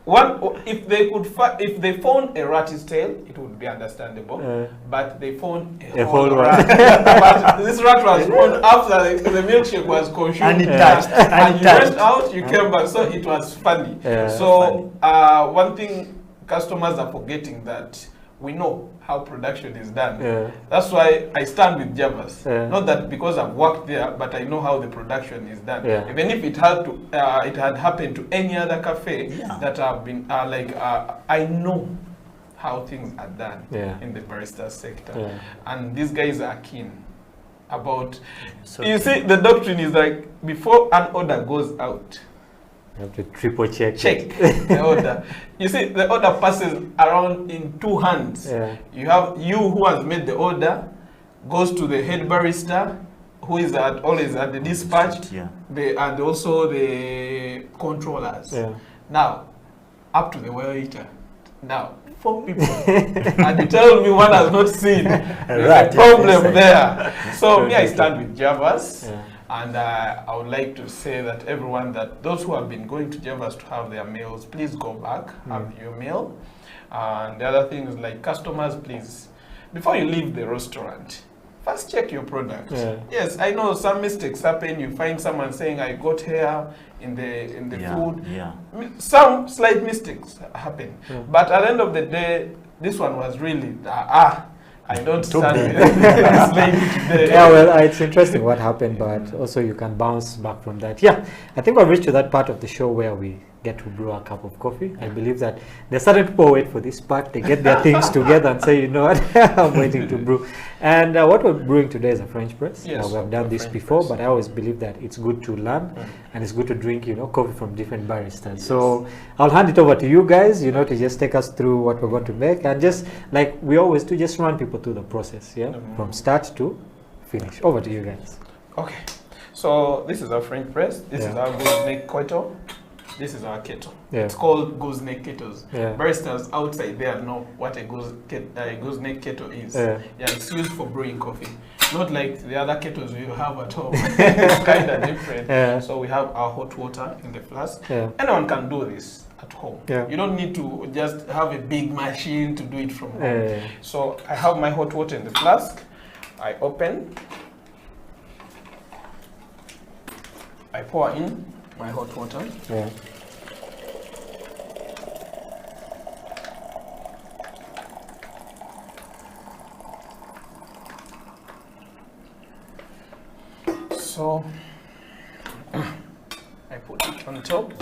Speaker 12: if they found a rat's tail, it would be understandable. But they found a whole rat. But this rat was found after the milkshake was consumed, and you went out, you came back. So it was funny. So one thing customers are forgetting, that we know how production is done. That's why I stand with Javas. Not that because I've worked there, but I know how the production is done. Even if it had happened to any other cafe that have been I know how things are done in the barista sector, and these guys are keen about. You see, the doctrine is like, before an order goes out,
Speaker 14: you have to triple check
Speaker 12: the order. You see, the order passes around in two hands. You have who has made the order, goes to the head barista, who is always at the dispatch, and also the controllers. Now, up to the waiter. Now, 4 people, and you tell me one has not seen. There's a problem there. So me, I stand with Javas. And I would like to say that those who have been going to Javas to have their meals, please go back, have your meal. And the other thing is, like, customers, please, before you leave the restaurant, first check your product. Yes, I know some mistakes happen. You find someone saying, I got hair in the food. Some slight mistakes happen. But at the end of the day, this one was really, I don't stand with this lady today.
Speaker 14: Well, it's interesting what happened, but also you can bounce back from that. I think we've reached to that part of the show where we get to brew a cup of coffee. I believe that there's certain people who wait for this part. They get their things together and say, you know what, I'm waiting to brew. And what we're brewing today is a French press. We have done this before, but I always believe that it's good to learn and it's good to drink, coffee from different baristas. So I'll hand it over to you guys, to just take us through what we're going to make, and just like we always do, just run people through the process, from start to finish. Over to you guys.
Speaker 12: Okay, so this is our French press. This is our gooseneck kettle. This is our kettle. It's called gooseneck kettles. Baristas outside there know what a gooseneck kettle is. It's used for brewing coffee. Not like the other kettles you have at home. It's kind of different. So we have our hot water in the flask. Anyone can do this at home. You don't need to just have a big machine to do it from home. So I have my hot water in the flask. I open. I pour in my hot water. So I put it on top.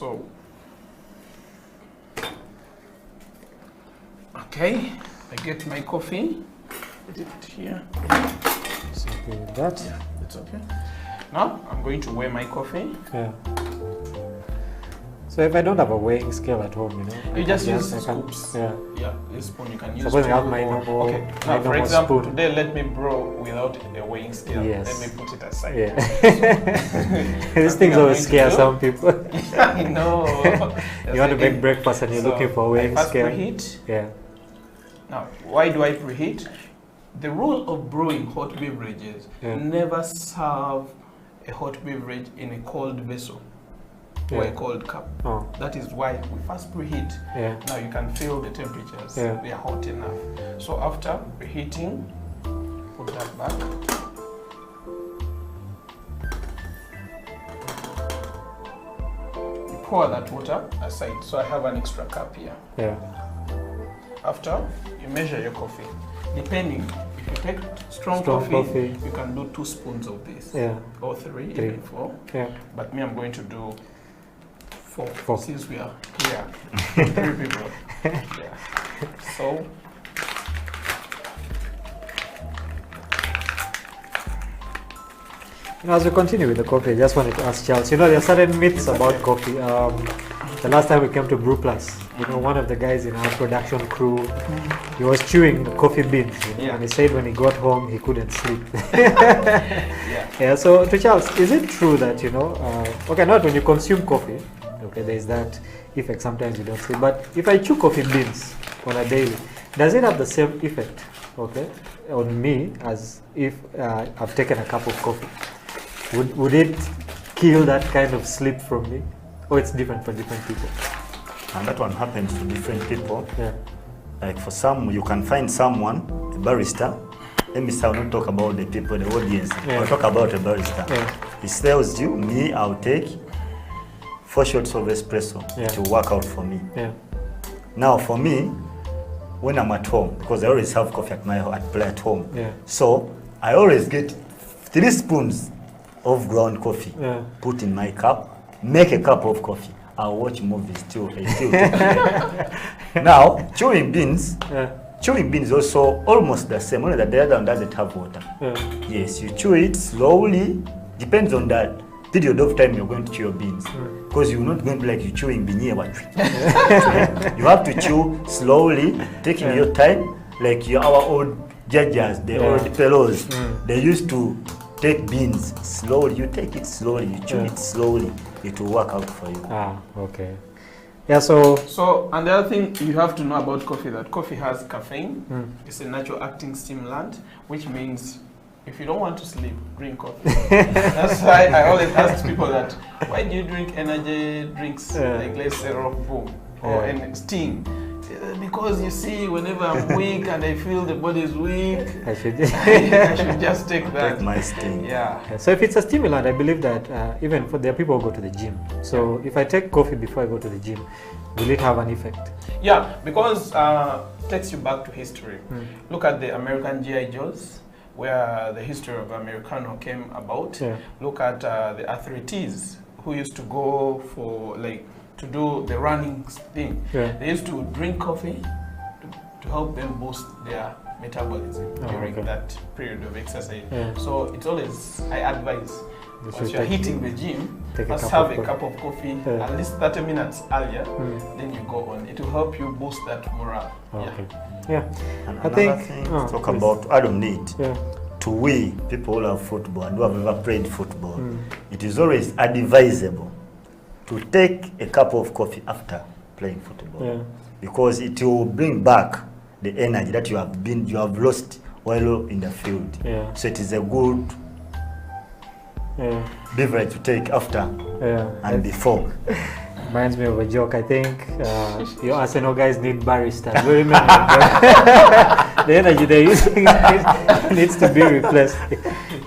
Speaker 12: So, okay, I get my coffee. Put it here.
Speaker 14: It's okay with that.
Speaker 12: Yeah, it's okay. Now I'm going to weigh my coffee.
Speaker 14: Yeah. So if I don't have a weighing scale at home, you know,
Speaker 12: you just use scoops.
Speaker 14: Yeah.
Speaker 12: Yeah, this spoon you can use.
Speaker 14: Suppose I have my normal.
Speaker 12: Okay. Now, for example, today let me brew without a weighing scale.
Speaker 14: Yes.
Speaker 12: Let me put it aside.
Speaker 14: Yeah. These things always scare some people.
Speaker 12: I know.
Speaker 14: You want to make breakfast and you're looking for a weighing scale.
Speaker 12: Preheat.
Speaker 14: Yeah.
Speaker 12: Now, why do I preheat? The rule of brewing hot beverages: never serve a hot beverage in a cold vessel. Or a cold cup.
Speaker 14: Oh.
Speaker 12: That is why we first preheat.
Speaker 14: Yeah.
Speaker 12: Now you can feel the temperatures.
Speaker 14: Yeah.
Speaker 12: They are hot enough. So after preheating, put that back. You pour that water aside. So I have an extra cup here.
Speaker 14: Yeah.
Speaker 12: After, you measure your coffee. Depending, if you take strong coffee, you can do 2 spoons of this.
Speaker 14: Yeah.
Speaker 12: Or 3, even 4.
Speaker 14: Yeah.
Speaker 12: But me, I'm going to do 4, since we are here. 3 people. Yeah. So,
Speaker 14: as we continue with the coffee, I just wanted to ask Charles, you know, there are certain myths about coffee. The last time we came to Brew Plus, you know, one of the guys in our production crew, he was chewing coffee beans, you know, and he said when he got home, he couldn't sleep. Yeah, so to Charles, is it true that, you know, okay, not when you consume coffee, okay, there's that effect, sometimes you don't sleep, but if I chew coffee beans on a daily, does it have the same effect, okay, on me as if I've taken a cup of coffee? Would it kill that kind of sleep from me? Or it's different for different people?
Speaker 13: And that one happens to different people.
Speaker 14: Yeah.
Speaker 13: Like for some, you can find someone, a barista. Let me not talk about the people, the audience.
Speaker 14: Yeah.
Speaker 13: I'll talk about a barista.
Speaker 14: Yeah.
Speaker 13: He tells you, me, I'll take 4 shots of espresso to work out for me.
Speaker 14: Yeah.
Speaker 13: Now for me, when I'm at home, because I always have coffee at home.
Speaker 14: Yeah.
Speaker 13: So I always get 3 spoons of ground coffee, put in my cup, make a cup of coffee. I'll watch movies too. Now, chewing beans also almost the same, only that the other one doesn't have water. Yes, you chew it slowly, depends on that period of time you're going to chew your beans. Because you're not going to be like you chewing beanie. You have to chew slowly, taking your time, like our old judges, the old fellows, they used to take beans slowly. You take it slowly, you chew it slowly, it will work out for you.
Speaker 14: Ah, okay. Yeah, so
Speaker 12: and the other thing you have to know about coffee, that coffee has caffeine. It's a natural acting stimulant, which means if you don't want to sleep, drink coffee. That's why I always ask people that, why do you drink energy drinks like, let's say, Rock Boom or Sting? Because you see, whenever I'm weak and I feel the body is weak, I should just take that.
Speaker 13: Take my Sting.
Speaker 12: Yeah.
Speaker 14: So if it's a stimulant, I believe that even for there are people who go to the gym. So if I take coffee before I go to the gym, will it have an effect?
Speaker 12: Yeah, because it takes you back to history. Look at the American G.I. Joes, where the history of Americano came about. Look at the athletes who used to go for to do the running thing. They used to drink coffee to help them boost their metabolism during that period of exercise. So it's always, I advise, once you're hitting the gym, first have a cup of coffee at least 30 minutes earlier, then you go on. It will help you boost that morale.
Speaker 13: And another thing to talk about, I don't need. To we, people who love football and who have ever played football, it is always advisable to take a cup of coffee after playing football, because it will bring back the energy that you have lost while in the field. So it is a good beverage to take after and before.
Speaker 14: Reminds me of a joke. I think your Arsenal guys need baristas. We remember the energy they're using needs to be replaced.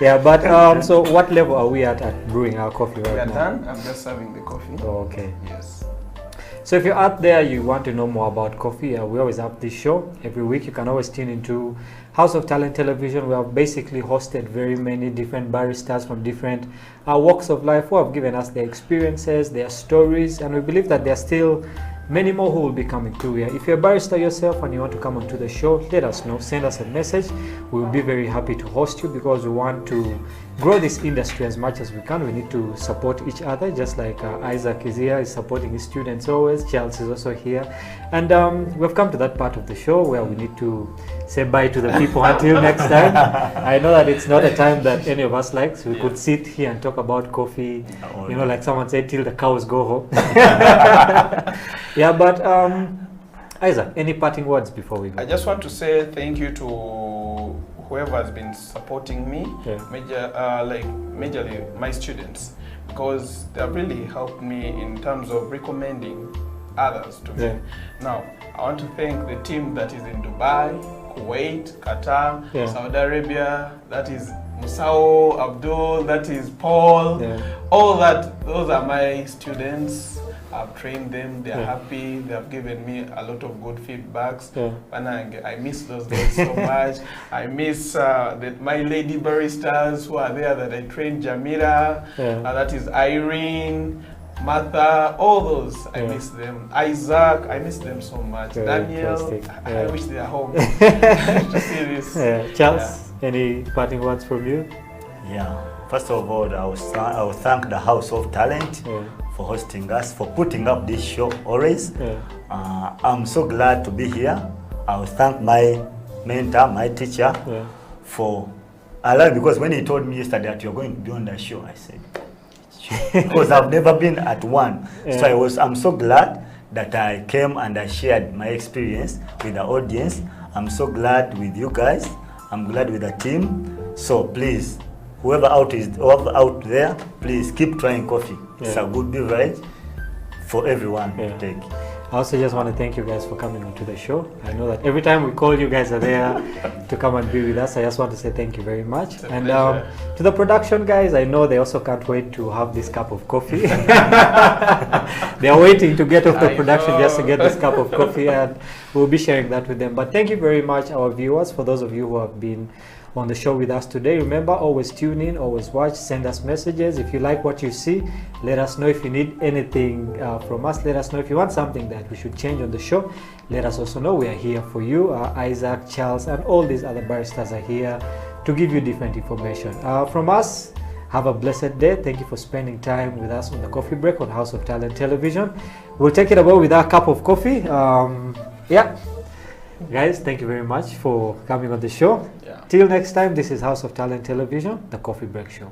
Speaker 14: Yeah, but so what level are we at brewing our coffee right now?
Speaker 12: We are done. I'm just serving the coffee.
Speaker 14: Oh, okay.
Speaker 12: Yes.
Speaker 14: So if you're out there, you want to know more about coffee, we always have this show every week. You can always tune into House of Talent Television. We have basically hosted very many different baristas from different walks of life who have given us their experiences, their stories, and we believe that there are still many more who will be coming through here. If you're a barista yourself and you want to come onto the show, let us know. Send us a message. We will be very happy to host you because we want to grow this industry as much as we can. We need to support each other, just like Isaac is here, is supporting his students always. Charles is also here. And we've come to that part of the show where we need to say bye to the people until next time. I know that it's not a time that any of us likes. We could sit here and talk about coffee, you know, like someone said, till the cows go home. Yeah, but Isaac, any parting words before we go?
Speaker 12: I just want to say thank you to whoever has been supporting me, majorly my students, because they have really helped me in terms of recommending others to me. Now, I want to thank the team that is in Dubai, Kuwait, Qatar, Saudi Arabia, that is Musao, Abdul, that is Paul, all that, those are my students. I've trained them, they're happy, they have given me a lot of good feedbacks. And I miss those guys so much. I miss my lady baristas who are there that I trained, Jamila, that is Irene, Martha, all those, I miss them. Isaac, I miss them so much. Daniel, I wish they are home to see this.
Speaker 14: Charles, any parting words from you?
Speaker 13: Yeah, first of all, I will thank the House of Talent for hosting us, for putting up this show always. I'm so glad to be here. I will thank my mentor, my teacher, for allowing, because when he told me yesterday that you're going to be on the show, I said, because I've never been at one. So I'm so glad that I came and I shared my experience with the audience. I'm so glad with you guys. I'm glad with the team. So please, whoever out there, please keep trying coffee. It's a good beverage for everyone to take.
Speaker 14: I also just want to thank you guys for coming onto the show. I know that every time we call, you guys are there to come and be with us. I just want to say thank you very much. And to the production guys, I know they also can't wait to have this cup of coffee. They are waiting to get off the production just to get this cup of coffee, and we'll be sharing that with them. But thank you very much, our viewers, for those of you who have been on the show with us today. Remember, always tune in, always watch, send us messages. If you like what you see, let us know. If you need anything from us, let us know. If you want something that we should change on the show, let us also know. We are here for you. Isaac, Charles, and all these other baristas are here to give you different information. From us, have a blessed day. Thank you for spending time with us on the coffee break on House of Talent Television. We'll take it away with our cup of coffee. Guys, thank you very much for coming on the show. Till next time, this is House of Talent Television, the Coffee Break Show.